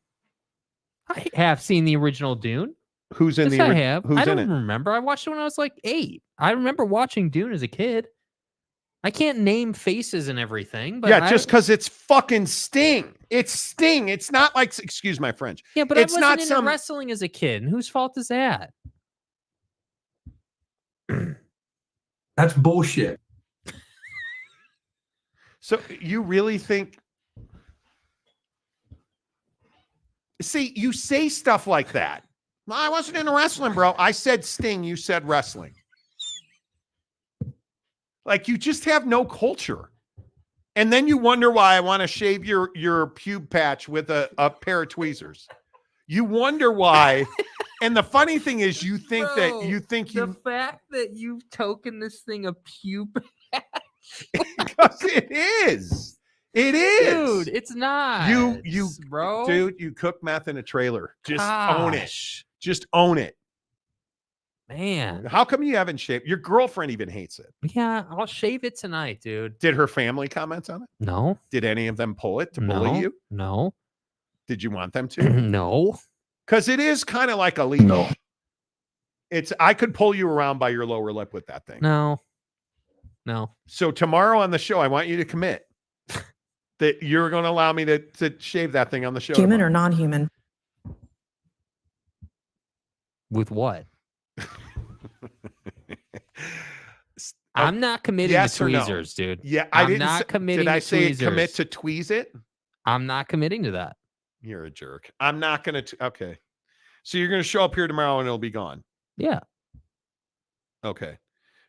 I have seen the original Dune. Who's in Yes, the I have. Who's I in don't it? remember. I watched it when I was like 8. I remember watching Dune as a kid. I can't name faces and everything, but Yeah, just because it's fucking Sting. It's Sting. It's not like, excuse my French. Yeah, but it's I wasn't not into some wrestling as a kid. And whose fault is that? That's bullshit. So you really think? See, you say stuff like that. Well, I wasn't into wrestling, bro. I said Sting. You said wrestling. Like you just have no culture. And then you wonder why I want to shave your pube patch with a pair of tweezers. You wonder why. And the funny thing is you think The fact that you've token this thing a pube because it is. It is. Dude, it's not. You bro. Dude, you cook meth in a trailer. Just own it. Just own it. Man. How come you haven't shaved? Your girlfriend even hates it. Yeah, I'll shave it tonight, dude. Did her family comment on it? No. Did any of them pull it to bully you? No. Did you want them to? No. Because it is kind of like illegal. No. I could pull you around by your lower lip with that thing. No. So tomorrow on the show, I want you to commit that you're going to allow me to shave that thing on the show. Human or non-human? With what? I'm not committing yes to or no? tweezers, dude. Yeah, I'm not committing Did I to say tweezers. commit to tweeze it? I'm not committing to that. You're a jerk. I'm not going to. Okay. So you're going to show up here tomorrow and it'll be gone. Yeah. Okay.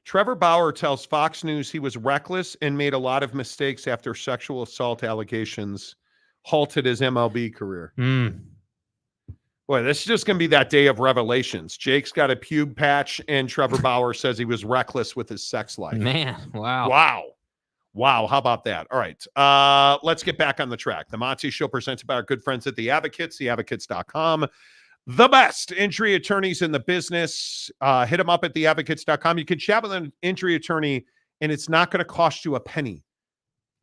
Trevor Bauer tells Fox News he was reckless and made a lot of mistakes after sexual assault allegations halted his MLB career. Boy, this is just going to be that day of revelations. Jake's got a pube patch and Trevor Bauer says he was reckless with his sex life. Man, wow. Wow. How about that? All right. Let's get back on the track. The Monty Show presented by our good friends at The Advocates, theadvocates.com. The best injury attorneys in the business. Hit them up at theadvocates.com. You can chat with an injury attorney, and it's not going to cost you a penny.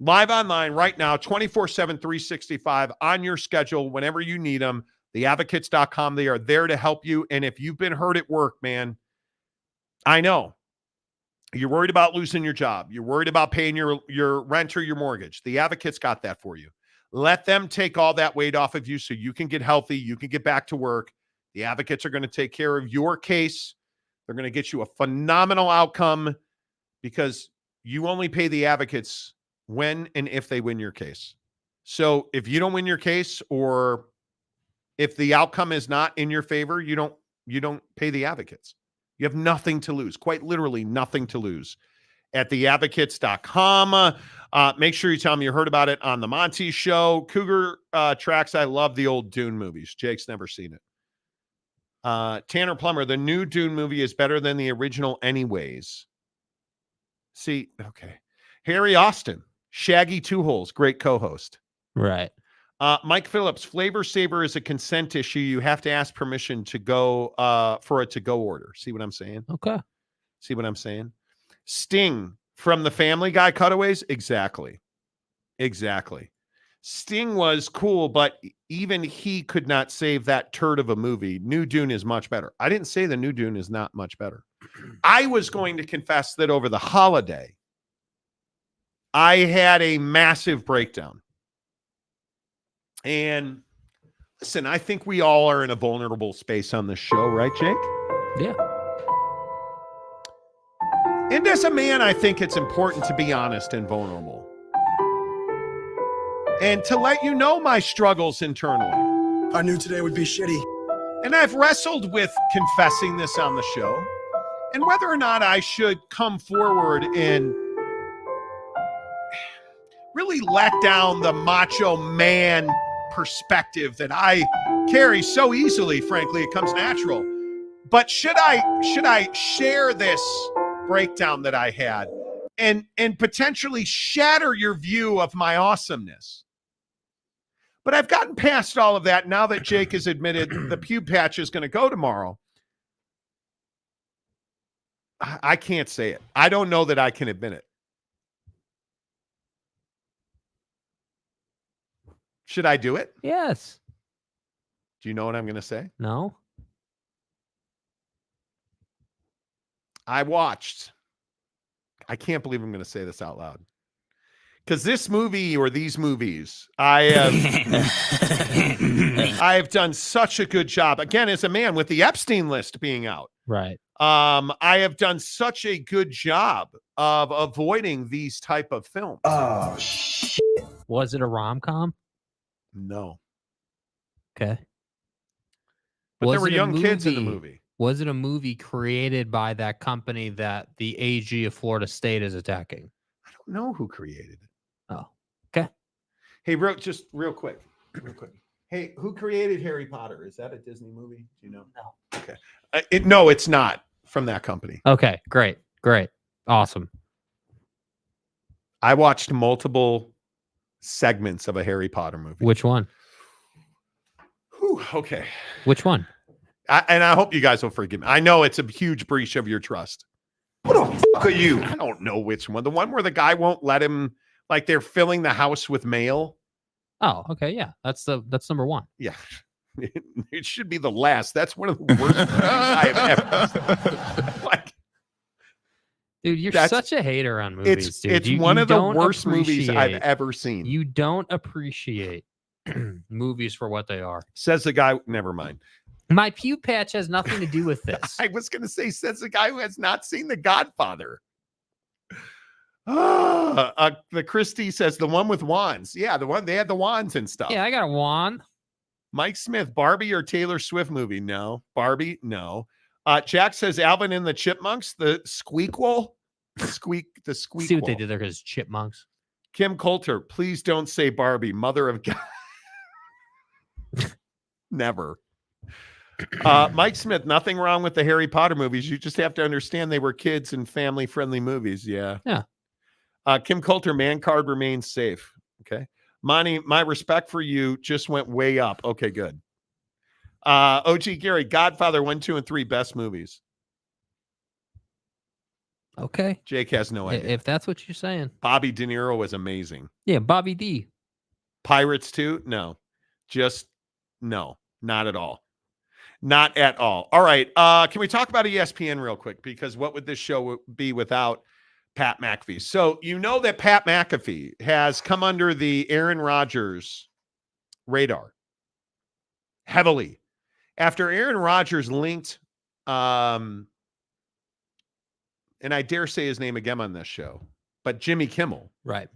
Live online right now, 24/7, 365 on your schedule whenever you need them. Theadvocates.com. They are there to help you. And if you've been hurt at work, man, I know. You're worried about losing your job. You're worried about paying your rent or your mortgage. The Advocates got that for you. Let them take all that weight off of you so you can get healthy. You can get back to work. The Advocates are going to take care of your case. They're going to get you a phenomenal outcome because you only pay the Advocates when and if they win your case. So if you don't win your case or if the outcome is not in your favor, you don't pay the Advocates. You have nothing to lose, quite literally nothing to lose at theadvocates.com. Make sure you tell me you heard about it on the Monty Show. Cougar Tracks. I love the old Dune movies. Jake's never seen it. Tanner Plummer, the new Dune movie is better than the original anyways. See, okay. Harry Austin, Shaggy Two Holes, great co-host. Right. Mike Phillips, Flavor Saver is a consent issue. You have to ask permission to go for a to-go order. See what I'm saying? Okay. See what I'm saying? Sting from the Family Guy cutaways? Exactly. Sting was cool, but even he could not save that turd of a movie. New Dune is much better. I didn't say the new Dune is not much better. I was going to confess that over the holiday, I had a massive breakdown. And listen, I think we all are in a vulnerable space on this show, right, Jake? Yeah. And as a man, I think it's important to be honest and vulnerable. And to let you know my struggles internally. I knew today would be shitty. And I've wrestled with confessing this on the show and whether or not I should come forward and really let down the macho man perspective that I carry so easily. Frankly, it comes natural. But should I share this breakdown that I had and potentially shatter your view of my awesomeness? But I've gotten past all of that now that Jake has admitted the pube patch is going to go tomorrow. I can't say it. I don't know that I can admit it. Should I do it? Yes. Do you know what I'm going to say? No. I can't believe I'm going to say this out loud. Because this movie or these movies, I have done such a good job. Again, as a man with the Epstein list being out. Right. I have done such a good job of avoiding these type of films. Oh, shit. Was it a rom-com? No. Okay. But there were young kids in the movie. Was it a movie created by that company that the AG of Florida State is attacking? I don't know who created it. Oh, okay. Hey, real quick. Hey, who created Harry Potter? Is that a Disney movie? Do you know? No. Okay. No, it's not from that company. Okay, great. Awesome. I watched multiple segments of a Harry Potter movie. Which one? Whew, okay. Which one? I hope you guys will forgive me. I know it's a huge breach of your trust. What the fuck are you? I don't know which one. The one where the guy won't let him, like they're filling the house with mail. Oh, okay, yeah. That's number one. Yeah. It should be the last. That's one of the worst movies I have ever seen. Like, dude, you're such a hater on movies, dude. It's one of the worst movies I've ever seen. You don't appreciate movies for what they are. Says the guy, never mind. My pube patch has nothing to do with this. I was going to say, says the guy who has not seen The Godfather. The Christie says the one with wands. Yeah, the one they had the wands and stuff. Yeah, I got a wand. Mike Smith, Barbie or Taylor Swift movie? No. Barbie? No. Jack says Alvin and the Chipmunks, the squeakquel. The squeakquel. See what they did there, because chipmunks. Kim Coulter, please don't say Barbie, mother of God. Never. Mike Smith, nothing wrong with the Harry Potter movies. You just have to understand they were kids and family-friendly movies. Yeah. Yeah. Kim Coulter, man card remains safe. Okay. Monty, my respect for you just went way up. Okay, good. OG Gary, Godfather 1, 2, and 3, best movies. Okay. Jake has no idea. If that's what you're saying. Bobby De Niro was amazing. Yeah, Bobby D. Pirates 2? No. Just no. Not at all. Not at all. All right. Can we talk about ESPN real quick? Because what would this show be without Pat McAfee? So you know that Pat McAfee has come under the Aaron Rodgers radar heavily after Aaron Rodgers linked, and I dare say his name again on this show, but Jimmy Kimmel. Right.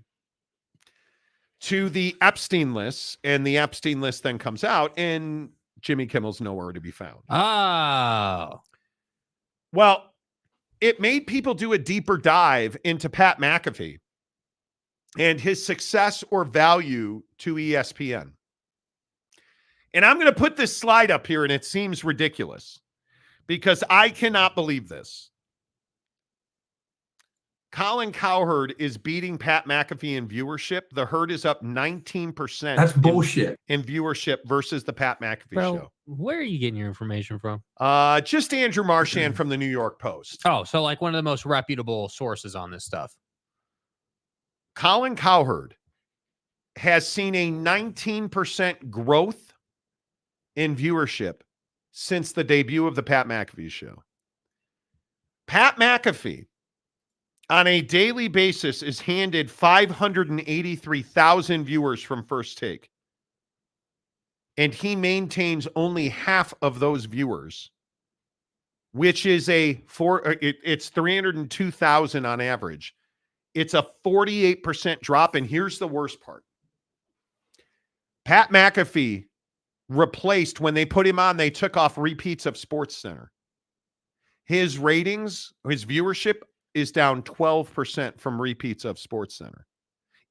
To the Epstein list, and the Epstein list then comes out, and Jimmy Kimmel's nowhere to be found. Oh. Well, it made people do a deeper dive into Pat McAfee and his success or value to ESPN. And I'm going to put this slide up here, and it seems ridiculous because I cannot believe this. Colin Cowherd is beating Pat McAfee in viewership. The Herd is up 19%. That's bullshit. In viewership versus the Pat McAfee show. Where are you getting your information from? Just Andrew Marchand from the New York Post. Oh, so like one of the most reputable sources on this stuff. Colin Cowherd has seen a 19% growth in viewership since the debut of the Pat McAfee show. Pat McAfee on a daily basis is handed 583,000 viewers from First Take. And he maintains only half of those viewers, which is it's 302,000 on average. It's a 48% drop. And here's the worst part. Pat McAfee replaced, when they put him on, they took off repeats of SportsCenter. His ratings, his viewership is down 12% from repeats of SportsCenter.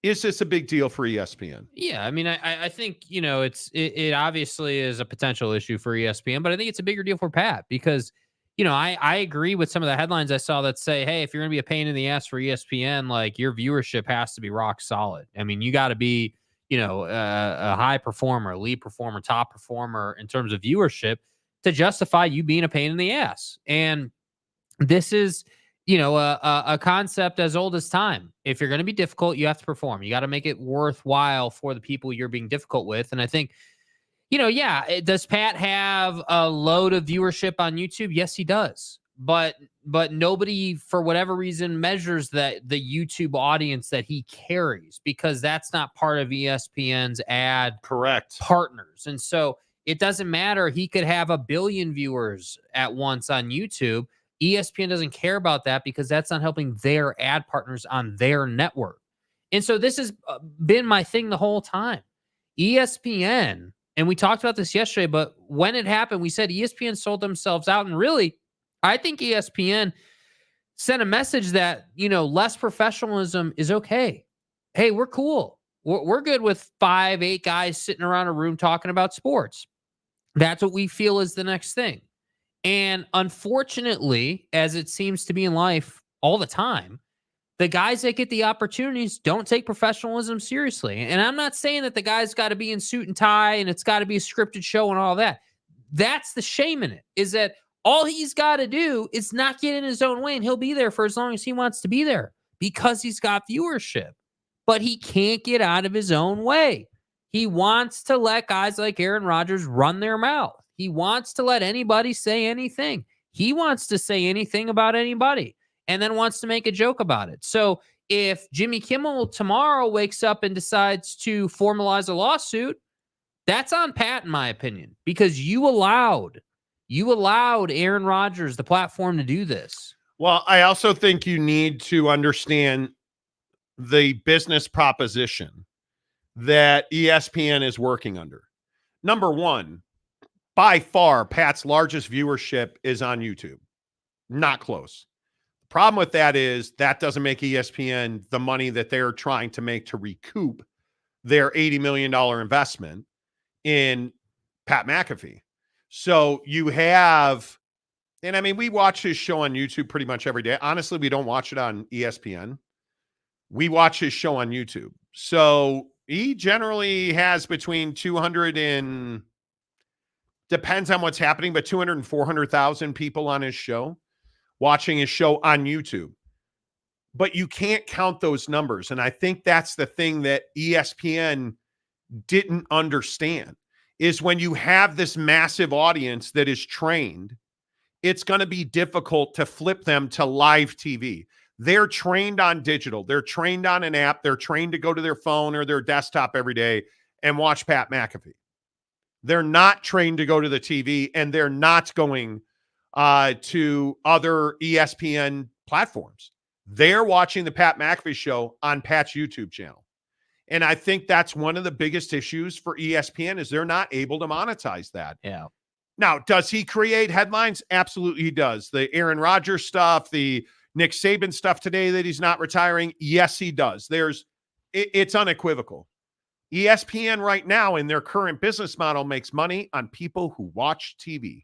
Is this a big deal for ESPN? Yeah, I mean, I think, you know, it obviously is a potential issue for ESPN, but I think it's a bigger deal for Pat because I agree with some of the headlines I saw that say, hey, if you're going to be a pain in the ass for ESPN, like your viewership has to be rock solid. I mean, you got to be, a high performer, lead performer, top performer in terms of viewership to justify you being a pain in the ass. And this is, a concept as old as time. If you're going to be difficult, you have to perform. You got to make it worthwhile for the people you're being difficult with. And I think, does Pat have a load of viewership on YouTube? Yes, he does. But nobody, for whatever reason, measures the YouTube audience that he carries, because that's not part of ESPN's ad partners. And so it doesn't matter. He could have 1 billion viewers at once on YouTube. ESPN doesn't care about that because that's not helping their ad partners on their network. And so this has been my thing the whole time. ESPN, and we talked about this yesterday, but when it happened, we said ESPN sold themselves out. And really, I think ESPN sent a message that, less professionalism is okay. Hey, we're cool. We're good with 5, 8 guys sitting around a room talking about sports. That's what we feel is the next thing. And unfortunately, as it seems to be in life all the time, the guys that get the opportunities don't take professionalism seriously. And I'm not saying that the guy's got to be in suit and tie and it's got to be a scripted show and all that. That's the shame in it, is that all he's got to do is not get in his own way, and he'll be there for as long as he wants to be there because he's got viewership. But he can't get out of his own way. He wants to let guys like Aaron Rodgers run their mouth. He wants to let anybody say anything. He wants to say anything about anybody and then wants to make a joke about it. So if Jimmy Kimmel tomorrow wakes up and decides to formalize a lawsuit, that's on Pat, in my opinion, because you allowed Aaron Rodgers the platform to do this. Well, I also think you need to understand the business proposition that ESPN is working under. Number one, by far, Pat's largest viewership is on YouTube. Not close. The problem with that is that doesn't make ESPN the money that they're trying to make to recoup their $80 million investment in Pat McAfee. So you have, and I mean, we watch his show on YouTube pretty much every day. Honestly, we don't watch it on ESPN. We watch his show on YouTube. So he generally has between 200 and, depends on what's happening, but 200 and 400,000 people on his show, watching his show on YouTube. But you can't count those numbers. And I think that's the thing that ESPN didn't understand, is when you have this massive audience that is trained, it's going to be difficult to flip them to live TV. They're trained on digital. They're trained on an app. They're trained to go to their phone or their desktop every day and watch Pat McAfee. They're not trained to go to the TV, and they're not going to other ESPN platforms. They're watching the Pat McAfee show on Pat's YouTube channel. And I think that's one of the biggest issues for ESPN, is they're not able to monetize that. Yeah. Now, does he create headlines? Absolutely he does. The Aaron Rodgers stuff, the Nick Saban stuff today that he's not retiring. Yes, he does. It's unequivocal. ESPN right now in their current business model makes money on people who watch TV.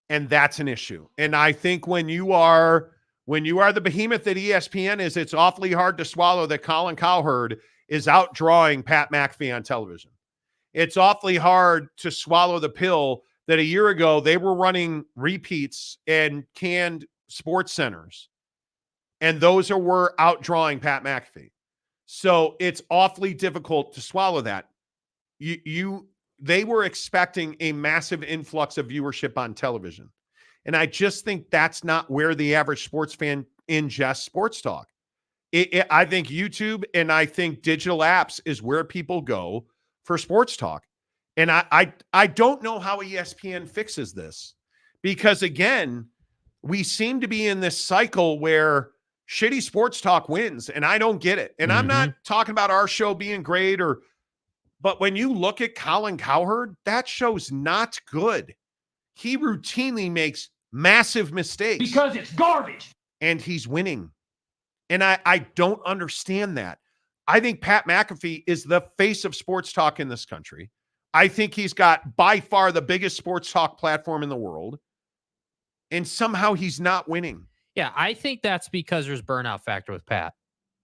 And that's an issue. And I think when you are the behemoth that ESPN is, it's awfully hard to swallow that Colin Cowherd is outdrawing Pat McAfee on television. It's awfully hard to swallow the pill that a year ago they were running repeats and canned sports centers, and those were outdrawing Pat McAfee. So it's awfully difficult to swallow that. They were expecting a massive influx of viewership on television. And I just think that's not where the average sports fan ingests sports talk. I think YouTube and I think digital apps is where people go for sports talk. And I don't know how ESPN fixes this, because again, we seem to be in this cycle where shitty sports talk wins, and I don't get it. And I'm not talking about our show being great, but when you look at Colin Cowherd, that show's not good. He routinely makes massive mistakes because it's garbage, and he's winning. And I don't understand that. I think Pat McAfee is the face of sports talk in this country. I think he's got by far the biggest sports talk platform in the world. and somehow he's not winning. Yeah, I think that's because there's burnout factor with Pat.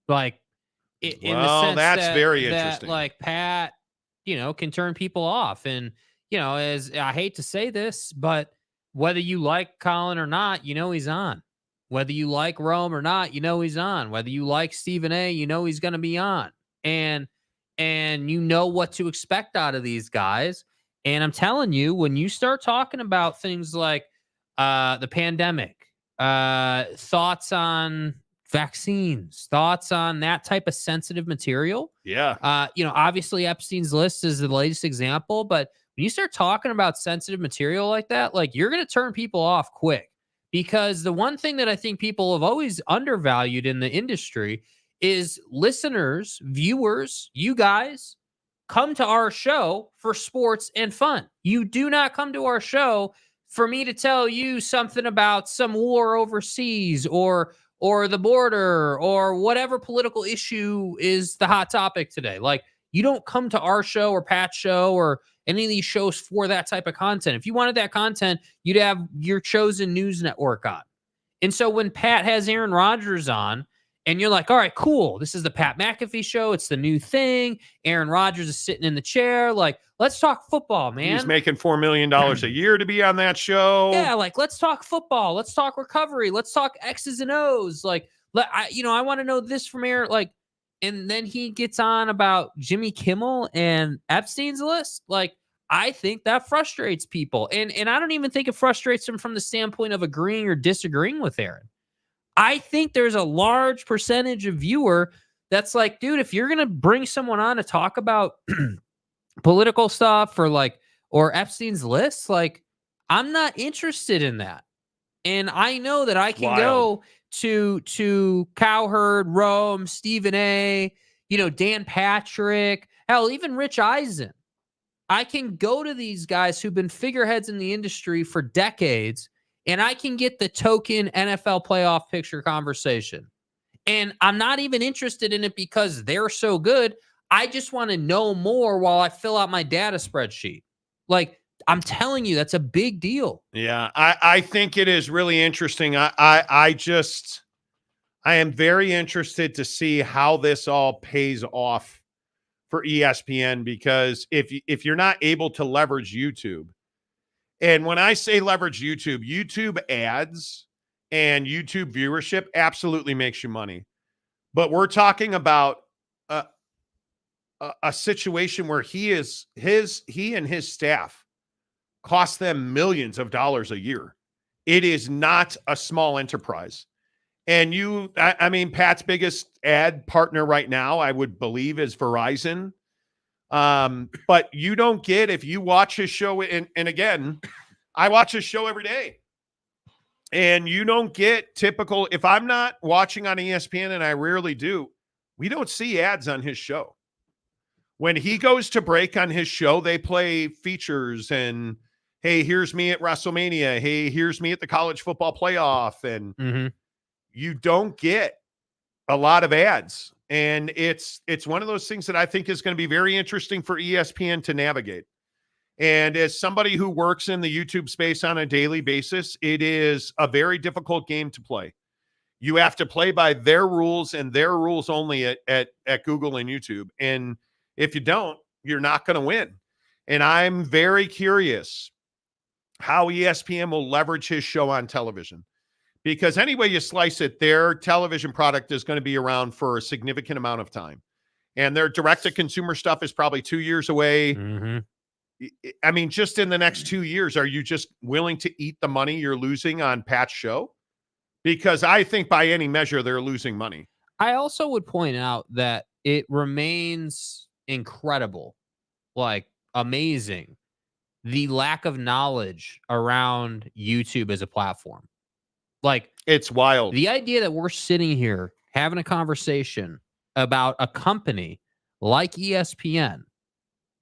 Like, in the Well, sense that's that, very that, interesting. like, Pat, can turn people off. And, as I hate to say this, but whether you like Colin or not, he's on. Whether you like Rome or not, he's on. Whether you like Stephen A., he's going to be on. And you know what to expect out of these guys. And I'm telling you, when you start talking about things like the pandemic, thoughts on vaccines, thoughts on that type of sensitive material. Yeah. Obviously Epstein's list is the latest example, but when you start talking about sensitive material like that, like, you're going to turn people off quick, because the one thing that I think people have always undervalued in the industry is listeners, viewers, you guys come to our show for sports and fun. You do not come to our show for me to tell you something about some war overseas or the border or whatever political issue is the hot topic today. Like, you don't come to our show or Pat's show or any of these shows for that type of content. If you wanted that content, you'd have your chosen news network on. And so when Pat has Aaron Rodgers on, and you're like, all right, cool, this is the Pat McAfee show, it's the new thing, Aaron Rodgers is sitting in the chair, like, let's talk football, man. He's making $4 million a year to be on that show. Yeah, like, let's talk football, let's talk recovery, let's talk X's and O's. Like, I want to know this from Aaron. Like, and then he gets on about Jimmy Kimmel and Epstein's list. Like, I think that frustrates people. And I don't even think it frustrates them from the standpoint of agreeing or disagreeing with Aaron. I think there's a large percentage of viewer that's like, dude, if you're going to bring someone on to talk about political stuff or Epstein's list, like, I'm not interested in that. And I know that I can go to Cowherd, Rome, Stephen A., Dan Patrick, hell, even Rich Eisen. I can go to these guys who've been figureheads in the industry for decades, and I can get the token NFL playoff picture conversation. And I'm not even interested in it because they're so good. I just want to know more while I fill out my data spreadsheet. Like, I'm telling you, that's a big deal. Yeah, I think it is really interesting. I am very interested to see how this all pays off for ESPN, because if you're not able to leverage YouTube, and when I say leverage YouTube ads and YouTube viewership absolutely makes you money. But we're talking about a situation where he and his staff cost them millions of dollars a year. It is not a small enterprise. And I mean, Pat's biggest ad partner right now, I would believe, is Verizon. But you don't get, if you watch his show, and again, I watch his show every day, and you don't get typical, if I'm not watching on ESPN, and I rarely do, we don't see ads on his show. When he goes to break on his show, they play features and, hey, here's me at WrestleMania. Hey, here's me at the college football playoff. And you don't get a lot of ads. And it's one of those things that I think is going to be very interesting for ESPN to navigate. And as somebody who works in the YouTube space on a daily basis, it is a very difficult game to play. You have to play by their rules and their rules only at Google and YouTube. And if you don't, you're not going to win. And I'm very curious how ESPN will leverage his show on television. Because any way you slice it, their television product is going to be around for a significant amount of time. And their direct-to-consumer stuff is probably 2 years away. I mean, just in the next 2 years, are you just willing to eat the money you're losing on Pat's show? Because I think by any measure, they're losing money. I also would point out that it remains incredible, like amazing, the lack of knowledge around YouTube as a platform. Like, it's wild. The idea that we're sitting here having a conversation about a company like ESPN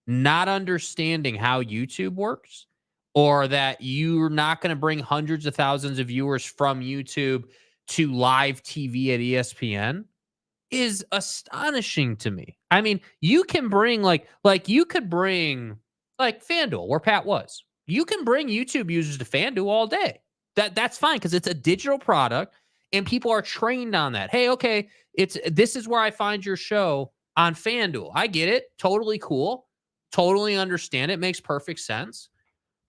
not understanding how YouTube works, or that you're not going to bring hundreds of thousands of viewers from YouTube to live TV at ESPN is astonishing to me. I mean, you can bring like you could bring like FanDuel, where Pat was. You can bring YouTube users to FanDuel all day. That's fine because it's a digital product and people are trained on that. Hey, okay, this is where I find your show on FanDuel. I get it. Totally cool. Totally understand it. Makes perfect sense.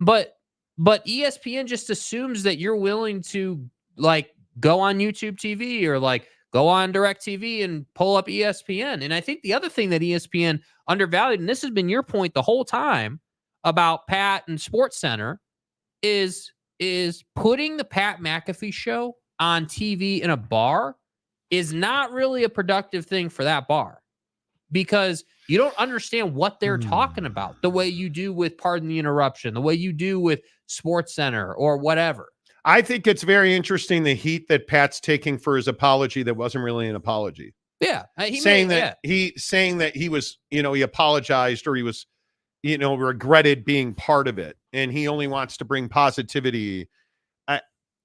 But ESPN just assumes that you're willing to like go on YouTube TV or like go on DirecTV and pull up ESPN. And I think the other thing that ESPN undervalued, and this has been your point the whole time about Pat and SportsCenter, is putting the Pat McAfee show on TV in a bar is not really a productive thing for that bar because you don't understand what they're talking about the way you do with Pardon the Interruption, the way you do with SportsCenter or whatever. I think it's very interesting the heat that Pat's taking for his apology that wasn't really an apology. Yeah. Saying that he was, he apologized or he was, regretted being part of it. And he only wants to bring positivity.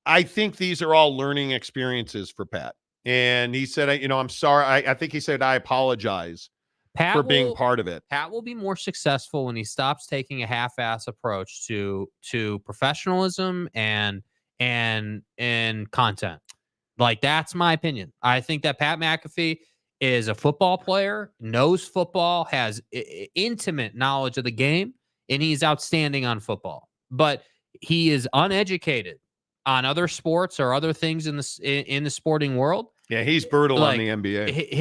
I think these are all learning experiences for Pat. And he said, I'm sorry. I think he said, I apologize for being part of it. Pat will be more successful when he stops taking a half-ass approach to professionalism and content. Like, that's my opinion. I think that Pat McAfee is a football player, knows football, has intimate knowledge of the game, and he's outstanding on football. But he is uneducated on other sports or other things in the sporting world. Yeah, he's brutal on the NBA.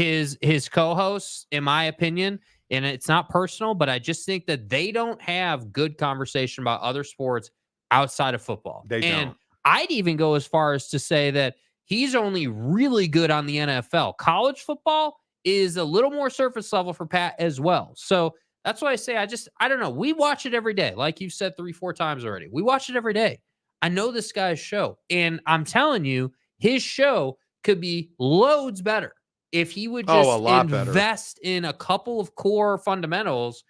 His co-hosts, in my opinion, and it's not personal, but I just think that they don't have good conversation about other sports outside of football. They don't. I'd even go as far as to say that he's only really good on the NFL. College football is a little more surface level for Pat as well. So that's why I say I don't know. We watch it every day. Like you've said 3-4 times already. We watch it every day. I know this guy's show. And I'm telling you, his show could be loads better if he would just invest in a couple of core fundamentals,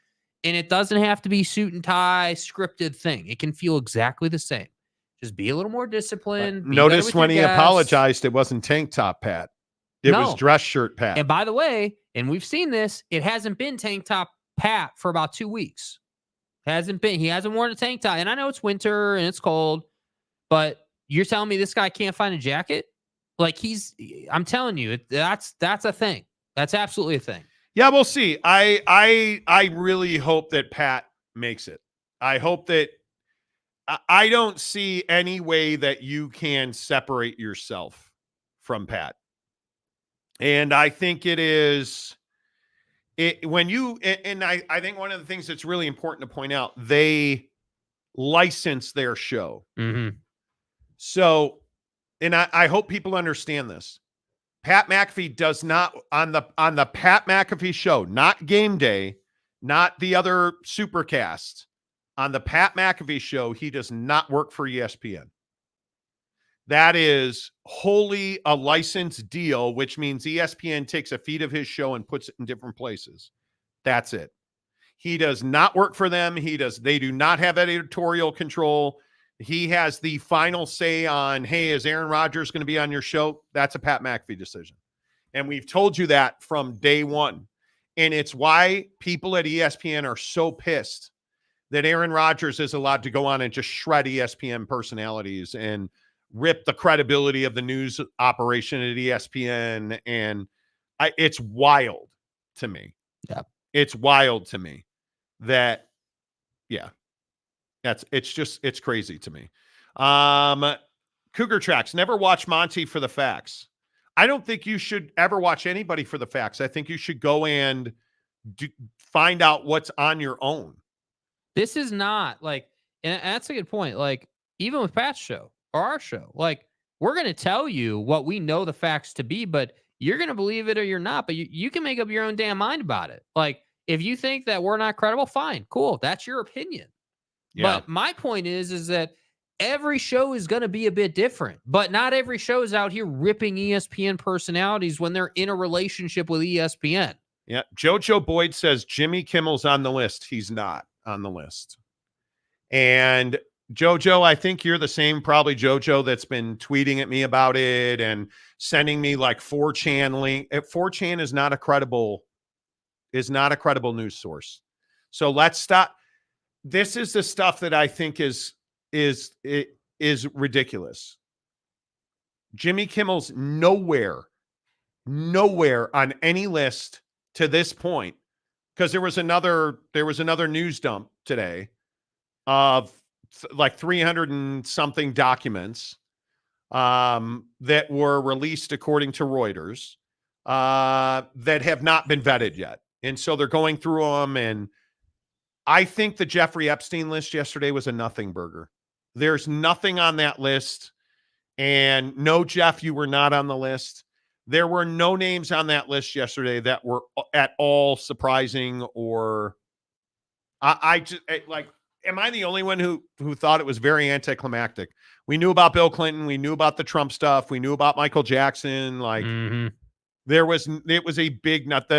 and it doesn't have to be suit and tie scripted thing. It can feel exactly the same. Just be a little more disciplined. Notice when he apologized, it wasn't tank top Pat. It was dress shirt Pat. And by the way, and we've seen this, it hasn't been tank top Pat for about 2 weeks. He hasn't worn a tank top. And I know it's winter and it's cold, but you're telling me this guy can't find a jacket? Like I'm telling you, that's a thing. That's absolutely a thing. Yeah, we'll see. I really hope that Pat makes it. I hope that I don't see any way that you can separate yourself from Pat. And I think I think one of the things that's really important to point out, they license their show. Mm-hmm. So, and I hope people understand this. Pat McAfee does not, on the Pat McAfee show, not Game Day, not the other Supercast, on the Pat McAfee show, he does not work for ESPN. That is wholly a licensed deal, which means ESPN takes a feed of his show and puts it in different places. That's it. He does not work for them. They do not have editorial control. He has the final say on, hey, is Aaron Rodgers going to be on your show? That's a Pat McAfee decision. And we've told you that from day one. And it's why people at ESPN are so pissed that Aaron Rodgers is allowed to go on and just shred ESPN personalities and rip the credibility of the news operation at ESPN. And it's wild to me. Yeah. It's wild to me that, yeah. It's crazy to me. Cougar Tracks, never watch Monty for the facts. I don't think you should ever watch anybody for the facts. I think you should go and find out what's on your own. This is not like, and that's a good point. Like, even with Pat's show or our show, like, we're going to tell you what we know the facts to be, but you're going to believe it or you're not, but you can make up your own damn mind about it. Like, if you think that we're not credible, fine, cool. That's your opinion. Yeah. But my point is that every show is going to be a bit different, but not every show is out here ripping ESPN personalities when they're in a relationship with ESPN. Yeah. JoJo Boyd says Jimmy Kimmel's on the list. He's not on the list. And JoJo, I think you're the same, probably JoJo, that's been tweeting at me about it and sending me like 4chan link. 4chan is not a credible news source. So let's stop. This is the stuff that I think is is ridiculous. Jimmy Kimmel's nowhere on any list to this point, because there was another news dump today of like 300 and something documents that were released according to Reuters that have not been vetted yet. And so they're going through them. And I think the Jeffrey Epstein list yesterday was a nothing burger. There's nothing on that list. And no, Jeff, you were not on the list. There were no names on that list yesterday that were at all surprising, or I just like, am I the only one who thought it was very anticlimactic? We knew about Bill Clinton. We knew about the Trump stuff. We knew about Michael Jackson. Like it was a big nut.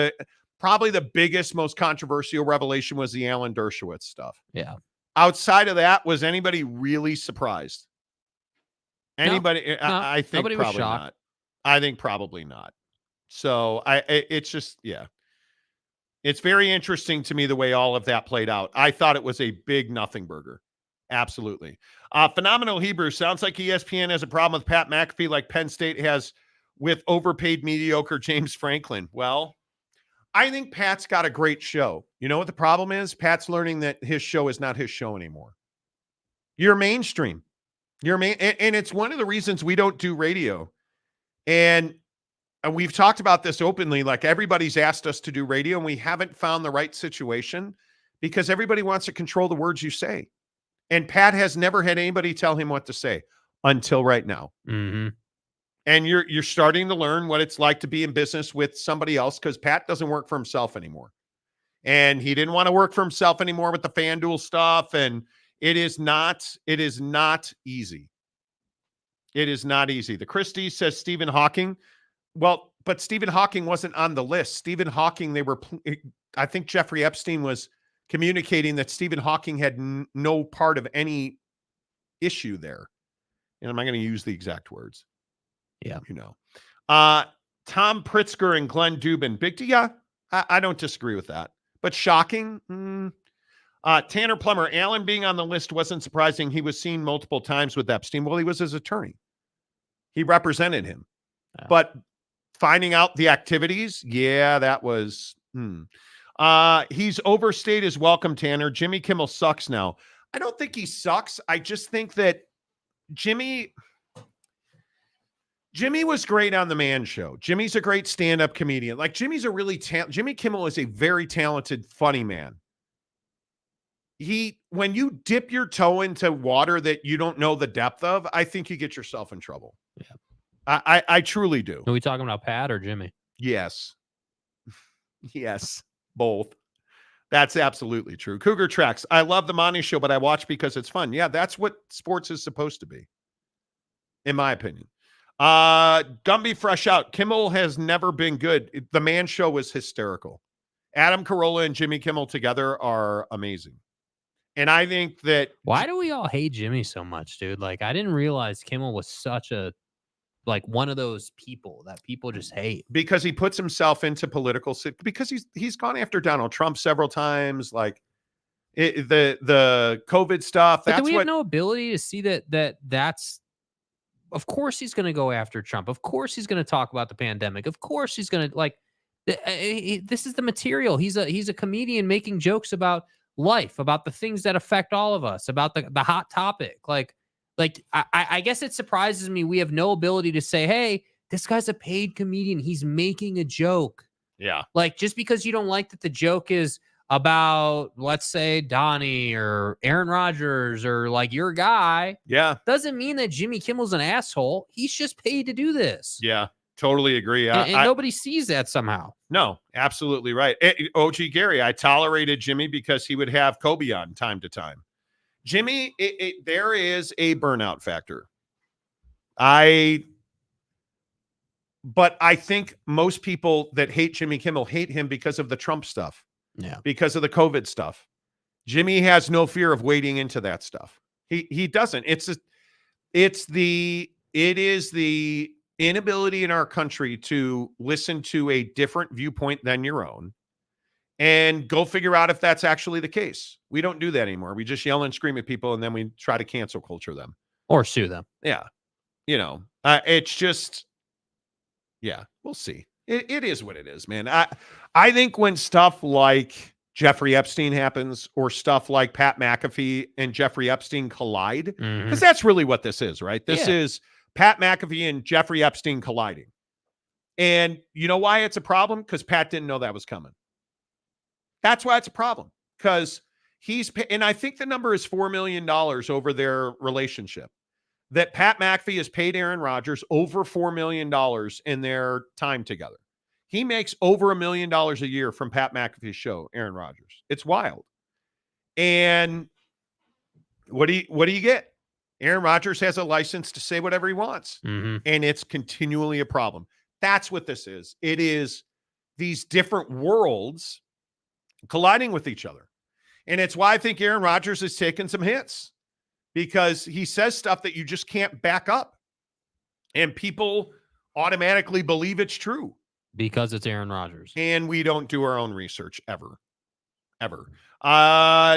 Probably the biggest, most controversial revelation was the Alan Dershowitz stuff. Yeah. Outside of that, was anybody really surprised? Anybody? No, I think nobody was probably shocked. not. I think probably not. So it's just, yeah. It's very interesting to me the way all of that played out. I thought it was a big nothing burger. Absolutely. Phenomenal Hebrew. Sounds like ESPN has a problem with Pat McAfee like Penn State has with overpaid mediocre James Franklin. Well, I think Pat's got a great show. You know what the problem is? Pat's learning that his show is not his show anymore. You're mainstream. And it's one of the reasons we don't do radio. And we've talked about this openly, like everybody's asked us to do radio, and we haven't found the right situation because everybody wants to control the words you say. And Pat has never had anybody tell him what to say until right now. Mm-hmm. And you're starting to learn what it's like to be in business with somebody else, because Pat doesn't work for himself anymore. And he didn't want to work for himself anymore with the FanDuel stuff. And it is not easy. It is not easy. The Christie says Stephen Hawking. Well, but Stephen Hawking wasn't on the list. Stephen Hawking, I think Jeffrey Epstein was communicating that Stephen Hawking had no part of any issue there. And I'm not going to use the exact words. Yeah. You know. Tom Pritzker and Glenn Dubin. Big D, yeah, I don't disagree with that. But shocking? Tanner Plummer. Allen being on the list wasn't surprising. He was seen multiple times with Epstein. Well, he was his attorney. He represented him. Yeah. But finding out the activities, yeah, that was... He's overstayed his welcome, Tanner. Jimmy Kimmel sucks now. I don't think he sucks. I just think that Jimmy was great on the Man Show. Jimmy's a great stand-up comedian. Like, Jimmy's a really Jimmy Kimmel is a very talented, funny man. When you dip your toe into water that you don't know the depth of, I think you get yourself in trouble. Yeah. I truly do. Are we talking about Pat or Jimmy? Yes. Yes. Both. That's absolutely true. Cougar Tracks. I love the Monty Show, but I watch because it's fun. Yeah, that's what sports is supposed to be, in my opinion. Gumby Fresh Out. Kimmel has never been good. The Man Show was hysterical. Adam Carolla and Jimmy Kimmel together are amazing. And I think that... Why do we all hate Jimmy so much, dude? Like, I didn't realize Kimmel was such a... like one of those people that people just hate because he puts himself into political, because he's gone after Donald Trump several times, like the COVID stuff. But we have no ability to see that's, of course he's going to go after Trump. Of course he's going to talk about the pandemic. Of course he's going to, like, this is the material. He's a comedian making jokes about life, about the things that affect all of us, about the hot topic. Like I guess it surprises me we have no ability to say, hey, this guy's a paid comedian. He's making a joke. Yeah. Like, just because you don't like that the joke is about, let's say, Donnie or Aaron Rodgers or like your guy. Yeah. Doesn't mean that Jimmy Kimmel's an asshole. He's just paid to do this. Yeah. Totally agree. And nobody sees that somehow. No, absolutely right. OG Gary, I tolerated Jimmy because he would have Kobe on time to time. Jimmy, there is a burnout factor. But I think most people that hate Jimmy Kimmel hate him because of the Trump stuff. Yeah. Because of the COVID stuff. Jimmy has no fear of wading into that stuff. He doesn't. It is the inability in our country to listen to a different viewpoint than your own and go figure out if that's actually the case. We don't do that anymore. We just yell and scream at people and then we try to cancel culture them. Or sue them. Yeah. It's just, yeah, we'll see. It is what it is, man. I think when stuff like Jeffrey Epstein happens or stuff like Pat McAfee and Jeffrey Epstein collide, because that's really what this is, right? This is Pat McAfee and Jeffrey Epstein colliding. And you know why it's a problem? Because Pat didn't know that was coming. That's why it's a problem. Because and I think the number is $4 million over their relationship. That Pat McAfee has paid Aaron Rodgers over $4 million in their time together. He makes over $1 million a year from Pat McAfee's show, Aaron Rodgers. It's wild. And what do you get? Aaron Rodgers has a license to say whatever he wants. And it's continually a problem. That's what this is. It is these different worlds colliding with each other. And it's why I think Aaron Rodgers has taken some hits. Because he says stuff that you just can't back up. And people automatically believe it's true. Because it's Aaron Rodgers. And we don't do our own research ever.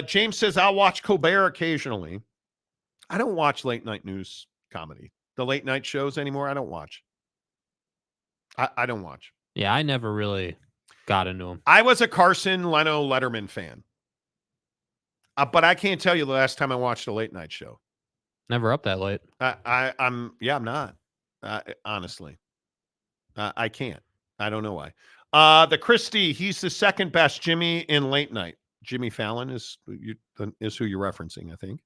James says, I'll watch Colbert occasionally. I don't watch late night news comedy. The late night shows anymore, I don't watch. I don't watch. Yeah, I never really got into them. I was a Carson, Leno, Letterman fan. But I can't tell you the last time I watched a late night show. Never up that late. I'm not. Honestly. I can't. I don't know why. The Christie, he's the second best Jimmy in late night. Jimmy Fallon is who you're referencing, I think.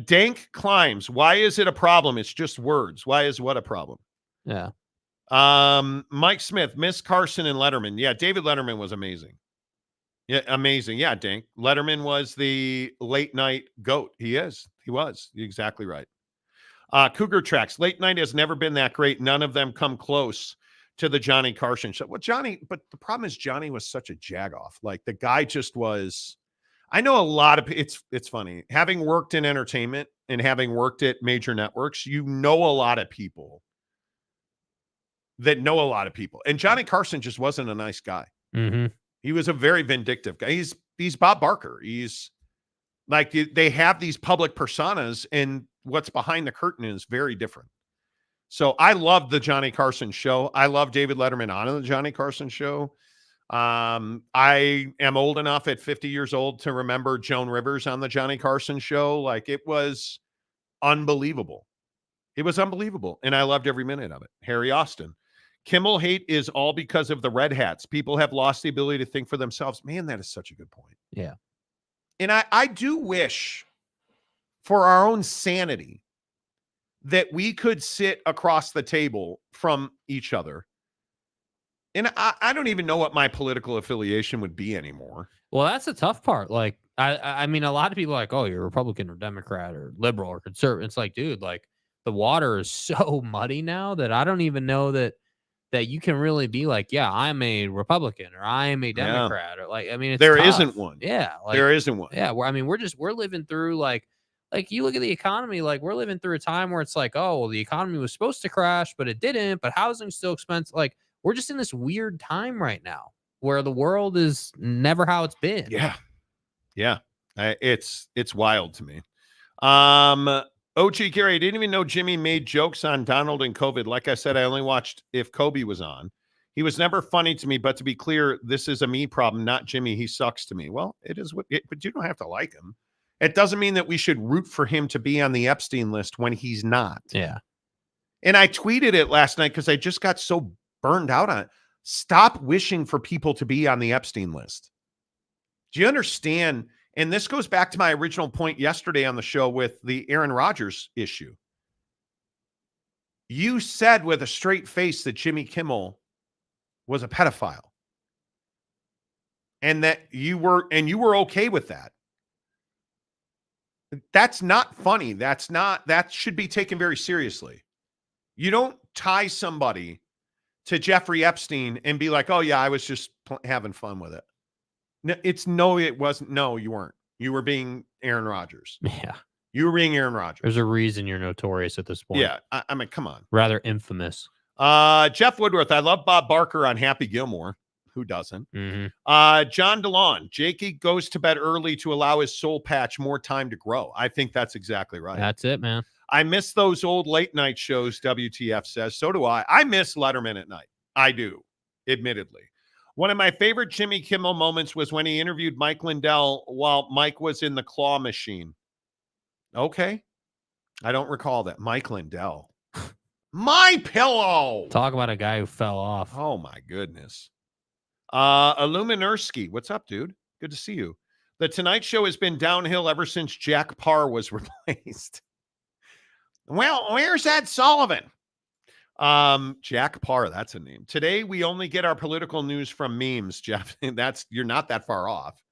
Dank climbs. Why is it a problem? It's just words. Why is what a problem? Yeah. Mike Smith, miss Carson and Letterman. Yeah, David Letterman was amazing. Yeah, amazing. Yeah, Dank. Letterman was the late night GOAT. He was. You're exactly right. Cougar Tracks. Late night has never been that great. None of them come close to the Johnny Carson show. Well, but the problem is Johnny was such a jagoff. Like the guy just was. I know a lot of it's funny. Having worked in entertainment and having worked at major networks, you know a lot of people that know a lot of people. And Johnny Carson just wasn't a nice guy. He was a very vindictive guy. He's Bob Barker. He's like they have these public personas, and what's behind the curtain is very different. So I love the Johnny Carson show. I love David Letterman on the Johnny Carson show. I am old enough at 50 years old to remember Joan Rivers on the Johnny Carson show. Like it was unbelievable. It was unbelievable. And I loved every minute of it. Harry Austin. Kimmel hate is all because of the red hats. People have lost the ability to think for themselves. Man, that is such a good point. Yeah. And I do wish for our own sanity that we could sit across the table from each other. And I don't even know what my political affiliation would be anymore. Well, that's the tough part. Like, I mean, a lot of people are like, oh, you're Republican or Democrat or liberal or conservative. It's like, dude, like the water is so muddy now that I don't even know that you can really be like, yeah, I'm a Republican or I'm a Democrat or like, I mean, it's there tough. Isn't one. Yeah. Like, there isn't one. Yeah. We're living through like you look at the economy, like we're living through a time where it's like, oh, well, the economy was supposed to crash, but it didn't, but housing's still expensive. Like we're just in this weird time right now where the world is never how it's been. Yeah. Yeah. It's wild to me. OG Gary, I didn't even know Jimmy made jokes on Donald and COVID. Like I said, I only watched if Kobe was on. He was never funny to me, but to be clear, this is a me problem, not Jimmy. He sucks to me. Well, it is but you don't have to like him. It doesn't mean that we should root for him to be on the Epstein list when he's not. Yeah. And I tweeted it last night because I just got so burned out on it. Stop wishing for people to be on the Epstein list. Do you understand? And this goes back to my original point yesterday on the show with the Aaron Rodgers issue. You said with a straight face that Jimmy Kimmel was a pedophile. And that you were okay with that. That's not funny. That should be taken very seriously. You don't tie somebody to Jeffrey Epstein and be like, oh yeah, I was just having fun with it. No, it wasn't. No, you weren't. You were being Aaron Rodgers. Yeah. You were being Aaron Rodgers. There's a reason you're notorious at this point. Yeah. I mean, come on. Rather infamous. Jeff Woodworth. I love Bob Barker on Happy Gilmore. Who doesn't? John DeLon. Jakey goes to bed early to allow his soul patch more time to grow. I think that's exactly right. That's it, man. I miss those old late night shows, WTF says. So do I. I miss Letterman at night. I do, admittedly. One of my favorite Jimmy Kimmel moments was when he interviewed Mike Lindell while Mike was in the claw machine. Okay. I don't recall that. Mike Lindell. My pillow. Talk about a guy who fell off. Oh, my goodness. Illuminursky. What's up, dude? Good to see you. The Tonight Show has been downhill ever since Jack Parr was replaced. Well, where's Ed Sullivan? Jack Parr, that's a name. Today, we only get our political news from memes, Jeff. You're not that far off.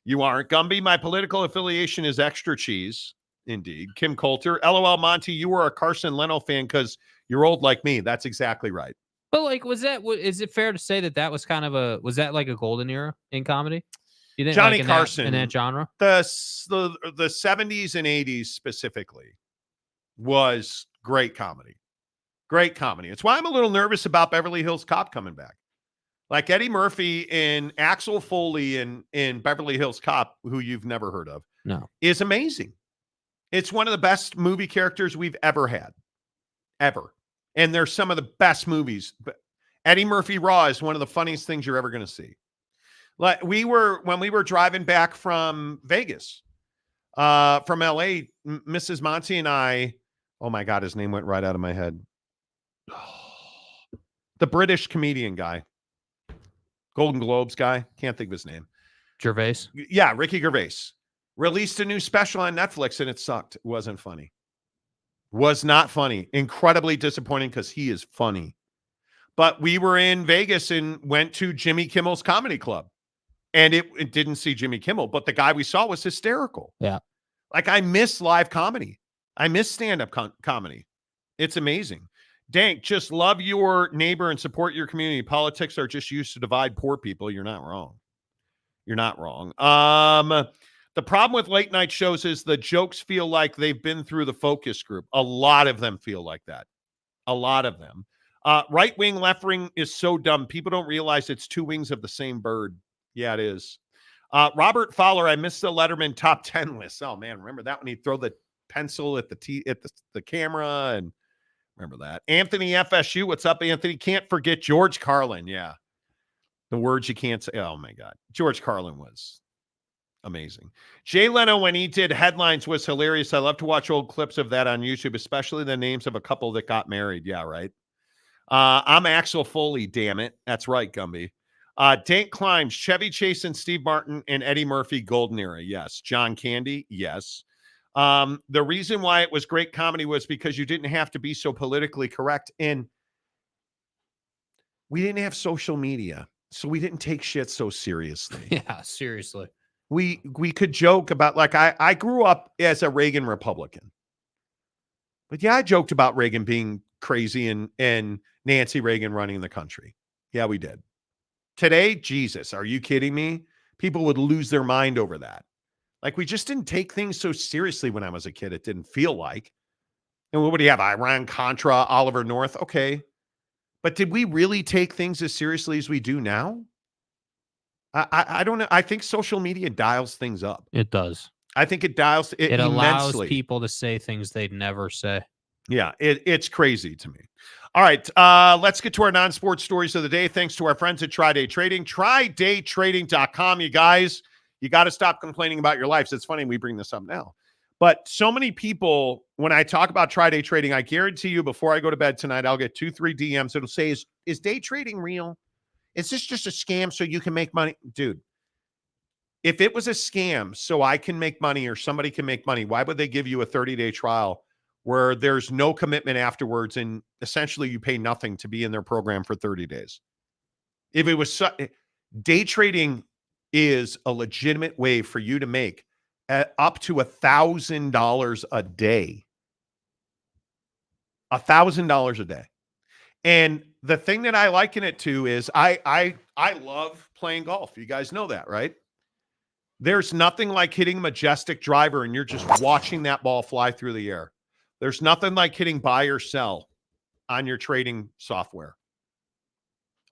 You aren't. Gumby, my political affiliation is Extra Cheese. Indeed. Kim Coulter. LOL, Monty, you were a Carson Leno fan because you're old like me. That's exactly right. But like, is it fair to say that was kind of was that like a golden era in comedy? You think Johnny like Carson in that genre? The 70s and 80s specifically was great comedy. Great comedy. It's why I'm a little nervous about Beverly Hills Cop coming back. Like Eddie Murphy and Axel Foley in Beverly Hills Cop, who you've never heard of, is amazing. It's one of the best movie characters we've ever had. Ever. And they're some of the best movies. But Eddie Murphy Raw is one of the funniest things you're ever going to see. Like when we were driving back from Vegas, from LA, Mrs. Monty and I, oh my God, his name went right out of my head. The British comedian guy, Golden Globes guy, can't think of his name. Gervais. Yeah, Ricky Gervais released a new special on Netflix and it sucked. It wasn't funny. Was not funny. Incredibly disappointing because he is funny. But we were in Vegas and went to Jimmy Kimmel's Comedy Club. And it didn't see Jimmy Kimmel, but the guy we saw was hysterical. Yeah. Like, I miss live comedy. I miss stand-up comedy. It's amazing. Dank, just love your neighbor and support your community. Politics are just used to divide poor people. You're not wrong. You're not wrong. The problem with late night shows is the jokes feel like they've been through the focus group. A lot of them feel like that. A lot of them. Right wing, left wing is so dumb. People don't realize it's two wings of the same bird. Yeah, it is. Robert Fowler, I missed the Letterman top 10 list. Oh man, remember that when he'd throw the pencil at the camera, and remember that. Anthony FSU, what's up, Anthony? Can't forget George Carlin. Yeah. The words you can't say. Oh my God. George Carlin was amazing. Jay Leno, when he did headlines, was hilarious. I love to watch old clips of that on YouTube, especially the names of a couple that got married. Yeah, right. I'm Axel Foley, damn it. That's right, Gumby. Dank Climbs, Chevy Chase and Steve Martin and Eddie Murphy, golden era. Yes. John Candy. Yes. The reason why it was great comedy was because you didn't have to be so politically correct. And we didn't have social media, so we didn't take shit so seriously. Yeah, seriously. We could joke about, like, I grew up as a Reagan Republican. But yeah, I joked about Reagan being crazy and Nancy Reagan running the country. Yeah, we did. Today, Jesus, are you kidding me? People would lose their mind over that. Like, we just didn't take things so seriously when I was a kid. It didn't feel like. And what do you have? Iran-Contra, Oliver North. Okay. But did we really take things as seriously as we do now? I don't know. I think social media dials things up. It does. I think it dials it It allows immensely. people to say things they'd never say. Yeah, it's crazy to me. All right, let's get to our non-sports stories of the day. Thanks to our friends at Tri Day Trading. TryDayTrading.com, you guys. You got to stop complaining about your lives. It's funny we bring this up now. But so many people, when I talk about Tri Day Trading, I guarantee you before I go to bed tonight, I'll get 2-3 DMs. It'll say, is day trading real? Is this just a scam so you can make money? Dude, if it was a scam so I can make money or somebody can make money, why would they give you a 30-day trial where there's no commitment afterwards and essentially you pay nothing to be in their program for 30 days? If it was day trading is a legitimate way for you to make up to $1,000 a day. $1,000 a day. And the thing that I liken it to is I love playing golf. You guys know that, right? There's nothing like hitting a majestic driver and you're just watching that ball fly through the air. There's nothing like hitting buy or sell on your trading software.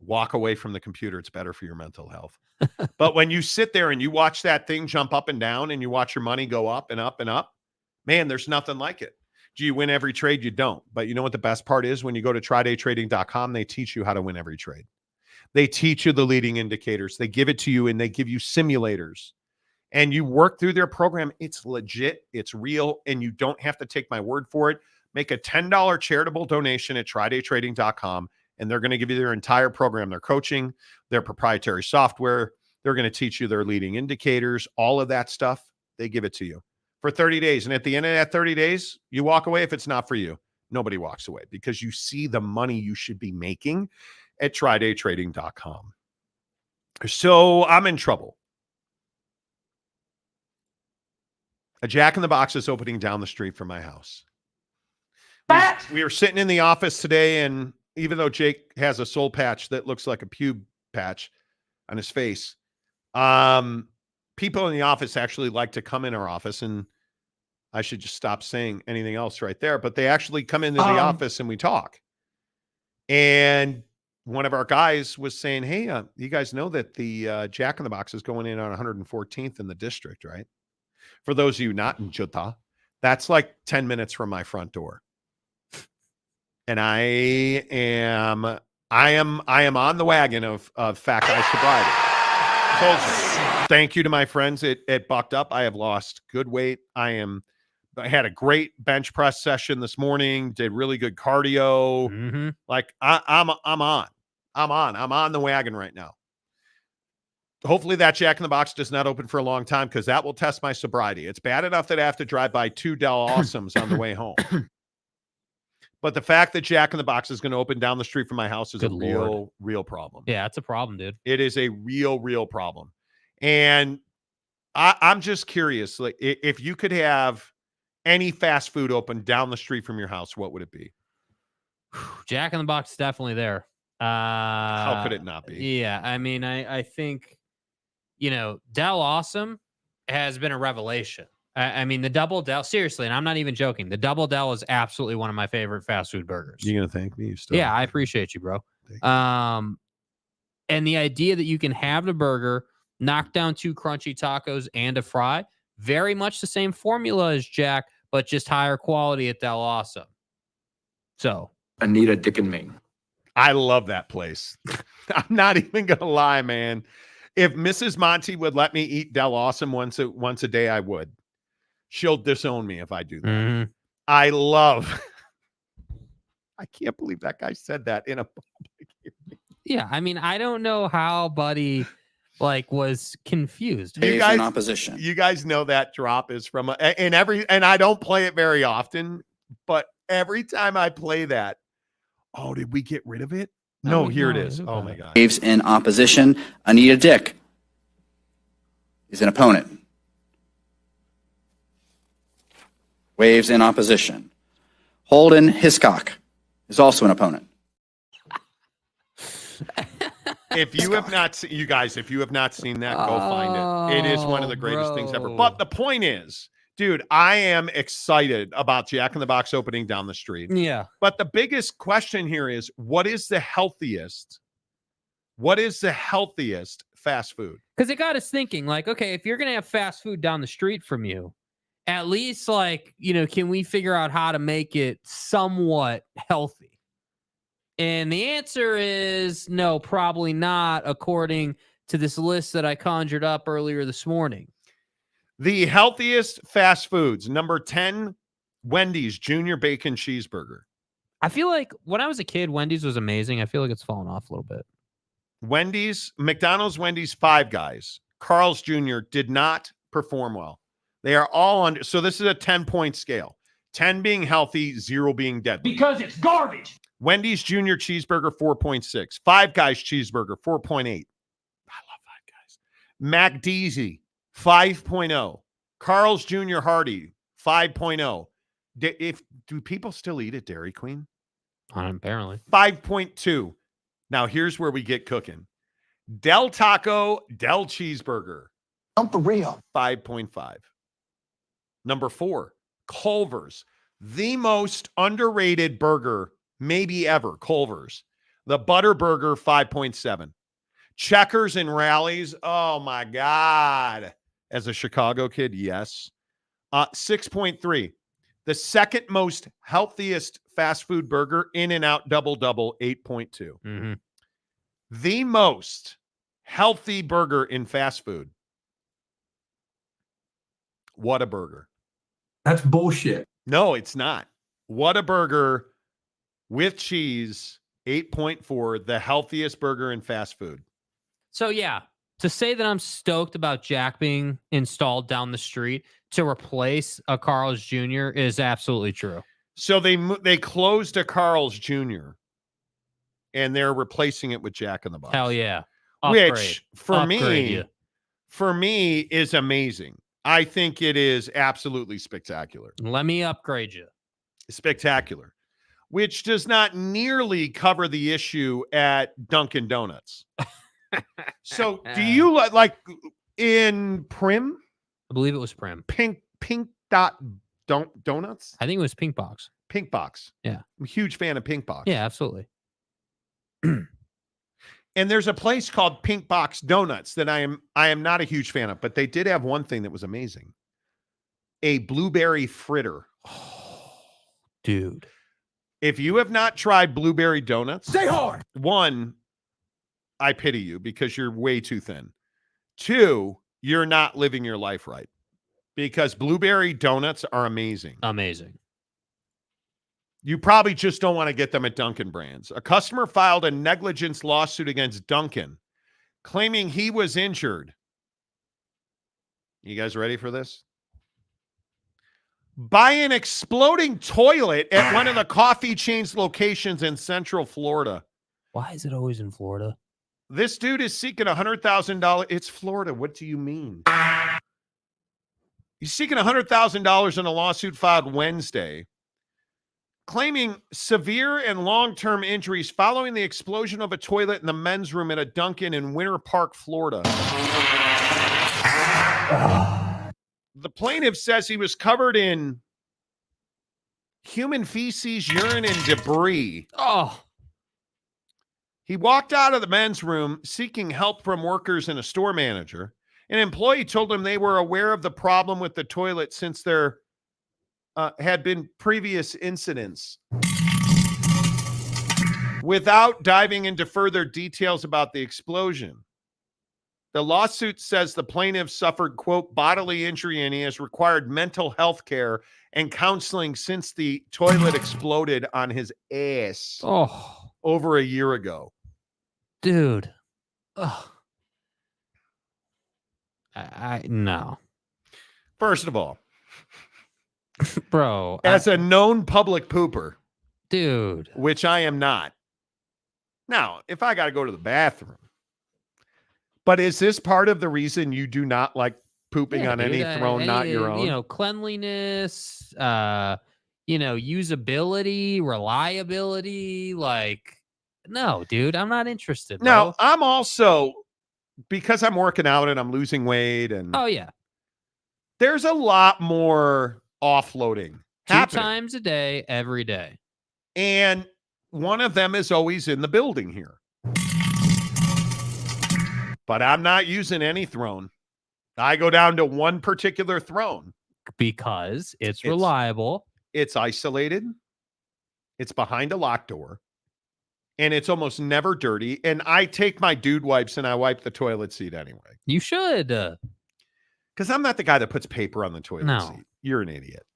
Walk away from the computer. It's better for your mental health. But when you sit there and you watch that thing jump up and down and you watch your money go up and up and up, man, there's nothing like it. Do you win every trade? You don't. But you know what the best part is? When you go to trydaytrading.com, they teach you how to win every trade. They teach you the leading indicators. They give it to you, and they give you simulators. And you work through their program. It's legit. It's real. And you don't have to take my word for it. Make a $10 charitable donation at trydaytrading.com, and they're going to give you their entire program, their coaching, their proprietary software. They're going to teach you their leading indicators, all of that stuff. They give it to you for 30 days. And at the end of that 30 days, you walk away. If it's not for you, nobody walks away because you see the money you should be making at trydaytrading.com. So I'm in trouble. A Jack in the Box is opening down the street from my house. We were sitting in the office today, and even though Jake has a soul patch that looks like a pube patch on his face, people in the office actually like to come in our office, and I should just stop saying anything else right there, but they actually come into the office and we talk. And one of our guys was saying, hey, you guys know that the Jack in the Box is going in on 114th in the district, right? For those of you not in Utah, that's like 10 minutes from my front door. And I am on the wagon of fat guy sobriety. Told you. Thank you to my friends at BuckedUp. I have lost good weight. I had a great bench press session this morning. Did really good cardio. Mm-hmm. Like I'm on the wagon right now. Hopefully that Jack in the Box does not open for a long time, because that will test my sobriety. It's bad enough that I have to drive by 2 Del Awesomes on the way home. But the fact that Jack in the Box is going to open down the street from my house is real problem. Yeah, it's a problem, dude. It is a real problem. And I'm just curious, like, if you could have any fast food open down the street from your house, what would it be? Jack in the Box is definitely there. How could it not be? Yeah, I mean, I think, Del Awesome has been a revelation. I mean, the Double Del, seriously, and I'm not even joking. The Double Del is absolutely one of my favorite fast food burgers. You gonna thank me? Yeah, I appreciate you, bro. And the idea that you can have the burger, knock down 2 crunchy tacos and a fry, very much the same formula as Jack, but just higher quality at Del Awesome. So, Anita, Dick, and Ming. I love that place. I'm not even gonna lie, man. If Mrs. Monty would let me eat Del Awesome once a day, I would. She'll disown me if I do that. Mm-hmm. I can't believe that guy said that in a public hearing. Yeah, I mean, I don't know how Buddy was confused. You guys know that drop is from and I don't play it very often, but every time I play that, oh, did we get rid of it? No, here it is. Oh my God. Waves in opposition. Anita Dick is an opponent. Waves in opposition. Holden Hiscock is also an opponent. If you have not seen, you guys, if you have not seen that, go find it. It is one of the greatest things ever. But the point is, dude, I am excited about Jack in the Box opening down the street. Yeah. But the biggest question here is, what is the healthiest? What is the healthiest fast food? Because it got us thinking, okay, if you're going to have fast food down the street from you, at least can we figure out how to make it somewhat healthy? And the answer is no, probably not, according to this list that I conjured up earlier this morning. The healthiest fast foods. Number 10, Wendy's Junior Bacon Cheeseburger. I feel like when I was a kid, Wendy's was amazing. I feel like it's fallen off a little bit. McDonald's, Wendy's, Five Guys. Carl's Jr. did not perform well. They are all under. So this is a 10-point scale. 10 being healthy, 0 being deadly. Because it's garbage. Wendy's Junior Cheeseburger, 4.6. Five Guys Cheeseburger, 4.8. I love Five Guys. McDeezy, 5.0. Carl's Jr. Hardy, 5.0. Do people still eat at Dairy Queen? Apparently. 5.2. Now here's where we get cooking. Del Taco, Del Cheeseburger. I'm for real. 5.5. Number 4, Culver's. The most underrated burger maybe ever, Culver's. The Butter Burger, 5.7. Checkers and Rallies, oh my God. As a Chicago kid, yes. 6.3. The second most healthiest fast food burger, In-N-Out Double, 8.2. Mm-hmm. The most healthy burger in fast food. Whataburger. That's bullshit. No, it's not. Whataburger with cheese, 8.4, the healthiest burger in fast food. So, yeah, to say that I'm stoked about Jack being installed down the street to replace a Carl's Jr. is absolutely true. So they closed a Carl's Jr. and they're replacing it with Jack in the Box. Hell yeah. Which for Upgrade me is amazing. I think it is absolutely spectacular. Let me upgrade you. Spectacular. Which does not nearly cover the issue at Dunkin' Donuts. So do you like in Prim? I believe it was Prim. Pink donuts? I think it was Pink Box. Pink Box. Yeah. I'm a huge fan of Pink Box. Yeah, absolutely. And there's a place called Pink Box Donuts that I am not a huge fan of, but they did have one thing that was amazing. A blueberry fritter. Oh, dude. If you have not tried blueberry donuts, Stay hard. One, I pity you because you're way too thin. Two, you're not living your life right. Because blueberry donuts are amazing. Amazing. You probably just don't want to get them at Dunkin' Brands. A customer filed a negligence lawsuit against Dunkin', claiming he was injured. You guys ready for this? By an exploding toilet at one of the coffee chain's locations in Central Florida. Why is it always in Florida? This dude is seeking $100,000. It's Florida. What do you mean? He's seeking $100,000 in a lawsuit filed Wednesday, claiming severe and long-term injuries following the explosion of a toilet in the men's room at a Dunkin' in Winter Park, Florida. The plaintiff says he was covered in human feces, urine, and debris. Oh. He walked out of the men's room seeking help from workers and a store manager. An employee told him they were aware of the problem with the toilet since there had been previous incidents. Without diving into further details about the explosion, the lawsuit says the plaintiff suffered, quote, bodily injury and he has required mental health care and counseling since the toilet exploded on his ass over a year ago. Dude. Ugh. I no. First of all, bro, as a known public pooper, dude, which I am not. Now, if I got to go to the bathroom, but is this part of the reason you do not like pooping on any throne, not your own? You know, cleanliness, usability, reliability. Like, no, dude, I'm not interested. Bro. Now, I'm also, because I'm working out and I'm losing weight, and oh yeah, there's a lot more offloading happening 2 times a day, every day, and one of them is always in the building here. But I'm not using any throne. I go down to one particular throne because it's reliable. It's isolated. It's behind a locked door. And it's almost never dirty. And I take my dude wipes and I wipe the toilet seat anyway. You should. Because I'm not the guy that puts paper on the toilet seat. You're an idiot.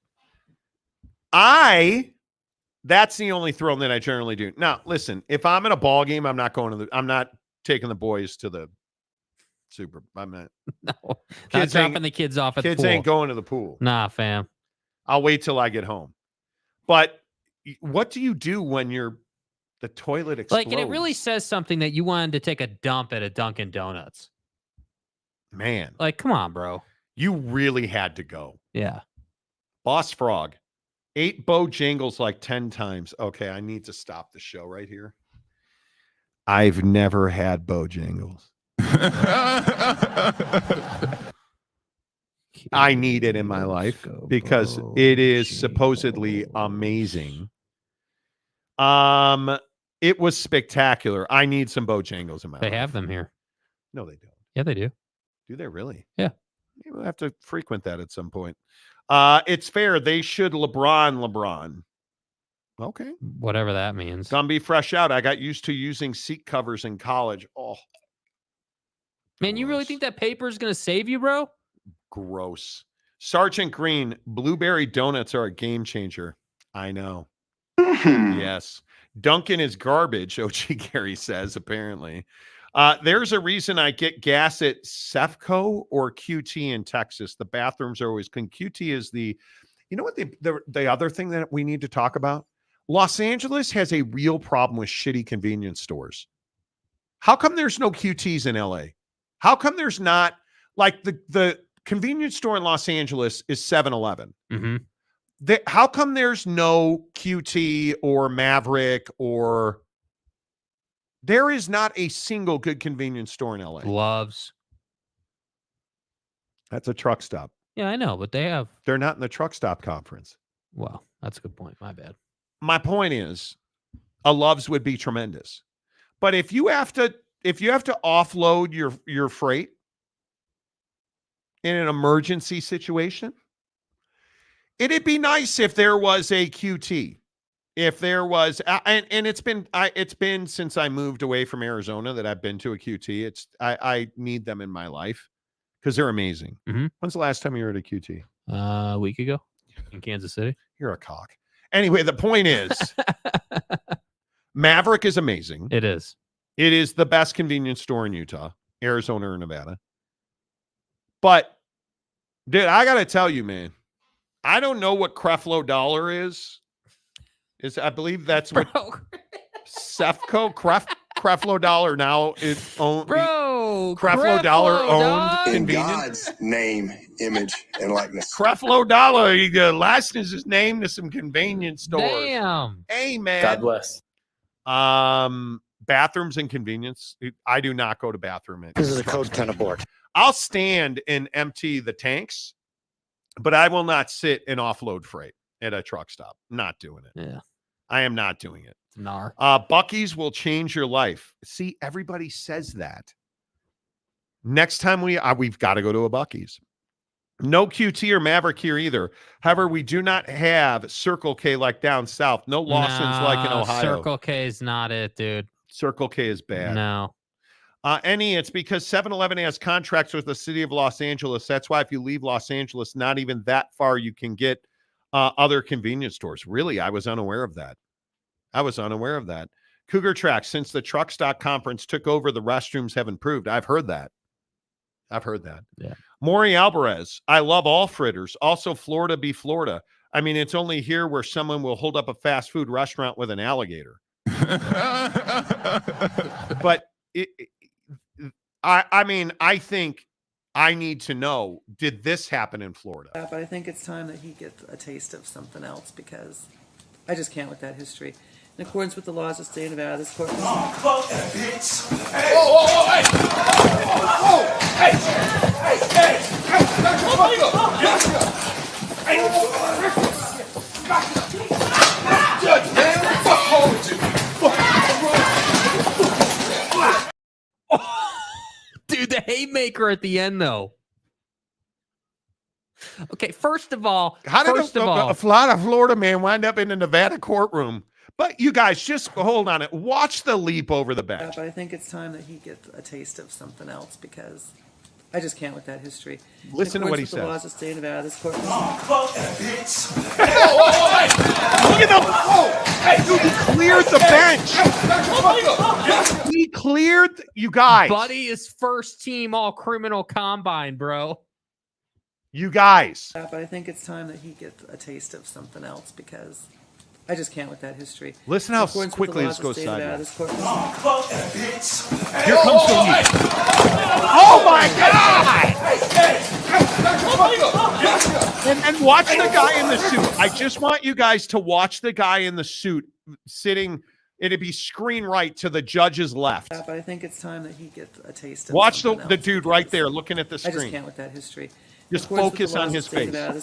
That's the only throne that I generally do. Now, listen, if I'm in a ball game, I'm not taking the boys to the I'm not. No, not dropping the kids off at the pool. Kids ain't going to the pool. Nah, fam. I'll wait till I get home. But what do you do when the toilet explodes? Like, and it really says something that you wanted to take a dump at a Dunkin' Donuts. Man. Like, come on, bro. You really had to go. Yeah. Boss Frog. 8 Bojangles like 10 times. Okay, I need to stop the show right here. I've never had Bojangles. I need it in my life because it is supposedly amazing. It was spectacular. I need some Bojangles in my life. They have them here. No, they don't. Yeah, they do. Do they really? Yeah. Maybe we'll have to frequent that at some point. It's fair. They should LeBron. Okay. Whatever that means. Gumby fresh out. I got used to using seat covers in college. Oh. Man, you really think that paper is going to save you, bro? Gross. Sergeant Green, blueberry donuts are a game changer. I know. Yes. Dunkin' is garbage, OG Gary says, apparently. There's a reason I get gas at Cefco or QT in Texas. The bathrooms are always clean. QT is the, you know what the other thing that we need to talk about? Los Angeles has a real problem with shitty convenience stores. How come there's no QTs in LA? How come there's not, like, the convenience store in Los Angeles is 7-Eleven. Mm-hmm. How come there's no QT or Maverick or... There is not a single good convenience store in LA. Loves. That's a truck stop. Yeah, I know, but they have... They're not in the truck stop conference. Well, that's a good point. My bad. My point is, a Love's would be tremendous. But if you have to offload your freight in an emergency situation, it'd be nice if there was a QT. If there was, and it's been since I moved away from Arizona that I've been to a QT. I need them in my life because they're amazing. Mm-hmm. When's the last time you were at a QT? A week ago in Kansas City. You're a cock. Anyway, the point is, Maverick is amazing. It is. It is the best convenience store in Utah, Arizona, or Nevada. But, dude, I got to tell you, man, I don't know what Creflo Dollar is. I believe that's what Cefco, Creflo Dollar now is owned. Bro, Creflo Dollar owned In convenience. God's name, image, and likeness. Creflo Dollar, he licensed his name to some convenience stores. Damn. Hey, man. God bless. Bathrooms and convenience. I do not go to bathroom. This is a code 10 abort. I'll stand and empty the tanks, but I will not sit and offload freight at a truck stop. Not doing it. Yeah. I am not doing it. Nar. Buc-ee's will change your life. See, everybody says that. Next time we've got to go to a Buc-ee's. No QT or Maverick here either. However, we do not have Circle K like down south. No Lawson's like in Ohio. Circle K is not it, dude. Circle K is bad. No. It's because 7-Eleven has contracts with the city of Los Angeles. That's why if you leave Los Angeles, not even that far, you can get other convenience stores. Really, I was unaware of that. Cougar Track, since the truck stop conference took over, the restrooms have improved. I've heard that. Yeah. Maury Alvarez, I love all fritters. Also, Florida be Florida. I mean, it's only here where someone will hold up a fast food restaurant with an alligator. But I think I need to know, did this happen in Florida? But I think it's time that he gets a taste of something else because I just can't with that history. In accordance with the laws of the state of Nevada, this court... Dude, the haymaker at the end, though. Okay, first of all, a Florida man wind up in a Nevada courtroom? But you guys, just hold on it. Watch the leap over the bench. But I think it's time that he gets a taste of something else because I just can't with that history. Listen to what he says. The laws of the state of Nevada, this court... Look at the... Hey, dude, he cleared the bench. He cleared... You guys. Buddy is first team all criminal combine, bro. You guys. But I think it's time that he gets a taste of something else because I just can't with that history. Listen how quickly this goes sideways. Here comes the leap. Oh my God! And watch the guy in the suit. I just want you guys to watch the guy in the suit sitting. It'd be screen right to the judge's left. But I think it's time that he gets a taste of watch something the else dude right there looking at the screen. I just can't with that history. Just focus on his face. Now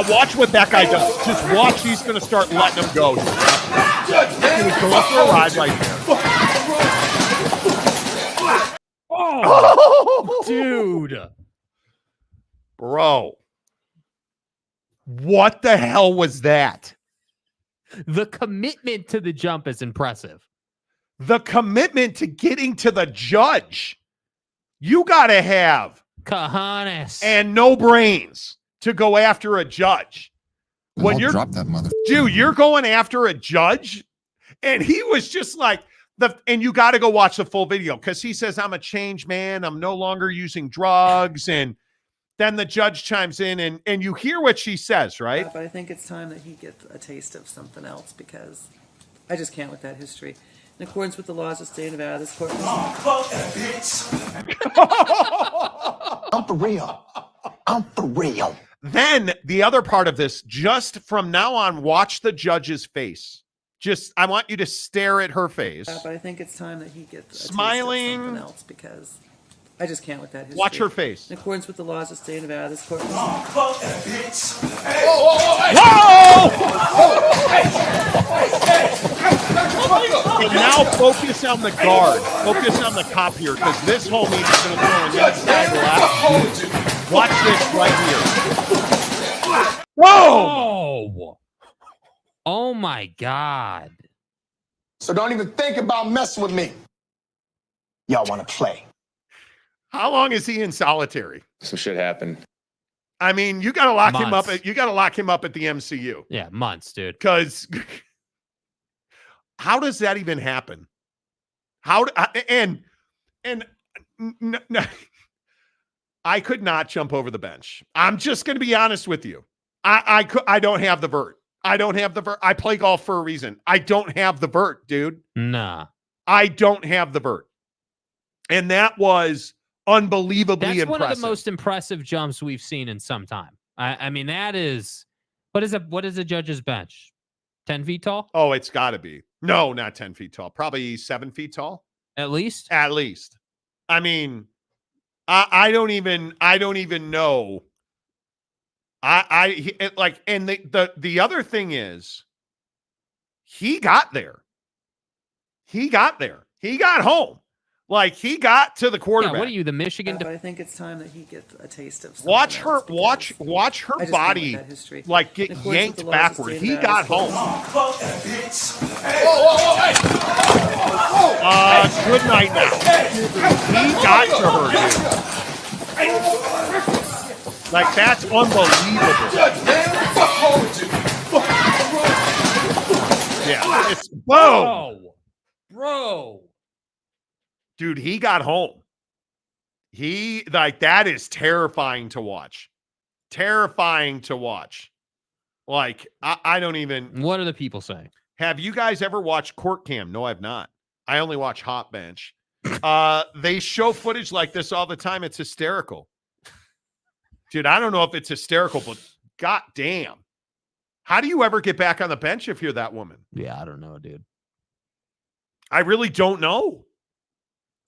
watch what that guy does. Just watch. He's going to start letting him go. He was going for a ride right there. Oh, dude. Bro. What the hell was that? The commitment to the jump is impressive. The commitment to getting to the judge. You got to have cojones and no brains to go after a judge. When you're drop that mother. Dude, you're going after a judge, and he was just like and you got to go watch the full video because he says, I'm a changed man. I'm no longer using drugs. And then the judge chimes in and you hear what she says, right? But I think it's time that he gets a taste of something else because I just can't with that history. In accordance with the laws of the state of Nevada, this court... I'm for real. I'm for real. Then the other part of this, just from now on, watch the judge's face. I want you to stare at her face. But I think it's time that he gets a smiling. Taste of something else because I just can't with that history. Watch her face. In accordance with the laws of the state of Nevada, this court... And now focus on the guard. Focus on the cop here, because this homie is going to throw an inside left. Watch this right here. Whoa! Oh my God. So don't even think about messing with me. Y'all want to play. How long is he in solitary? Some shit happened. I mean, you got to lock him up. Months. You got to lock him up at the MCU. Yeah, months, dude. Because how does that even happen? I could not jump over the bench. I'm just going to be honest with you. I don't have the vert. I don't have the vert. I play golf for a reason. I don't have the vert, dude. Nah. I don't have the vert. And that was unbelievably That's impressive. one of the most impressive jumps we've seen in some time. I mean, that is what is a judge's bench? 10 feet tall? Oh, it's got to be. No, not 10 feet tall. Probably 7 feet tall. At least? At least. I mean, I don't even know. And the other thing is, he got there. He got there. He got home. Like, he got to the quarterback. Yeah, what are you, the Michigan? But I think it's time that he gets a taste of something Watch her body like get yanked backward. He got home. Good night now. He got to her, dude. Like, that's unbelievable. Yeah, it's boom. Bro. Dude, he got home. That is terrifying to watch. Terrifying to watch. Like, I don't even. What are the people saying? Have you guys ever watched Court Cam? No, I've not. I only watch Hot Bench. They show footage like this all the time. It's hysterical. Dude, I don't know if it's hysterical, but goddamn. How do you ever get back on the bench if you're that woman? Yeah, I don't know, dude. I really don't know.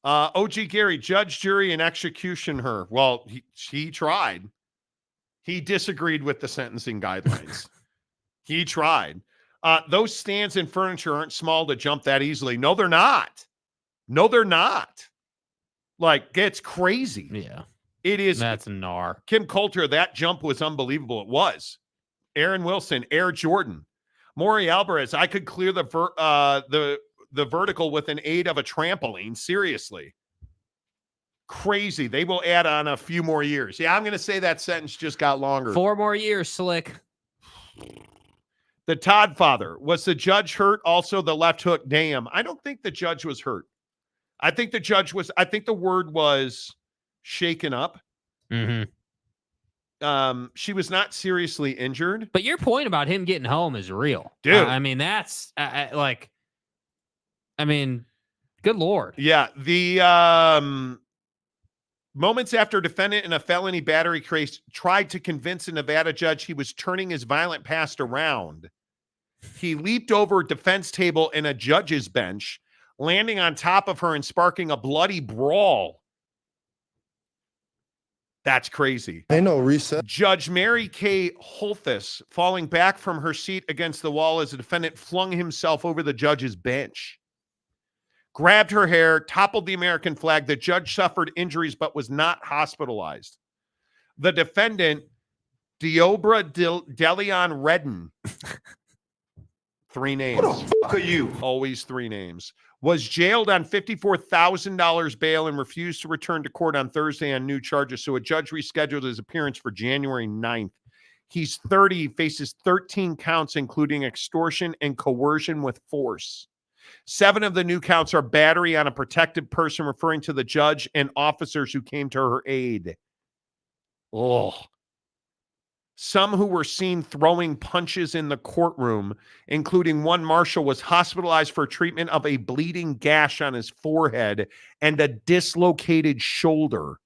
OG Gary, judge, jury, and execution her. Well, he tried. He disagreed with the sentencing guidelines. He tried. Those stands and furniture aren't small to jump that easily. No, they're not. No, they're not. Like, it's crazy. Yeah. It is. That's gnar. Kim Coulter, that jump was unbelievable. It was. Aaron Wilson, Air Jordan. Maury Alvarez, I could clear the vertical with an aid of a trampoline. Seriously. Crazy. They will add on a few more years. Yeah, I'm going to say that sentence just got longer. 4 more years, Slick. The Todd father. Was the judge hurt? Also the left hook. Damn. I don't think the judge was hurt. I think the word was shaken up. Mm-hmm. She was not seriously injured. But your point about him getting home is real. Dude. I mean, that's good Lord. Yeah. The moments after defendant in a felony battery case tried to convince a Nevada judge he was turning his violent past around, he leaped over a defense table and a judge's bench, landing on top of her and sparking a bloody brawl. That's crazy. Ain't no reset. Judge Mary Kay Holthus falling back from her seat against the wall as the defendant flung himself over the judge's bench. grabbed her hair, toppled the American flag. The judge suffered injuries but was not hospitalized. The defendant, Deobra Delion Redden, 3 names. Who the fuck are you? Always 3 names. Was jailed on $54,000 bail and refused to return to court on Thursday on new charges. So a judge rescheduled his appearance for January 9th. He's 30, faces 13 counts, including extortion and coercion with force. 7 of the new counts are battery on a protected person, referring to the judge and officers who came to her aid. Oh. Some who were seen throwing punches in the courtroom, including one marshal, was hospitalized for treatment of a bleeding gash on his forehead and a dislocated shoulder.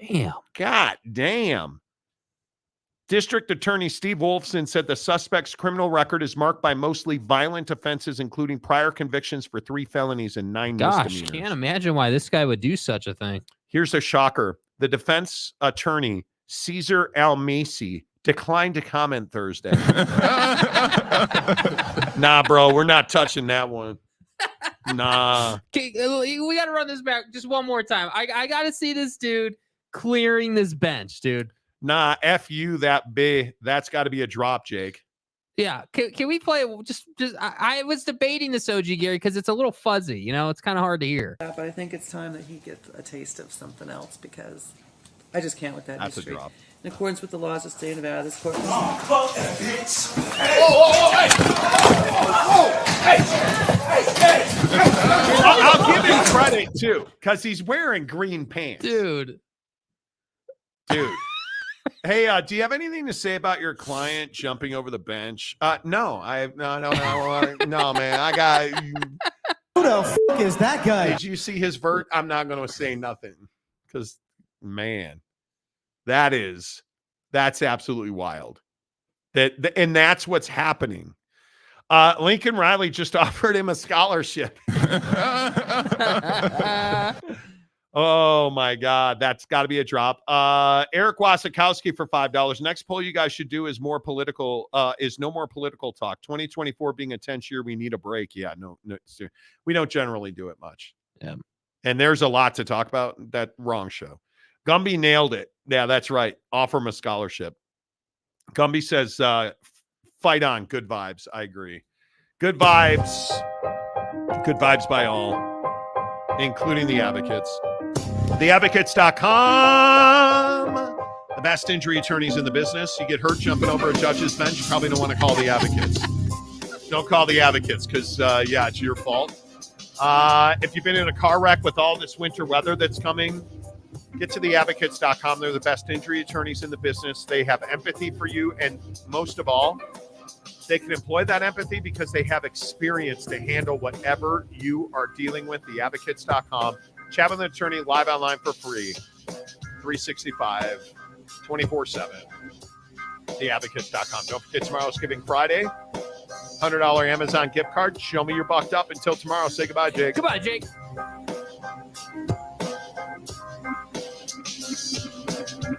Damn. God damn. District Attorney Steve Wolfson said the suspect's criminal record is marked by mostly violent offenses, including prior convictions for 3 felonies and 9 misdemeanors. Can't imagine why this guy would do such a thing. Here's a shocker. The defense attorney, Cesar Almasi, declined to comment Thursday. Nah, bro, we're not touching that one. Nah. Okay, we got to run this back just one more time. I got to see this dude clearing this bench, dude. Nah, F you, that B. That's got to be a drop, Jake. Yeah. Can we play just I was debating this, OG Gary, because it's a little fuzzy. You know, it's kind of hard to hear. But I think it's time that he gets a taste of something else because I just can't with that That's history. a drop. In accordance with the laws of state of Nevada, this court. I'll give him credit, too, because he's wearing green pants. Dude. Hey, do you have anything to say about your client jumping over the bench? No, no, man. I got. Who the fuck is that guy? Did you see his vert? I'm not going to say nothing because, man, that's absolutely wild. And that's what's happening. Lincoln Riley just offered him a scholarship. Oh my God, that's got to be a drop. Eric Wasikowski for $5. Next poll you guys should do is more political. Is no more political talk. 2024 being a tense year, we need a break. Yeah, no, we don't generally do it much. Yeah, and there's a lot to talk about. That wrong show. Gumby nailed it. Yeah, that's right. Offer him a scholarship. Gumby says, "Fight on, good vibes." I agree. Good vibes. Good vibes by all, including the advocates. TheAdvocates.com. The best injury attorneys in the business. You get hurt jumping over a judge's bench, you probably don't want to call the advocates. Don't call the advocates because, yeah, it's your fault. If you've been in a car wreck with all this winter weather that's coming, get to TheAdvocates.com. They're the best injury attorneys in the business. They have empathy for you, and most of all, they can employ that empathy because they have experience to handle whatever you are dealing with. TheAdvocates.com. Chat with an attorney live online for free. 365, 24/7. TheAdvocates.com. Don't forget tomorrow's Giving Friday. $100 Amazon gift card. Show me your bucked up. Until tomorrow, say goodbye, Jake. Goodbye, Jake.